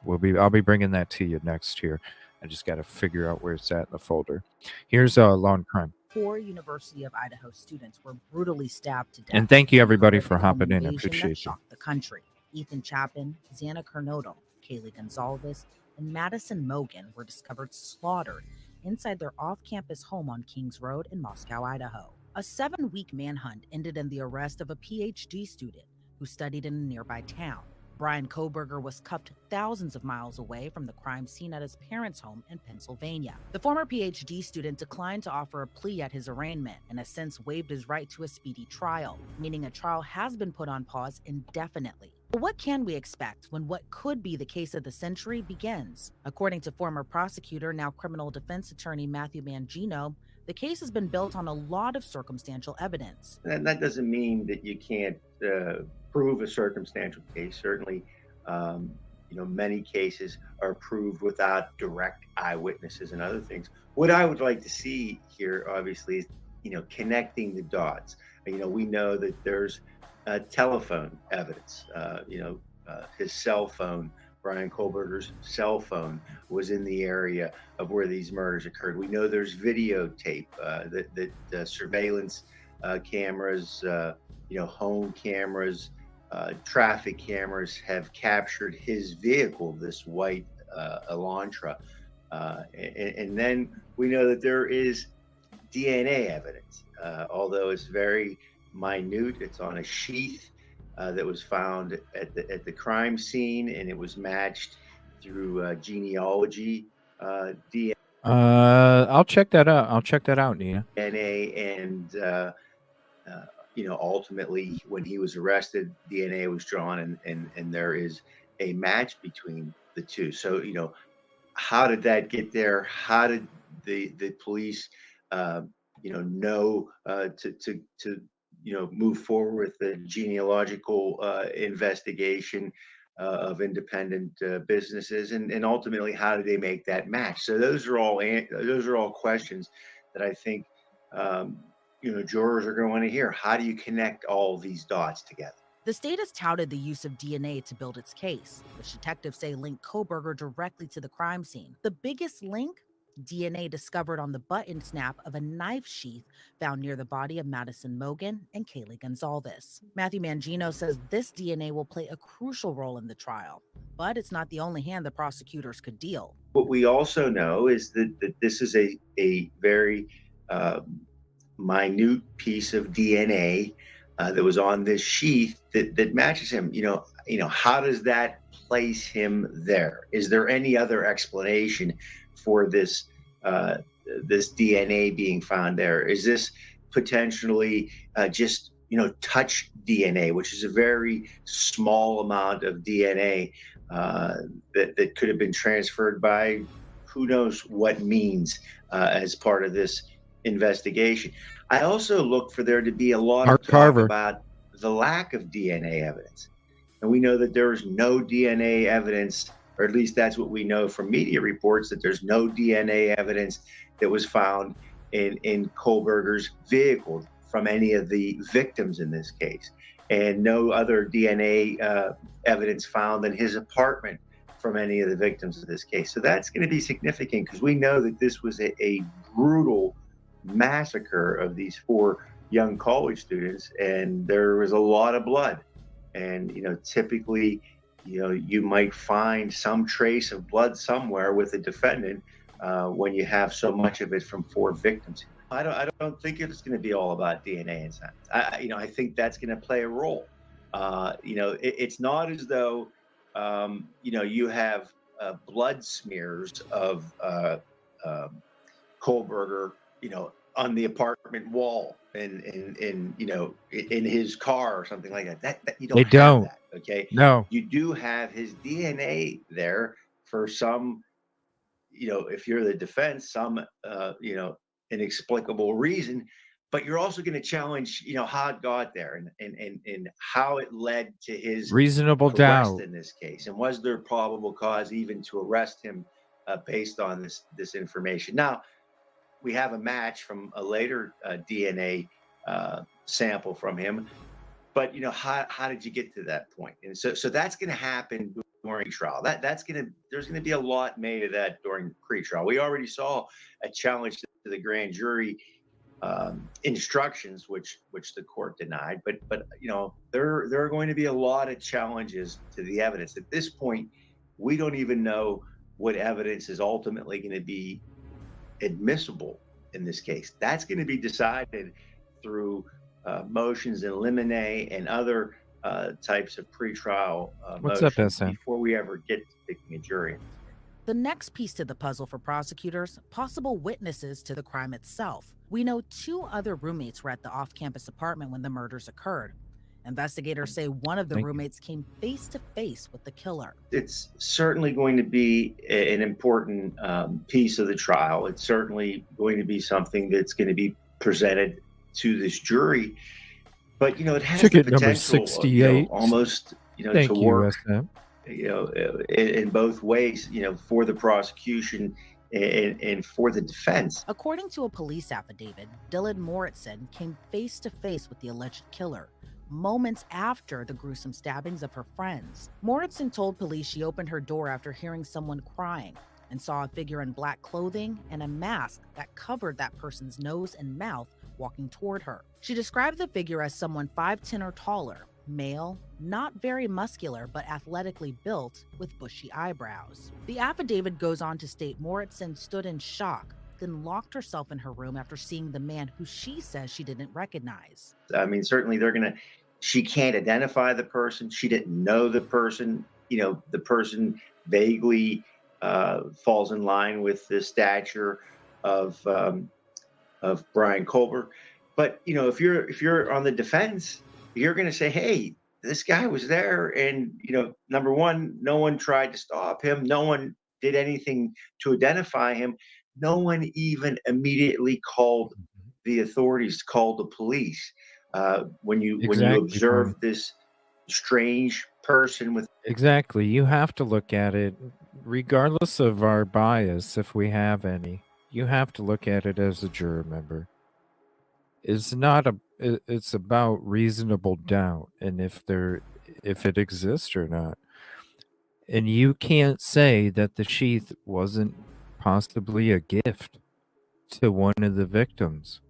I'll be bringing that to you next here. I just got to figure out where it's at in the folder. Here's Law and Crime. 4 University of Idaho students were brutally stabbed to death. And thank you everybody for hopping in. I appreciate you. Shocked the country. Ethan Chapin, Xana Kernodle, Kaylee Gonzalez, and Madison Mogan were discovered slaughtered inside their off-campus home on Kings Road in Moscow, Idaho. A 7-week manhunt ended in the arrest of a PhD student who studied in a nearby town. Brian Koberger was cuffed thousands of miles away from the crime scene at his parents' home in Pennsylvania. The former PhD student declined to offer a plea at his arraignment and has since waived his right to a speedy trial, meaning a trial has been put on pause indefinitely. But what can we expect when what could be the case of the century begins? According to former prosecutor, now criminal defense attorney Matthew Mangino, the case has been built on a lot of circumstantial evidence. And that doesn't mean that you can't prove a circumstantial case. Certainly, many cases are proved without direct eyewitnesses and other things. What I would like to see here, obviously, is, connecting the dots. We know that there's telephone evidence. His cell phone, Brian Kohlberger's cell phone, was in the area of where these murders occurred. We know there's videotape, that surveillance cameras, home cameras, traffic cameras have captured his vehicle, this white Elantra. And then we know that there is DNA evidence, although it's very minute. It's on a sheath that was found at the crime scene, and it was matched through genealogy DNA. I'll check that out, Nina. And ultimately, when he was arrested, DNA was drawn, and there is a match between the two. So, how did that get there? How did the police, know to move forward with the genealogical investigation of independent businesses, and ultimately, how did they make that match? So those are all questions that I think jurors are going to want to hear. How do you connect all these dots together? The state has touted the use of DNA to build its case, which detectives say linked Koberger directly to the crime scene. The biggest link? DNA discovered on the button snap of a knife sheath found near the body of Madison Mogan and Kaylee Gonzalez. Matthew Mangino says this DNA will play a crucial role in the trial, but it's not the only hand the prosecutors could deal. What we also know is that this is a very minute piece of DNA that was on this sheath that matches him. How does that place him there? Is there any other explanation for this DNA being found there? Is this potentially just touch DNA, which is a very small amount of DNA that could have been transferred by who knows what means as part of this investigation? I also look for there to be a lot of talk about the lack of DNA evidence. And we know that there is no DNA evidence, or at least that's what we know from media reports, that there's no DNA evidence that was found in Kohlberger's vehicle from any of the victims in this case. and no other DNA evidence found in his apartment from any of the victims of this case. So that's going to be significant because we know that this was a brutal massacre of these 4 young college students, and there was a lot of blood. And, typically, you might find some trace of blood somewhere with a defendant when you have so much of it from 4 victims. I don't think it's going to be all about DNA and science. I think that's going to play a role. It's not as though, you have blood smears of Kohlberger, on the apartment wall and in his car or something like that. That you don't They have don't. that. Okay. No. You do have his DNA there for some, if you're the defense, some inexplicable reason. But you're also going to challenge, how it got there and how it led to his Reasonable arrest doubt. in this case. And was there probable cause even to arrest him based on this information? Now, we have a match from a later DNA sample from him, but how did you get to that point? And so that's going to happen during trial. There's going to be a lot made of that during pre-trial. We already saw a challenge to the grand jury instructions, which the court denied. But there are going to be a lot of challenges to the evidence. At this point, we don't even know what evidence is ultimately going to be admissible in this case. That's going to be decided through motions in limine and other types of pretrial What's up, motions SM? before we ever get to picking a jury. The next piece to the puzzle for prosecutors, possible witnesses to the crime itself. We know 2 other roommates were at the off-campus apartment when the murders occurred. Investigators say one of the roommates came face to face with the killer. It's certainly going to be an important piece of the trial. It's certainly going to be something that's going to be presented to this jury. But it has Ticket the number potential 68. almost Thank to you, work SM. In both ways, for the prosecution and for the defense. According to a police affidavit, Dylan Moritzen came face to face with the alleged killer moments after the gruesome stabbings of her friends. Moritzen told police she opened her door after hearing someone crying and saw a figure in black clothing and a mask that covered that person's nose and mouth walking toward her. She described the figure as someone 5'10" or taller, male, not very muscular but athletically built with bushy eyebrows. The affidavit goes on to state Moritzen stood in shock, then locked herself in her room after seeing the man who she says she didn't recognize. I mean, certainly she can't identify the person. She didn't know the person. The person vaguely falls in line with the stature of Brian Kohlberg. But if you're on the defense, you're going to say, hey, this guy was there, and number one, no one tried to stop him. No one did anything to identify him. No one even immediately called the authorities, called the police. When you observe this strange person with Exactly. You have to look at it, regardless of our bias, if we have any. You have to look at it as a juror member. It's about reasonable doubt and if it exists or not. And you can't say that the sheath wasn't possibly a gift to one of the victims.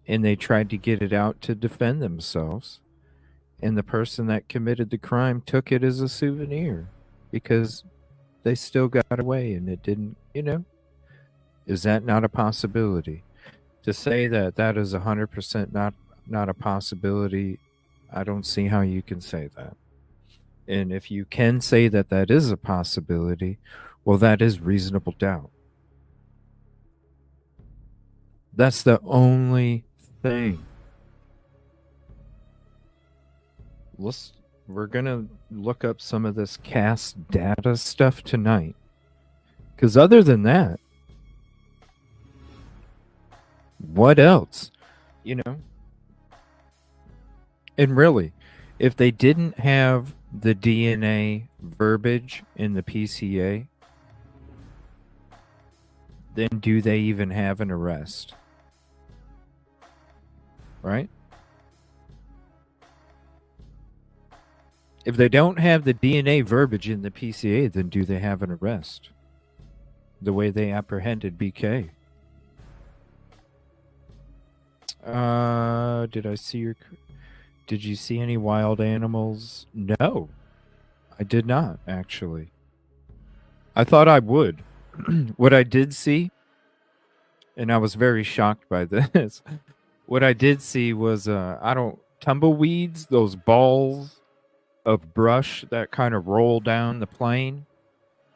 And they tried to get it out to defend themselves. And the person that committed the crime took it as a souvenir because they still got away and it didn't, Is that not a possibility? To say that is 100% not a possibility, I don't see how you can say that. And if you can say that is a possibility, well, that is reasonable doubt. That's the only thing. We're going to look up some of this cast data stuff tonight. Because other than that, what else? And really, if they didn't have the DNA verbiage in the PCA, then do they even have an arrest? Right? If they don't have the DNA verbiage in the PCA, then do they have an arrest? The way they apprehended BK. Did I see your... Did you see any wild animals? No, I did not, actually. I thought I would. What I did see, and I was very shocked by this, what I did see was, tumbleweeds, those balls of brush that kind of roll down the plane.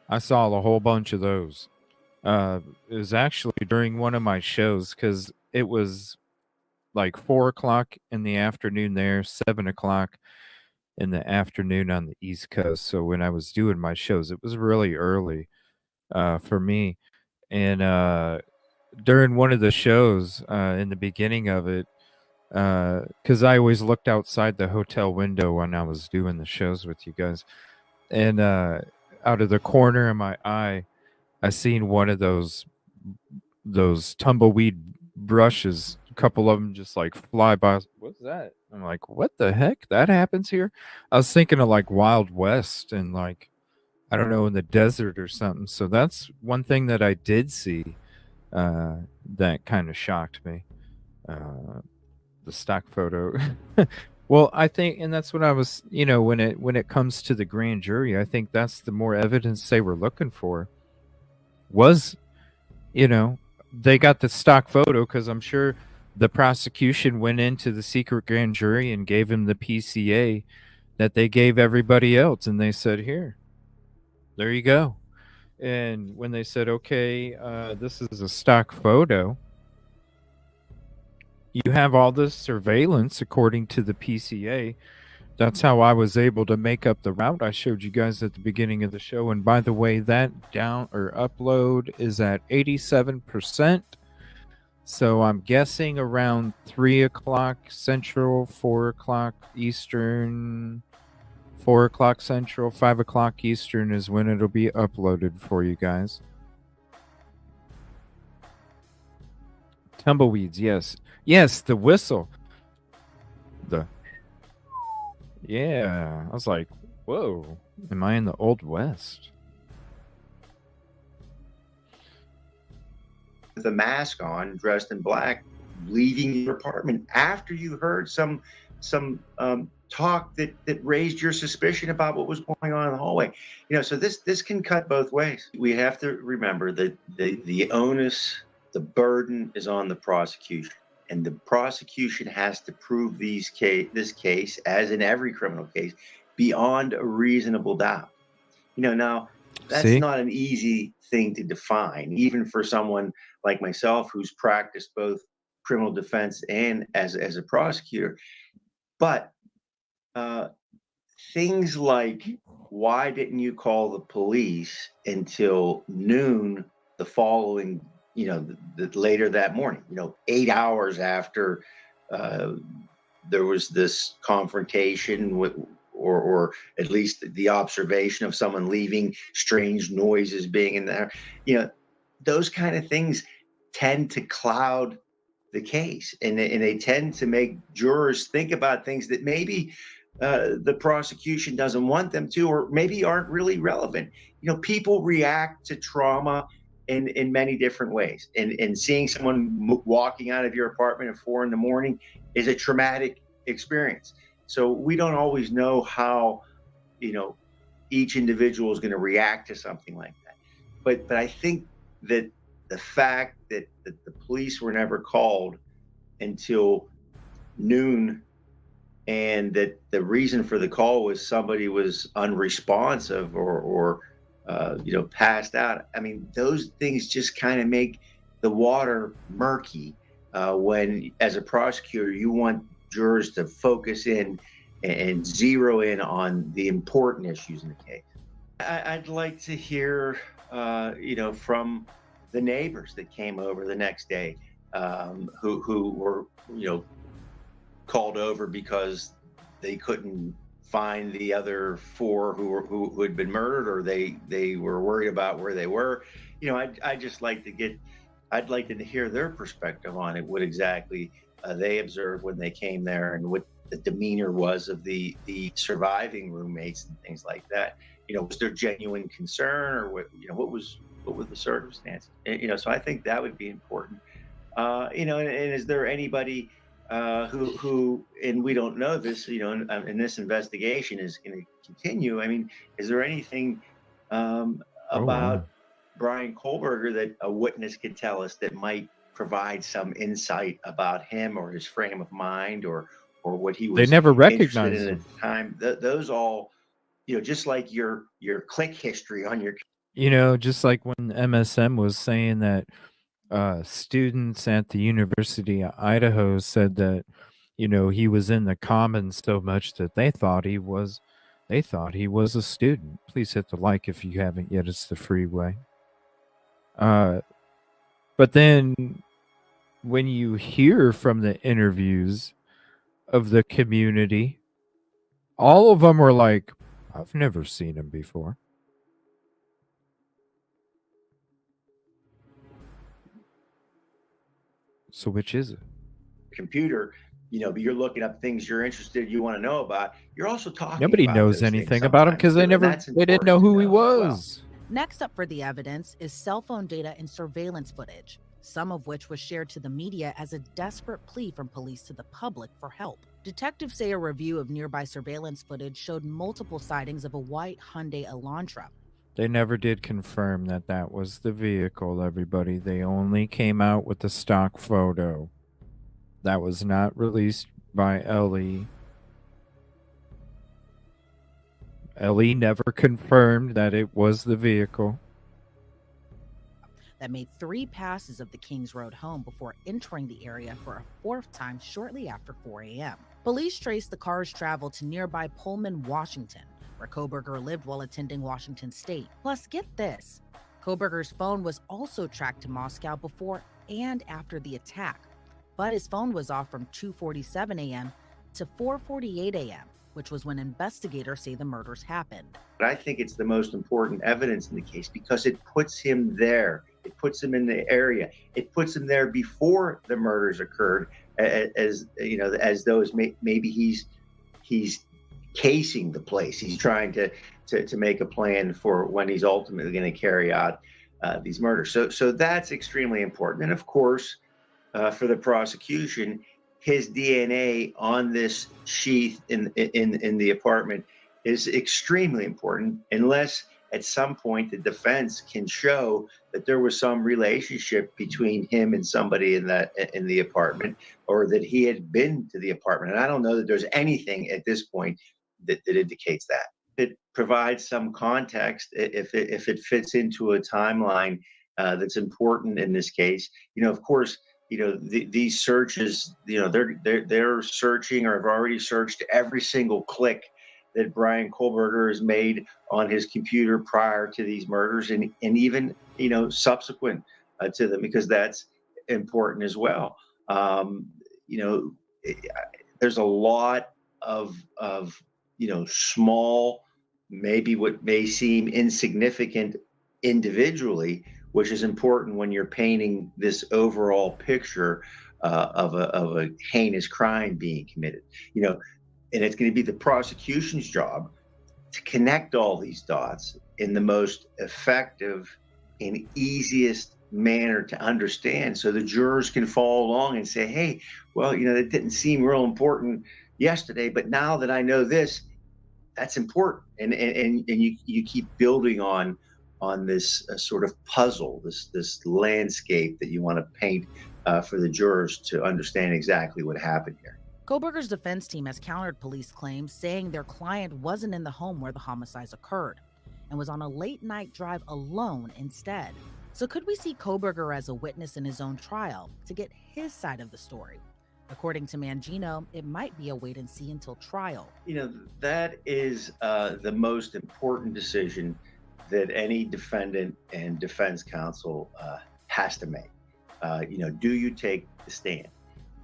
I saw a whole bunch of those. It was actually during one of my shows, because it was like 4 o'clock in the afternoon there, 7 o'clock in the afternoon on the East Coast. So when I was doing my shows, it was really early for me. And during one of the shows, in the beginning of it, because I always looked outside the hotel window when I was doing the shows with you guys, and out of the corner of my eye, I seen one of those tumbleweed brushes, a couple of them just like fly by. What's that? I'm like, what the heck? That happens here? I was thinking of like Wild West and like, I don't know, in the desert or something. So that's one thing that I did see that kind of shocked me. The stock photo. Well, I think, and that's what I was, when it comes to the grand jury, I think that's the more evidence they were looking for. Was, they got the stock photo because I'm sure the prosecution went into the secret grand jury and gave him the PCA that they gave everybody else. And they said, here, there you go. And when they said, okay, this is a stock photo, you have all this surveillance according to the PCA. That's how I was able to make up the route I showed you guys at the beginning of the show. And by the way, that down or upload is at 87%. So I'm guessing around 3 o'clock Central, 4 o'clock Eastern, 4 o'clock Central, 5 o'clock Eastern is when it'll be uploaded for you guys. Tumbleweeds, yes. Yes, the whistle. Yeah, I was like, whoa, am I in the Old West? With a mask on, dressed in black, leaving your apartment after you heard some talk that raised your suspicion about what was going on in the hallway. So this can cut both ways. We have to remember that the onus, the burden is on the prosecution. And the prosecution has to prove this case, as in every criminal case, beyond a reasonable doubt. Now that's not an easy thing to define, even for someone like myself who's practiced both criminal defense and as a prosecutor. But things like, why didn't you call the police until noon the following later that morning, 8 hours after there was this confrontation with, or at least the observation of someone leaving, strange noises being in there, those kind of things tend to cloud the case, and they tend to make jurors think about things that maybe the prosecution doesn't want them to, or maybe aren't really relevant. People react to trauma in many different ways, and seeing someone walking out of your apartment at 4 a.m. is a traumatic experience. So we don't always know how each individual is going to react to something like that. But I think that the fact that the police were never called until noon, and that the reason for the call was somebody was unresponsive or passed out. I mean, those things just kind of make the water murky when, as a prosecutor, you want jurors to focus in and zero in on the important issues in the case. I'd like to hear, from the neighbors that came over the next day, who were, called over because they couldn't find the other 4 who had been murdered, or they were worried about where they were. I'd like to hear their perspective on it, what exactly they observed when they came there, and what demeanor was of the surviving roommates and things like that. Was there genuine concern, or what were the circumstances? And, so I think that would be important. And is there anybody who, and we don't know this, and this investigation is going to continue. I mean, is there anything about Brian Kohlberger that a witness could tell us that might provide some insight about him or his frame of mind or what he was They never interested recognized in him. at the time? Those all, just like your click history on your. Just like when MSM was saying that students at the University of Idaho said that, he was in the Commons so much that they thought he was a student. Please hit the like if you haven't yet. It's the freeway. But then when you hear from the interviews of the community, all of them were like, I've never seen him before. So which is it? Computer, but you're looking up things you're interested, you want to know about. You're also talking. Nobody about knows those anything things about him because they sometimes, too, and that's didn't know important who to he know as well. was. Next up for the evidence is cell phone data and surveillance footage, some of which was shared to the media as a desperate plea from police to the public for help. Detectives say a review of nearby surveillance footage showed multiple sightings of a white Hyundai Elantra. They never did confirm that was the vehicle, everybody. They only came out with the stock photo. That was not released by Ellie. Ellie never confirmed that it was the vehicle. That made 3 passes of the Kings Road home before entering the area for a 4th time shortly after 4 a.m. Police traced the car's travel to nearby Pullman, Washington, where Kohlberger lived while attending Washington State. Plus, get this, Kohlberger's phone was also tracked to Moscow before and after the attack, but his phone was off from 2:47 a.m. to 4:48 a.m., which was when investigators say the murders happened. But I think it's the most important evidence in the case because it puts him there. It puts him in the area. It puts him there before the murders occurred, as though maybe he's casing the place. He's trying to make a plan for when he's ultimately going to carry out these murders. So that's extremely important. And of course, for the prosecution, his DNA on this sheath in the apartment is extremely important, unless at some point the defense can show that there was some relationship between him and somebody in the apartment, or that he had been to the apartment. And I don't know that there's anything at this point that indicates that. It provides some context if it fits into a timeline that's important in this case. Of course, these searches, they're searching or have already searched every single click that Brian Kohlberger has made on his computer prior to these murders, and even subsequent to them, because that's important as well. There's a lot of small, maybe what may seem insignificant individually, which is important when you're painting this overall picture of a heinous crime being committed. And it's going to be the prosecution's job to connect all these dots in the most effective and easiest manner to understand, so the jurors can follow along and say, hey, well, that didn't seem real important yesterday, but now that I know this, that's important. And you keep building on this sort of puzzle, this landscape that you want to paint for the jurors to understand exactly what happened here. Kohlberger's defense team has countered police claims, saying their client wasn't in the home where the homicides occurred and was on a late-night drive alone instead. So could we see Kohlberger as a witness in his own trial to get his side of the story? According to Mangino, it might be a wait and see until trial. That is the most important decision that any defendant and defense counsel has to make. Do you take the stand?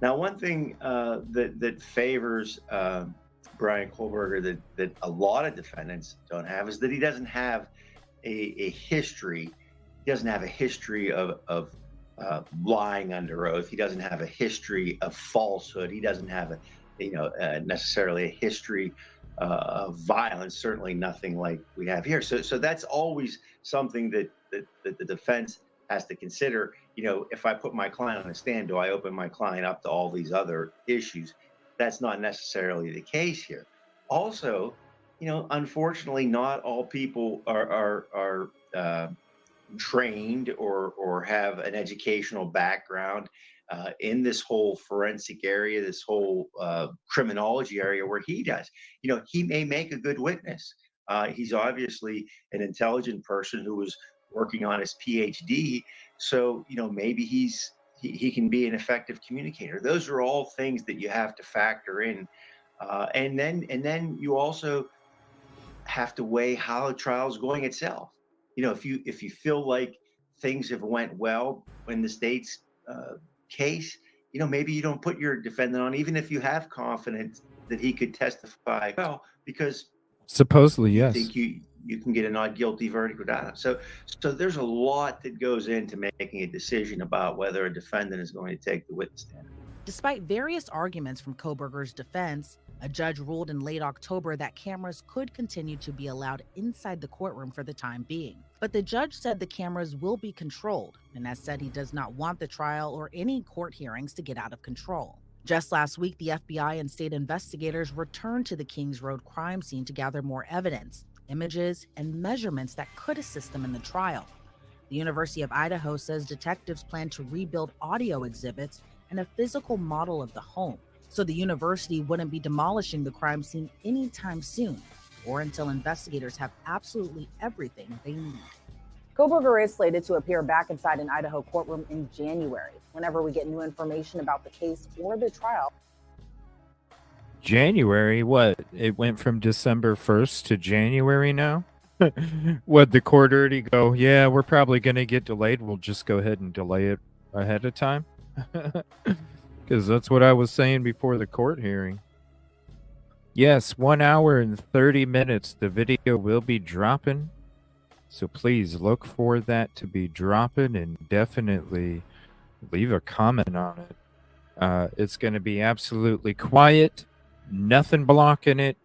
Now, one thing that favors Brian Kohlberger that a lot of defendants don't have is that he doesn't have a history. He doesn't have a history of lying under oath. He doesn't have a history of falsehood. He doesn't have necessarily a history of violence. Certainly nothing like we have here. So that's always something that the defense has to consider. If I put my client on a stand, do I open my client up to all these other issues? That's not necessarily the case here. Also, unfortunately, not all people are trained or have an educational background in this whole forensic area, this whole criminology area where he does. He may make a good witness. He's obviously an intelligent person who was working on his PhD. So, maybe he can be an effective communicator. Those are all things that you have to factor in. And then you also have to weigh how the trial is going itself. If you feel like things have went well in the state's case, maybe you don't put your defendant on, even if you have confidence that he could testify well, because Supposedly, you yes. think you can get a not guilty verdict without it. So there's a lot that goes into making a decision about whether a defendant is going to take the witness stand. Despite various arguments from Koberger's defense, a judge ruled in late October that cameras could continue to be allowed inside the courtroom for the time being. But the judge said the cameras will be controlled and has said he does not want the trial or any court hearings to get out of control. Just last week, the FBI and state investigators returned to the Kings Road crime scene to gather more evidence, images, and measurements that could assist them in the trial. The University of Idaho says detectives plan to rebuild audio exhibits and a physical model of the home, so the university wouldn't be demolishing the crime scene anytime soon, or until investigators have absolutely everything they need. Koberger is slated to appear back inside an Idaho courtroom in January. Whenever we get new information about the case or the trial. January? What? It went from December 1st to January now? Would the court already go, yeah, we're probably going to get delayed. We'll just go ahead and delay it ahead of time? Because that's what I was saying before the court hearing. Yes, 1 hour and 30 minutes. The video will be dropping. So please look for that to be dropping and definitely leave a comment on it. It's going to be absolutely quiet. Nothing blocking it.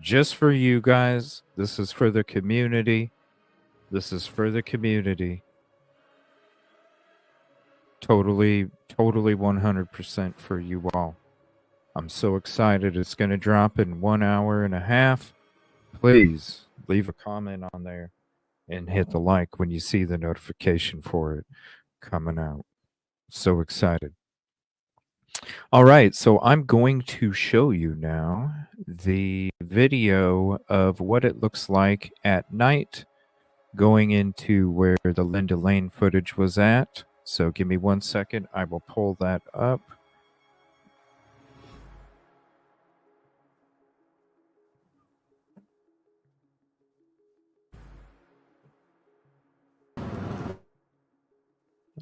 Just for you guys. This is for the community. This is for the community. Totally 100% for you all. I'm so excited. It's going to drop in 1 hour and a half. Please leave a comment on there and hit the like when you see the notification for it coming out. So excited. All right, so I'm going to show you now the video of what it looks like at night going into where the Linda Lane footage was at. So give me 1 second. I will pull that up.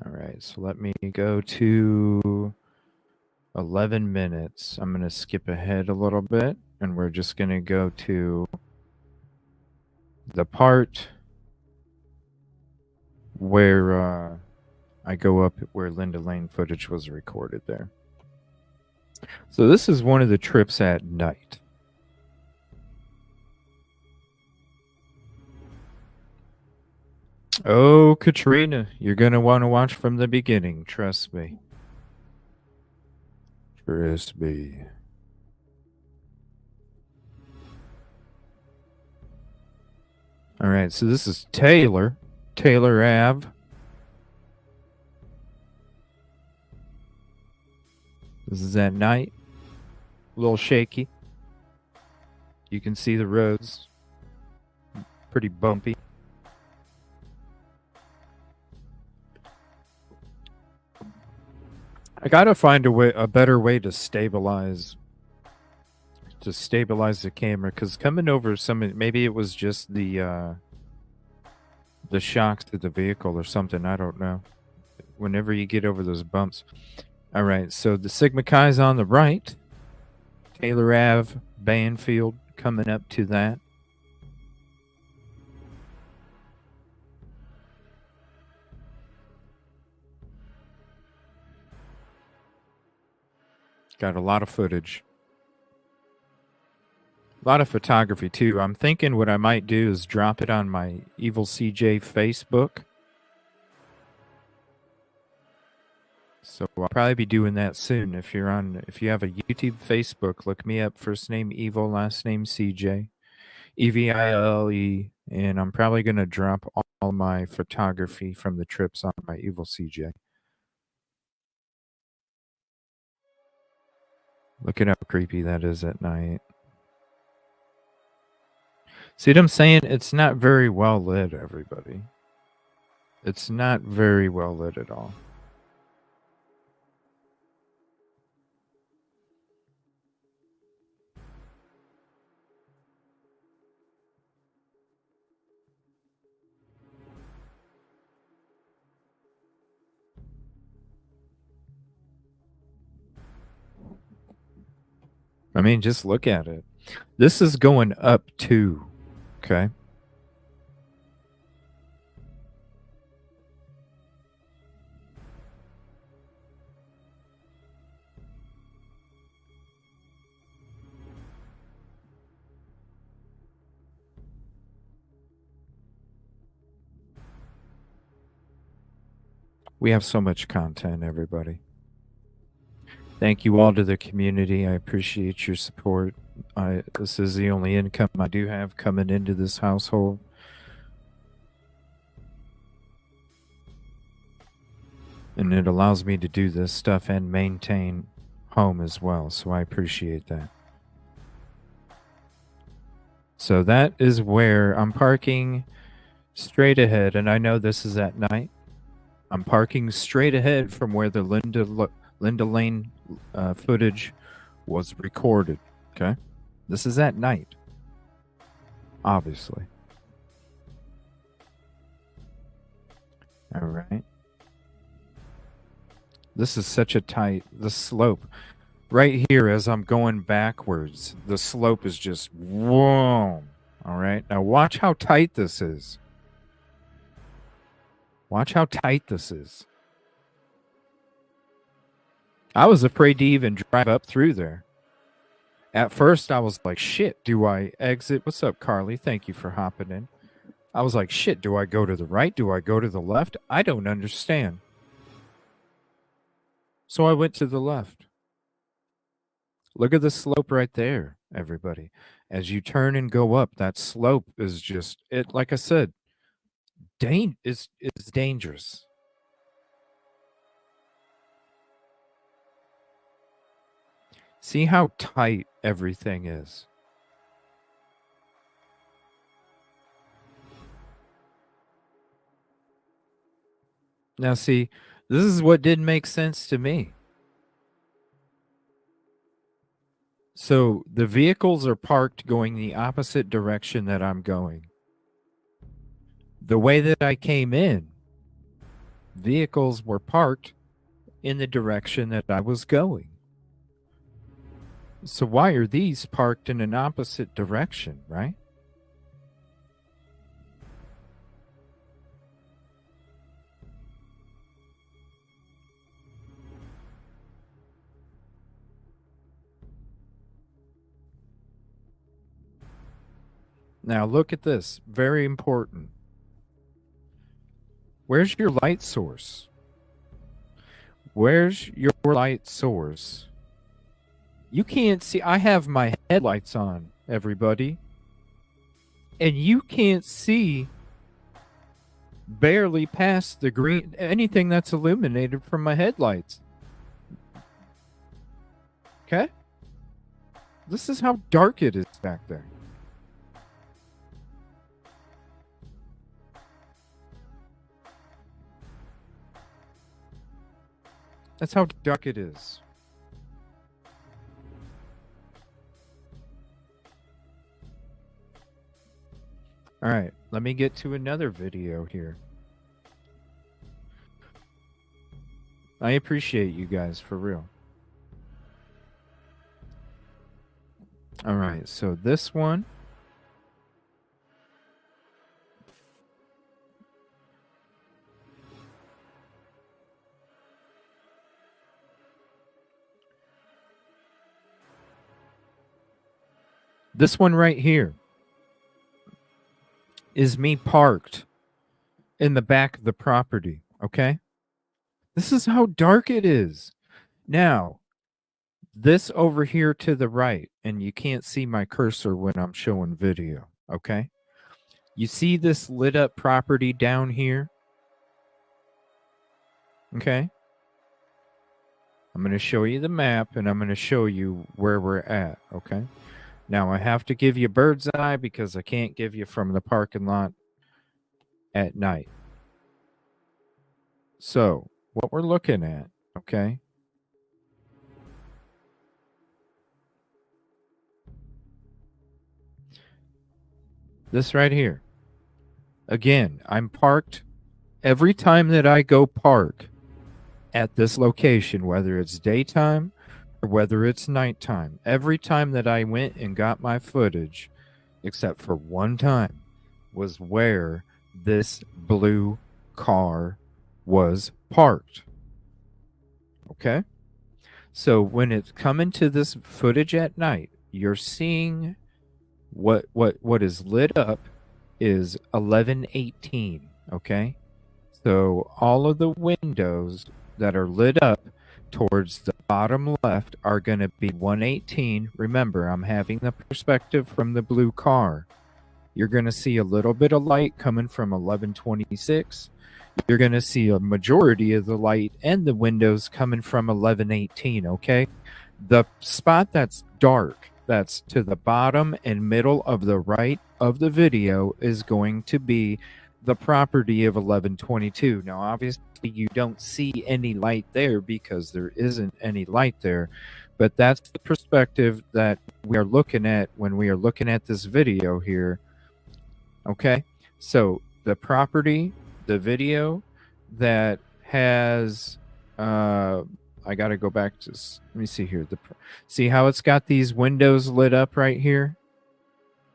All right, so let me go to 11 minutes. I'm going to skip ahead a little bit, and we're just going to go to the part where I go up where Linda Lane footage was recorded there. So this is one of the trips at night. Oh, Katrina, you're going to want to watch from the beginning. Trust me. Trust me. All right, so this is Taylor Ave. This is at night. A little shaky. You can see the roads. Pretty bumpy. I gotta find a better way to stabilize the camera, because coming over maybe it was just the shocks to the vehicle or something. I don't know. Whenever you get over those bumps. All right, so the Sigma Chi's on the right. Taylor Ave, Banfield, coming up to that. Got a lot of footage. A lot of photography too. I'm thinking what I might do is drop it on my Evil CJ Facebook. So I'll probably be doing that soon. If you have a YouTube, Facebook, look me up. First name Evil, last name CJ, EVILE, and I'm probably gonna drop all my photography from the trips on my Evil CJ. Look at how creepy that is at night. See what I'm saying? It's not very well lit, everybody. It's not very well lit at all. I mean, just look at it. This is going up too, okay? We have so much content, everybody. Thank you all to the community. I appreciate your support. This is the only income I do have coming into this household. And it allows me to do this stuff and maintain home as well. So I appreciate that. So that is where I'm parking straight ahead. And I know this is at night. I'm parking straight ahead from where the Linda Lane footage was recorded. Okay. This is at night. Obviously. All right. This is such a the slope right here as I'm going backwards. The slope is just whoa. All right. Now watch how tight this is. Watch how tight this is. I was afraid to even drive up through there. At first, I was like, shit, do I exit? What's up, Carly? Thank you for hopping in. I was like, shit, do I go to the right? Do I go to the left? I don't understand. So I went to the left. Look at the slope right there, everybody. As you turn and go up, that slope is just, like I said, it's dangerous. See how tight everything is. Now, see, this is what didn't make sense to me. So the vehicles are parked going the opposite direction that I'm going. The way that I came in, vehicles were parked in the direction that I was going. So why are these parked in an opposite direction, right? Now look at this. Very important. Where's your light source? Where's your light source? You can't see. I have my headlights on, everybody. And you can't see barely past the green, anything that's illuminated from my headlights. Okay? This is how dark it is back there. That's how dark it is. All right, let me get to another video here. I appreciate you guys, for real. All right, so this one. This one right here is me parked in the back of the property, okay? This is how dark it is. Now, this over here to the right, and you can't see my cursor when I'm showing video, okay? You see this lit up property down here? Okay? I'm going to show you the map, and I'm going to show you where we're at, okay? Now, I have to give you bird's eye because I can't give you from the parking lot at night. So, what we're looking at, okay? This right here. Again, I'm parked every time that I go park at this location, whether it's daytime or whether it's nighttime. Every time that I went and got my footage, except for one time, was where this blue car was parked. Okay? So when it's coming to this footage at night, you're seeing what is lit up is 1118, okay? So all of the windows that are lit up towards the bottom left are going to be 118. Remember, I'm having the perspective from the blue car. You're going to see a little bit of light coming from 1126. You're going to see a majority of the light and the windows coming from 1118, okay? The spot that's dark, that's to the bottom and middle of the right of the video, is going to be the property of 1122. Now, obviously, you don't see any light there because there isn't any light there, but that's the perspective that we are looking at when we are looking at this video here. Okay, so the property, the video that has, I got to go back to, let me see here. See how it's got these windows lit up right here?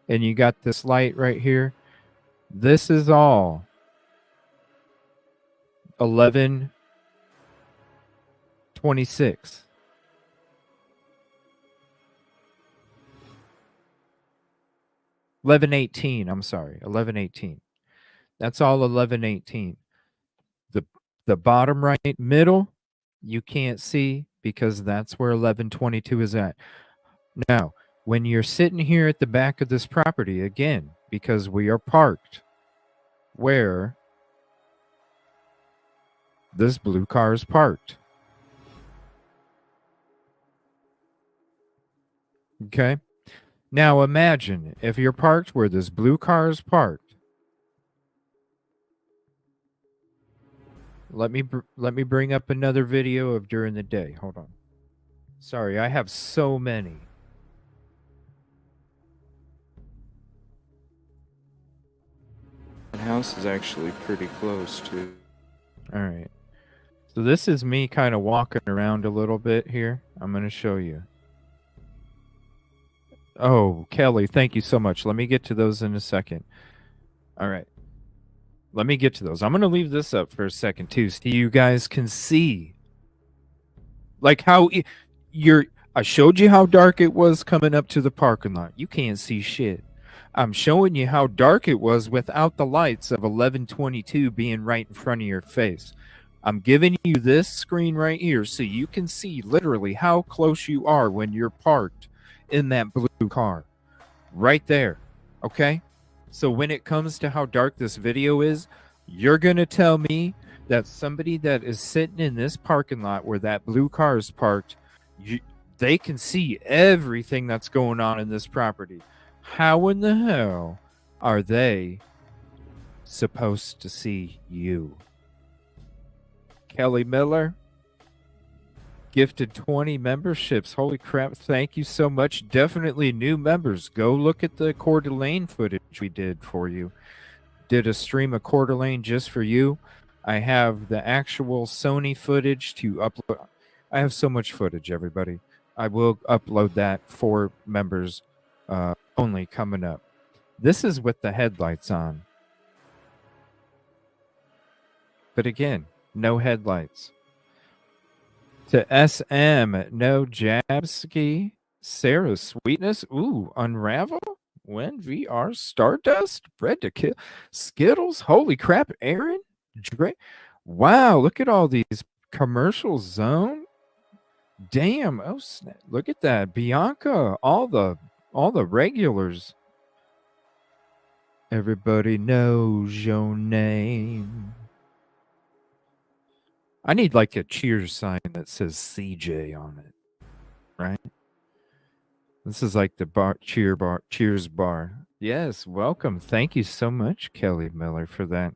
And you got this light right here? This is all 1126. I'm sorry, 1118. That's all 1118. The bottom right middle, you can't see because that's where 1122 is at. Now, when you're sitting here at the back of this property, again, because we are parked where this blue car is parked. Okay? Now imagine if you're parked where this blue car is parked. Let me bring up another video of during the day. Hold on. Sorry, I have so many. The house is actually pretty close to. All right. So this is me kind of walking around a little bit here. I'm going to show you. Oh, Kelly, thank you so much. Let me get to those in a second. All right. Let me get to those. I'm going to leave this up for a second, too, so you guys can see. Like how I showed you how dark it was coming up to the parking lot. You can't see shit. I'm showing you how dark it was without the lights of 1122 being right in front of your face. I'm giving you this screen right here so you can see literally how close you are when you're parked in that blue car. Right there. Okay? So when it comes to how dark this video is, you're going to tell me that somebody that is sitting in this parking lot where that blue car is parked, they can see everything that's going on in this property. How in the hell are they supposed to see you? Kelly Miller gifted 20 memberships. Holy crap. Thank you so much. Definitely new members. Go look at the Coeur d'Alene footage we did for you. Did a stream of Coeur d'Alene just for you. I have the actual Sony footage to upload. I have so much footage, everybody. I will upload that for members only coming up. This is with the headlights on. But again, no headlights. To SM, no Jabski. Sarah Sweetness. Ooh, Unravel. When VR Stardust. Bread to kill. Skittles. Holy crap. Aaron. Dre. Wow, look at all these commercial zone. Damn. Oh snap. Look at that. Bianca. All the regulars. Everybody knows your name. I need like a cheers sign that says CJ on it. Right? This is like the cheers bar. Yes, welcome. Thank you so much, Kelly Miller, for that.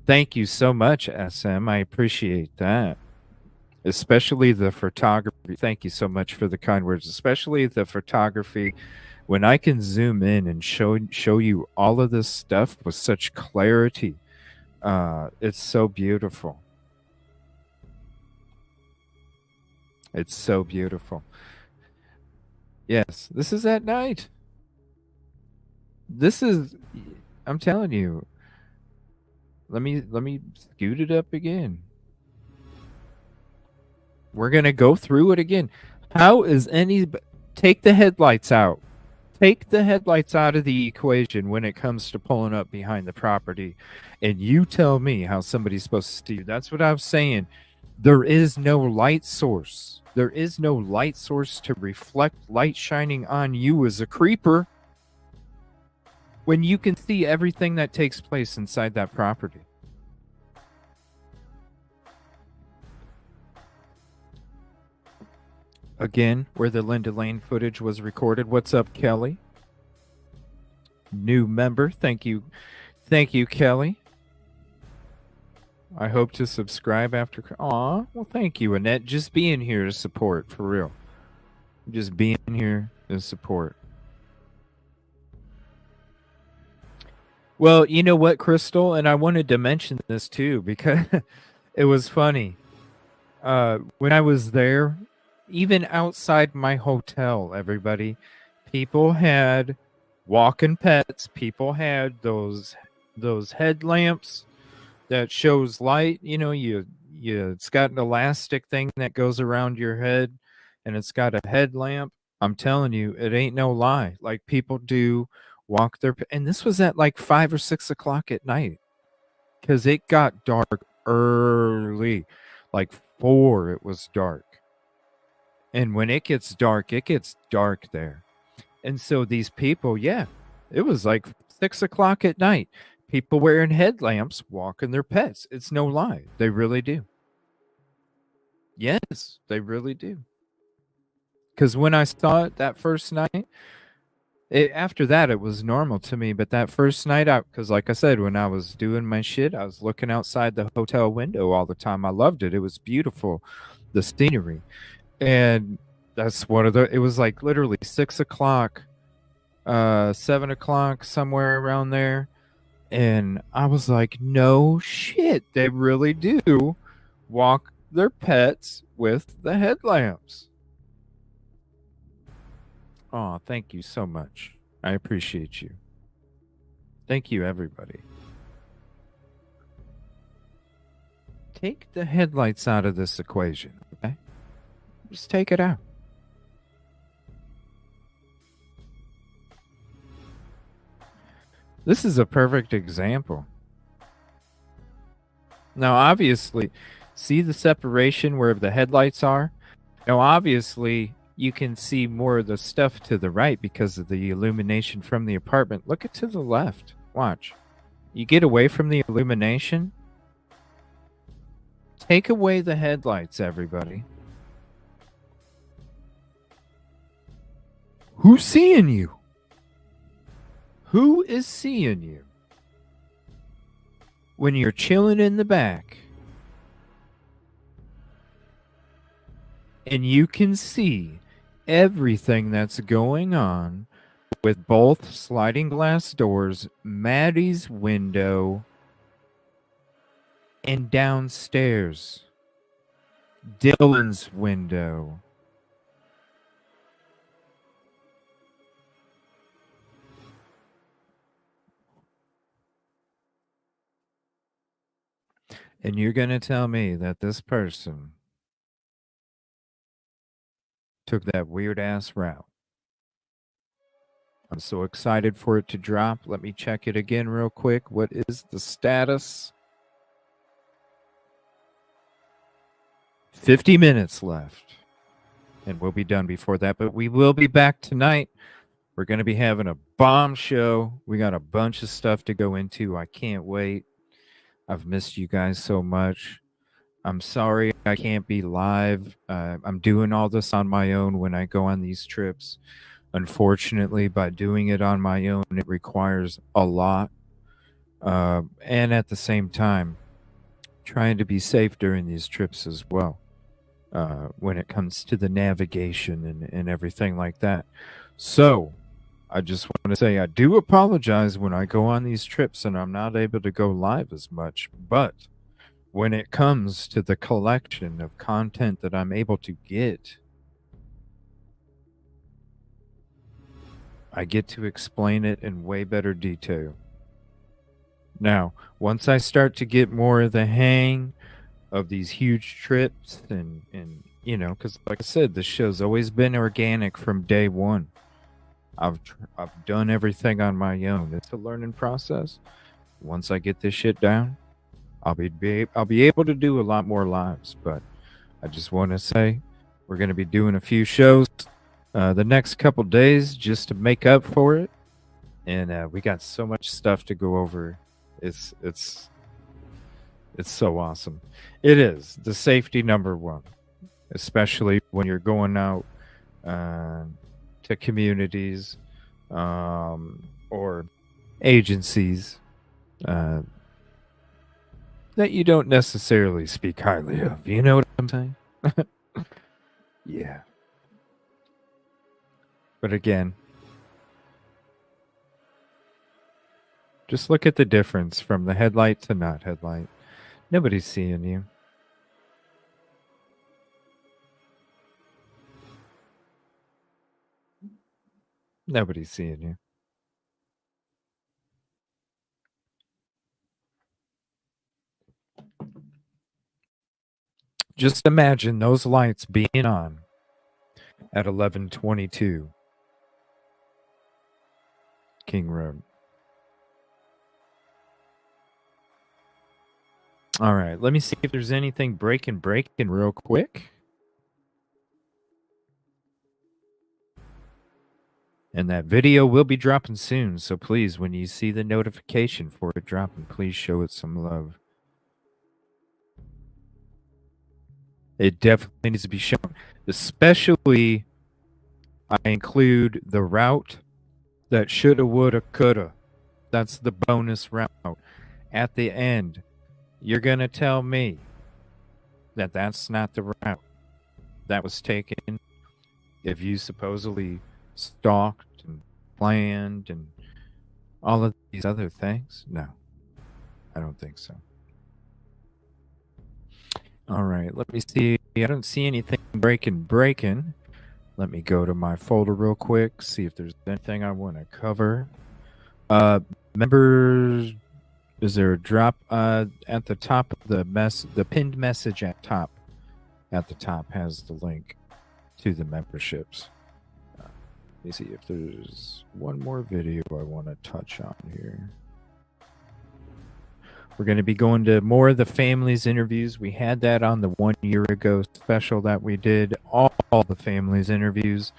Thank you so much, SM. I appreciate that. Especially the photography. Thank you so much for the kind words. Especially the photography. When I can zoom in and show you all of this stuff with such clarity, it's so beautiful. It's so beautiful. Yes, this is at night. This is, I'm telling you. Let me scoot it up again. We're gonna go through it again. How is take the headlights out? Take the headlights out of the equation when it comes to pulling up behind the property, and you tell me how somebody's supposed to see you. That's what I'm saying. There is no light source. There is no light source to reflect light shining on you as a creeper when you can see everything that takes place inside that property. Again, where the Linda Lane footage was recorded. What's up, Kelly? New member. Thank you. Thank you, Kelly. I hope to subscribe after. Aw, well, thank you, Annette. Just being here to support, for real. Just being here to support. Well, you know what, Crystal? And I wanted to mention this too because it was funny. When I was there, even outside my hotel, everybody, people had walking pets. People had those headlamps that shows light. You know, it's got an elastic thing that goes around your head, and it's got a headlamp. I'm telling you, it ain't no lie. Like people do walk their, and this was at like 5 or 6 o'clock at night, because it got dark early, like 4. It was dark. And when it gets dark there. And so these people, yeah, it was like 6 o'clock at night. People wearing headlamps, walking their pets. It's no lie. They really do. Yes, they really do. Because when I saw it that first night, after that, it was normal to me. But that first night out, because like I said, when I was doing my shit, I was looking outside the hotel window all the time. I loved it. It was beautiful, the scenery. And that's it was like literally 6 o'clock, 7 o'clock, somewhere around there. And I was like, no shit, they really do walk their pets with the headlamps. Oh, thank you so much. I appreciate you. Thank you, everybody. Take the headlights out of this equation, okay? Just take it out. This is a perfect example. Now, obviously, see the separation where the headlights are? Now, obviously, you can see more of the stuff to the right because of the illumination from the apartment. Look at to the left. Watch. You get away from the illumination. Take away the headlights, everybody. Who's seeing you? Who is seeing you? When you're chilling in the back and you can see everything that's going on with both sliding glass doors, Maddie's window, and downstairs, Dylan's window. And you're going to tell me that this person took that weird ass route. I'm so excited for it to drop. Let me check it again real quick. What is the status? 50 minutes left. And we'll be done before that. But we will be back tonight. We're going to be having a bomb show. We got a bunch of stuff to go into. I can't wait. I've missed you guys so much. I'm sorry I can't be live. I'm doing all this on my own when I go on these trips. Unfortunately, by doing it on my own, it requires a lot. And at the same time, trying to be safe during these trips as well. When it comes to the navigation and everything like that. So, I just want to say I do apologize when I go on these trips and I'm not able to go live as much. But when it comes to the collection of content that I'm able to get, I get to explain it in way better detail. Now, once I start to get more of the hang of these huge trips and you know, because like I said, the show's always been organic from day one. I've done everything on my own. It's a learning process. Once I get this shit down, I'll be able to do a lot more lives. But I just want to say we're going to be doing a few shows the next couple days just to make up for it, and we got so much stuff to go over. It's so awesome. It is the safety number one, especially when you're going out to communities or agencies that you don't necessarily speak highly of. You know what I'm saying? Yeah. But again, just look at the difference from the headlight to not headlight. Nobody's seeing you. Nobody's seeing you. Just imagine those lights being on at 11:22 King Road. All right, let me see if there's anything breaking real quick. And that video will be dropping soon, so please, when you see the notification for it dropping, please show it some love. It definitely needs to be shown. Especially, I include the route that shoulda, woulda, coulda. That's the bonus route. At the end, you're going to tell me that that's not the route that was taken if you supposedly stalked and planned and all of these other things? No, I don't think so. All right, let me see. I don't see anything breaking. Let me go to my folder real quick, see if there's anything I want to cover. Members, is there a drop at the top of the pinned message at the top has the link to the memberships. Let me see if there's one more video I want to touch on here. We're going to be going to more of the families interviews. We had that on the 1 year ago special that we did. All the families interviews,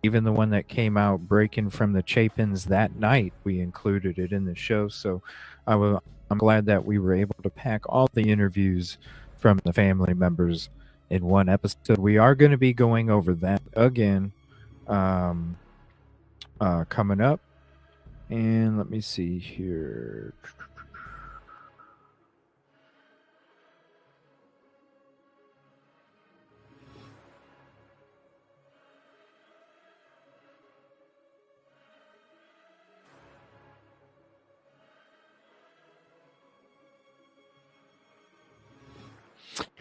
even the one that came out breaking from the Chapins that night, we included it in the show. So I'm glad that we were able to pack all the interviews from the family members in one episode. We are going to be going over that again coming up. And let me see here.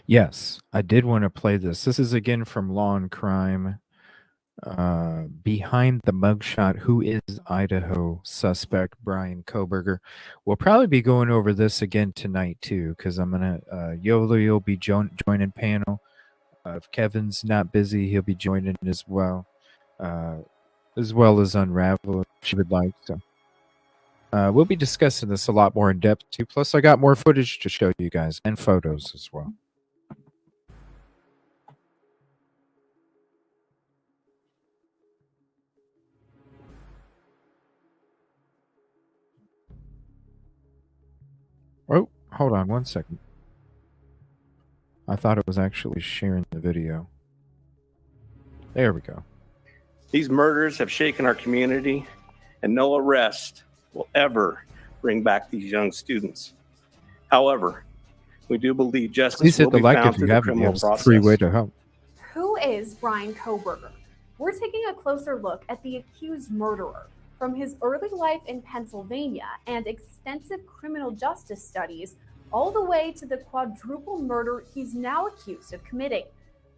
Yes, I did want to play this. This is again from Law and Crime. Behind the mugshot, who is Idaho suspect Brian Koberger? We'll probably be going over this again tonight too, because I'm gonna Yola will be joining panel. If Kevin's not busy, he'll be joining as well as Unravel if she would like. So we'll be discussing this a lot more in depth too. Plus, I got more footage to show you guys and photos as well. Oh, hold on one second. I thought it was actually sharing the video. There we go. These murders have shaken our community, and no arrest will ever bring back these young students. However, we do believe justice Please hit will the be like found if through you the haven't. criminal It's a process. free way to help. Who is Brian Koberger? We're taking a closer look at the accused murderer. From his early life in Pennsylvania and extensive criminal justice studies, all the way to the quadruple murder he's now accused of committing.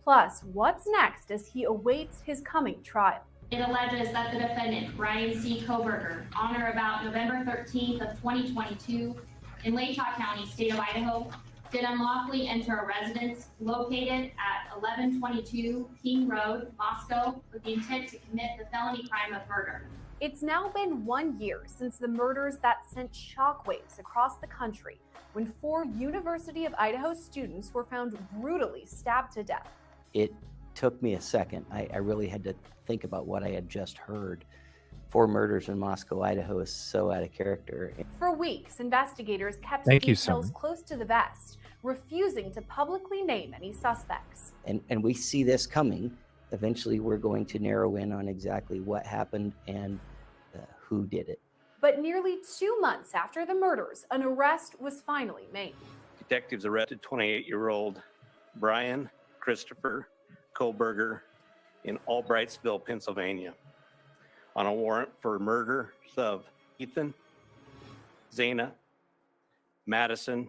Plus, what's next as he awaits his coming trial? It alleges that the defendant, Brian C. Koberger, on or about November 13th of 2022 in Latah County, state of Idaho, did unlawfully enter a residence located at 1122 King Road, Moscow, with the intent to commit the felony crime of murder. It's now been 1 year since the murders that sent shockwaves across the country when 4 University of Idaho students were found brutally stabbed to death. It took me a second. I really had to think about what I had just heard. 4 murders in Moscow, Idaho is so out of character. For weeks, investigators kept Thank you, details Summer. close to the vest, refusing to publicly name any suspects. And we see this coming. Eventually, we're going to narrow in on exactly what happened and who did it. But nearly 2 months after the murders, an arrest was finally made. Detectives arrested 28-year-old Brian Christopher Koberger in Albrightsville, Pennsylvania, on a warrant for murders of Ethan, Zana, Madison,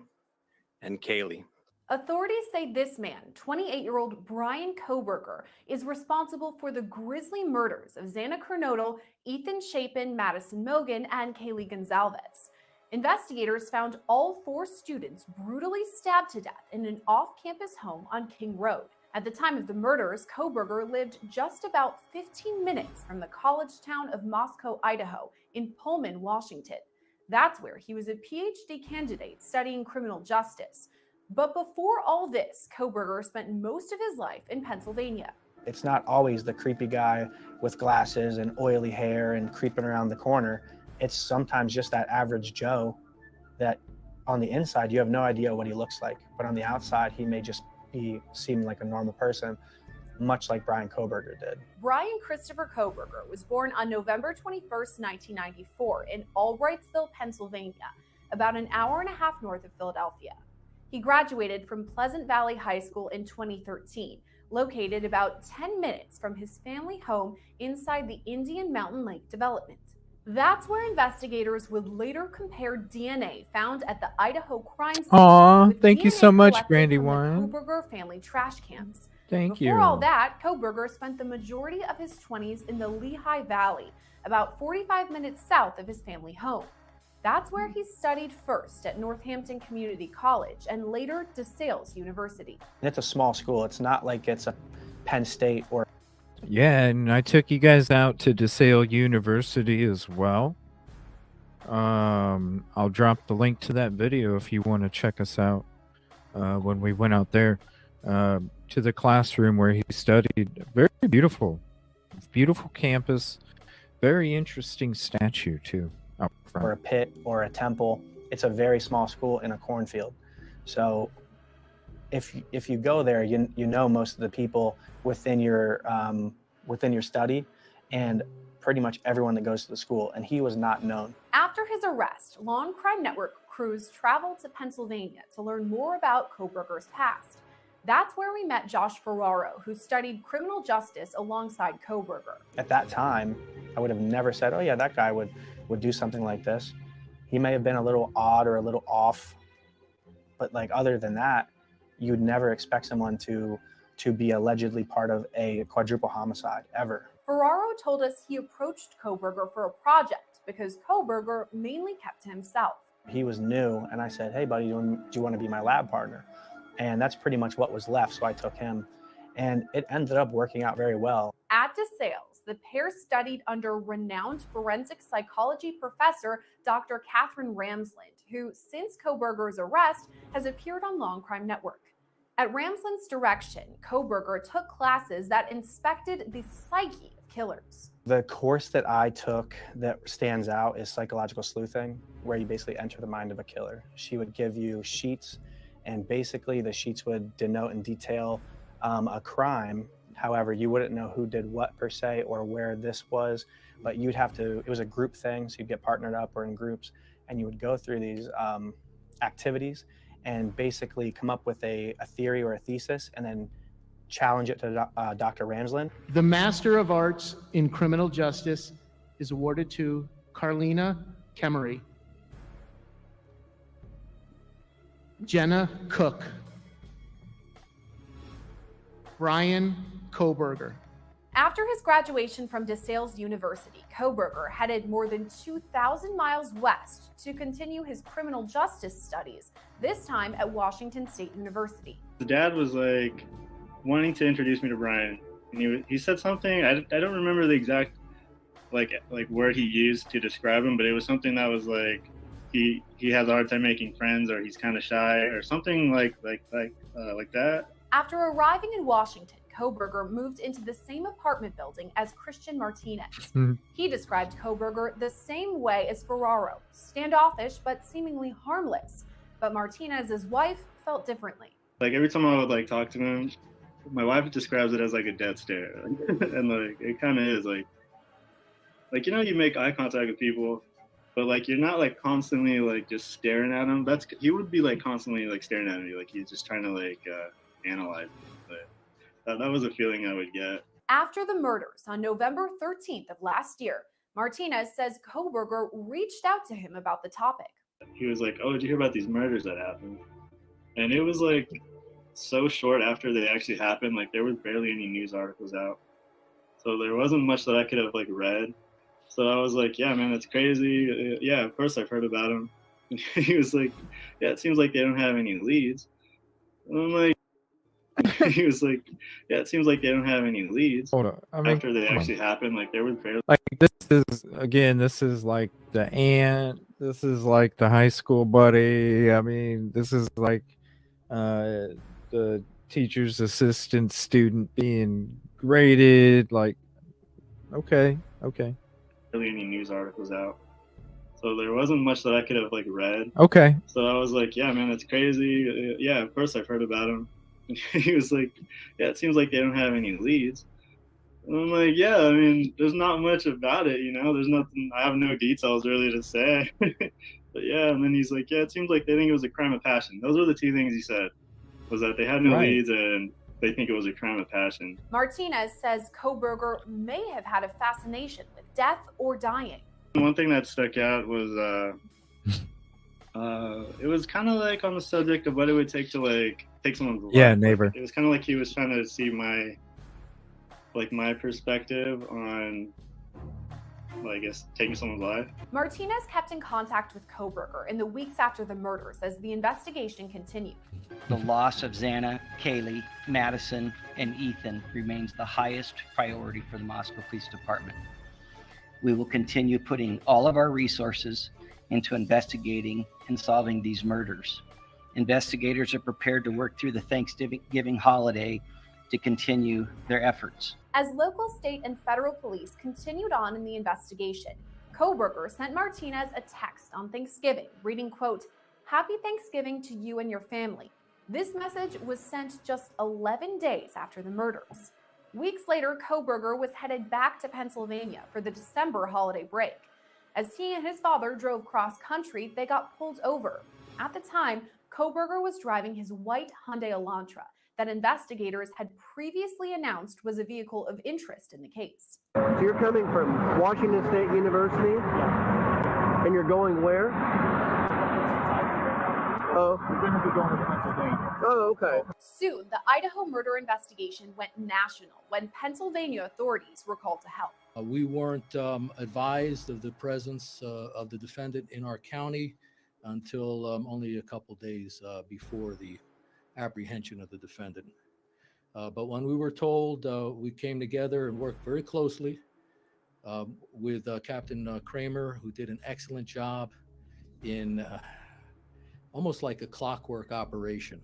and Kaylee. Authorities say this man, 28-year-old Brian Koberger, is responsible for the grisly murders of Xana Kernodle, Ethan Chapin, Madison Mogan, and Kaylee Gonzalez. Investigators found all 4 students brutally stabbed to death in an off-campus home on King Road. At the time of the murders, Koberger lived just about 15 minutes from the college town of Moscow, Idaho, in Pullman, Washington. That's where he was a PhD candidate studying criminal justice. But before all this, Koberger spent most of his life in Pennsylvania. It's not always the creepy guy with glasses and oily hair and creeping around the corner. It's sometimes just that average Joe that on the inside, you have no idea what he looks like. But on the outside, he may just seem like a normal person, much like Brian Koberger did. Brian Christopher Koberger was born on November 21st, 1994 in Albrightsville, Pennsylvania, about an hour and a half north of Philadelphia. He graduated from Pleasant Valley High School in 2013, located about 10 minutes from his family home inside the Indian Mountain Lake development. That's where investigators would later compare DNA found at the Idaho crime scene. Aw, with thank you DNA so much, collected Brandywine. from the Koberger family trash cans. Thank you. Before all that, Koberger spent the majority of his 20s in the Lehigh Valley, about 45 minutes south of his family home. That's where he studied first at Northampton Community College and later DeSales University. It's a small school. It's not like it's a Penn State or... Yeah, and I took you guys out to DeSales University as well. I'll drop the link to that video if you want to check us out when we went out there to the classroom where he studied. Very beautiful campus. Very interesting statue, too. or a pit or a temple. It's a very small school in a cornfield. So if you go there, you know most of the people within your study and pretty much everyone that goes to the school, and he was not known. After his arrest, Law and Crime Network crews traveled to Pennsylvania to learn more about Koberger's past. That's where we met Josh Ferraro, who studied criminal justice alongside Koberger. At that time, I would have never said, oh yeah, that guy would do something like this. He may have been a little odd or a little off, but like other than that, you'd never expect someone to be allegedly part of a quadruple homicide ever. Ferraro told us he approached Koberger for a project because Koberger mainly kept to himself. He was new, and I said, hey buddy, do you want to be my lab partner? And that's pretty much what was left, so I took him. And it ended up working out very well. At DeSales, the pair studied under renowned forensic psychology professor Dr. Catherine Ramsland, who, since Kohberger's arrest, has appeared on Long Crime Network. At Ramsland's direction, Kohberger took classes that inspected the psyche of killers. The course that I took that stands out is psychological sleuthing, where you basically enter the mind of a killer. She would give you sheets, and basically the sheets would denote and detail a crime. However, you wouldn't know who did what per se or where this was, but you'd have to, it was a group thing, so you'd get partnered up or in groups, and you would go through these activities and basically come up with a theory or a thesis and then challenge it to Dr. Ramsland. The Master of Arts in Criminal Justice is awarded to Carlina Kemery. Jenna Cook. Brian Kohberger. After his graduation from DeSales University, Kohberger headed more than 2,000 miles west to continue his criminal justice studies, this time at Washington State University. The dad was like wanting to introduce me to Brian, and he said something, I don't remember the exact like word he used to describe him, but it was something that was like he has a hard time making friends, or he's kind of shy, or something like that. After arriving in Washington, Kohberger moved into the same apartment building as Christian Martinez. He described Kohberger the same way as Ferraro, standoffish but seemingly harmless. But Martinez's wife felt differently. Like every time I would like talk to him, my wife describes it as like a death stare, and like it kind of is like you know, you make eye contact with people, but like you're not like constantly like just staring at him. He would be like constantly like staring at me, like he's just trying to like analyze me. But that was a feeling I would get. After the murders on November 13th of last year, Martinez says Kohberger reached out to him about the topic. He was like, "Oh, did you hear about these murders that happened?" And it was like so short after they actually happened, like there was barely any news articles out, so there wasn't much that I could have like read. So I was like, "Yeah, man, that's crazy. Yeah, of course I've heard about him." And he was like, "Yeah, it seems like they don't have any leads." And I'm like, he was like, "Yeah, it seems like they don't have any leads." Hold on. I mean, after they actually happened, like there was barely. Like this is like the aunt. This is like the high school buddy. I mean, this is like the teacher's assistant student being graded. Like, okay. Really any news articles out, so there wasn't much that I could have like read. Okay. So I was like, "Yeah, man, that's crazy. Yeah, of course I've heard about him." And he was like, "Yeah, it seems like they don't have any leads." And I'm like, "Yeah, I mean, there's not much about it, you know. There's nothing. I have no details really to say." But yeah, and then he's like, "Yeah, it seems like they think it was a crime of passion." Those were the two things he said, was that they had no leads and they think it was a crime of passion. Martinez says Kohberger may have had a fascination with death or dying. One thing that stuck out was it was kind of like on the subject of what it would take to like take someone's life. Yeah, neighbor. It was kind of like he was trying to see my perspective on, well, I guess, taking someone's life. Martinez kept in contact with Kohberger in the weeks after the murders as the investigation continued. The loss of Xana, Kaylee, Madison, and Ethan remains the highest priority for the Moscow Police Department. We will continue putting all of our resources into investigating and solving these murders. Investigators are prepared to work through the Thanksgiving holiday to continue their efforts. As local, state, and federal police continued on in the investigation, Kohberger sent Martinez a text on Thanksgiving, reading, quote, "Happy Thanksgiving to you and your family." This message was sent just 11 days after the murders. Weeks later, Kohberger was headed back to Pennsylvania for the December holiday break. As he and his father drove cross-country, they got pulled over. At the time, Kohberger was driving his white Hyundai Elantra that investigators had previously announced was a vehicle of interest in the case. So you're coming from Washington State University, and you're going where? Oh. We're going to be going to Pennsylvania. Oh, okay. Soon, the Idaho murder investigation went national when Pennsylvania authorities were called to help. We weren't advised of the presence of the defendant in our county until only a couple days before the apprehension of the defendant. But when we were told, we came together and worked very closely with Captain Kramer, who did an excellent job in almost like a clockwork operation.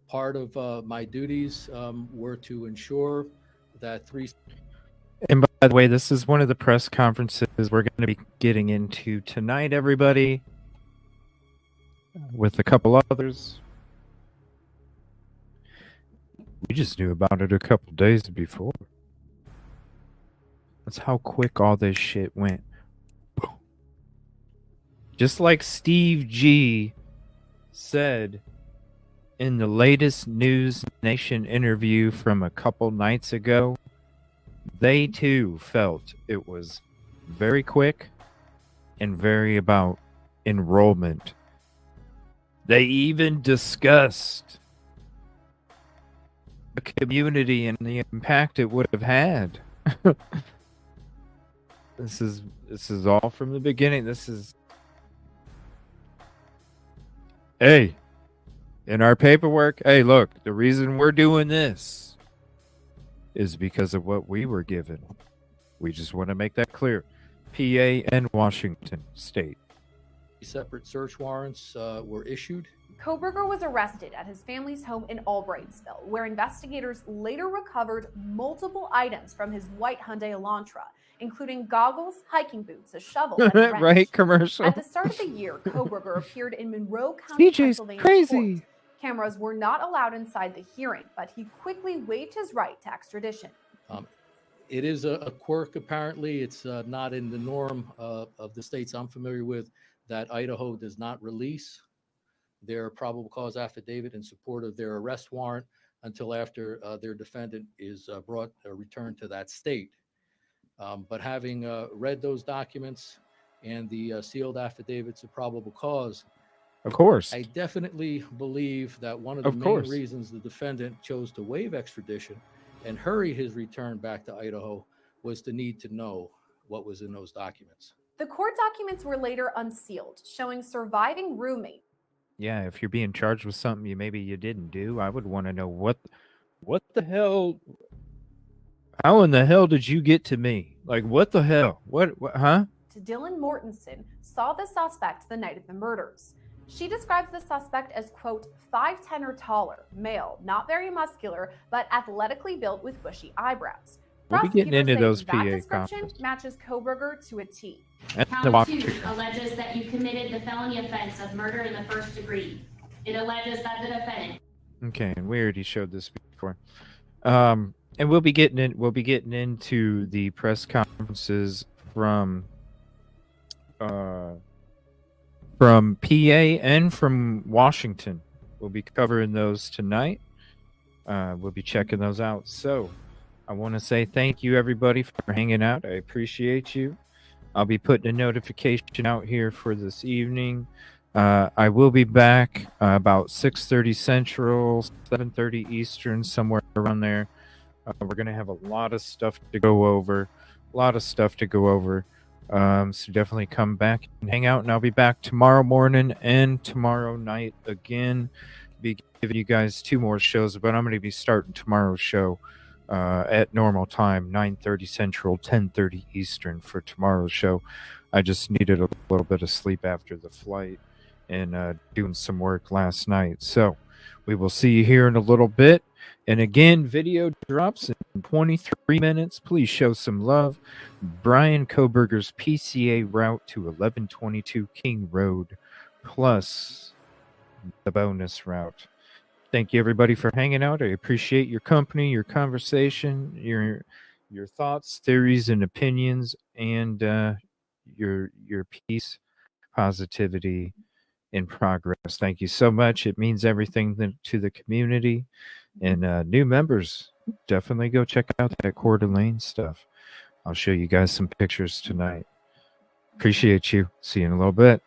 Part of my duties were to ensure that And by the way, this is one of the press conferences we're going to be getting into tonight, everybody, with a couple others. We just knew about it a couple days before. That's how quick all this shit went. Just like Steve G said in the latest News Nation interview from a couple nights ago, they too felt it was very quick and very about enrollment. They even discussed the community and the impact it would have had. This is all from the beginning. Hey, in our paperwork, hey, look, the reason we're doing this is because of what we were given. We just want to make that clear. PA and Washington State. separate search warrants were issued. Koberger was arrested at his family's home in Albrightsville, where investigators later recovered multiple items from his white Hyundai Elantra, including goggles, hiking boots, a shovel, and a wrench. Right, commercial. At the start of the year, Koberger appeared in Monroe County, CJ's Pennsylvania crazy. court. Cameras were not allowed inside the hearing, but he quickly waived his right to extradition. It is a quirk, apparently. It's not in the norm of the states I'm familiar with that Idaho does not release their probable cause affidavit in support of their arrest warrant until after their defendant is returned to that state. But having read those documents and the sealed affidavits of probable cause, Of course. I definitely believe that one of the main reasons the defendant chose to waive extradition and hurry his return back to Idaho was the need to know what was in those documents. The court documents were later unsealed, showing surviving roommate. Yeah, if you're being charged with something you didn't do, I would want to know what the hell. How in the hell did you get to me? Like, what the hell? What huh? To Dylan Mortensen saw the suspect the night of the murders. She describes the suspect as, quote, 5'10" or taller, male, not very muscular, but athletically built with bushy eyebrows. We'll be getting into those that PA description comments. matches Koberger to a T. And the Count walk- 2 alleges that you committed the felony offense of murder in the first degree. It alleges that the defendant. Okay, and we already showed this before. And we'll be getting into the press conferences from PA and from Washington. We'll be covering those tonight. We'll be checking those out. So I want to say thank you, everybody, for hanging out. I appreciate you. I'll be putting a notification out here for this evening. I will be back about 6:30 Central, 7:30 Eastern, somewhere around there. We're going to have a lot of stuff to go over. So definitely come back and hang out. And I'll be back tomorrow morning and tomorrow night again. Be giving you guys 2 more shows, but I'm going to be starting tomorrow's show at normal time, 9:30 Central, 10:30 Eastern for tomorrow's show. I just needed a little bit of sleep after the flight and doing some work last night. So we will see you here in a little bit. And again, video drops in 23 minutes. Please show some love. Brian Koberger's PCA route to 1122 King Road, plus the bonus route. Thank you, everybody, for hanging out. I appreciate your company, your conversation, your thoughts, theories, and opinions, and your peace, positivity, and progress. Thank you so much. It means everything to the community. And new members, definitely go check out that Coeur d'Alene stuff. I'll show you guys some pictures tonight. Appreciate you. See you in a little bit.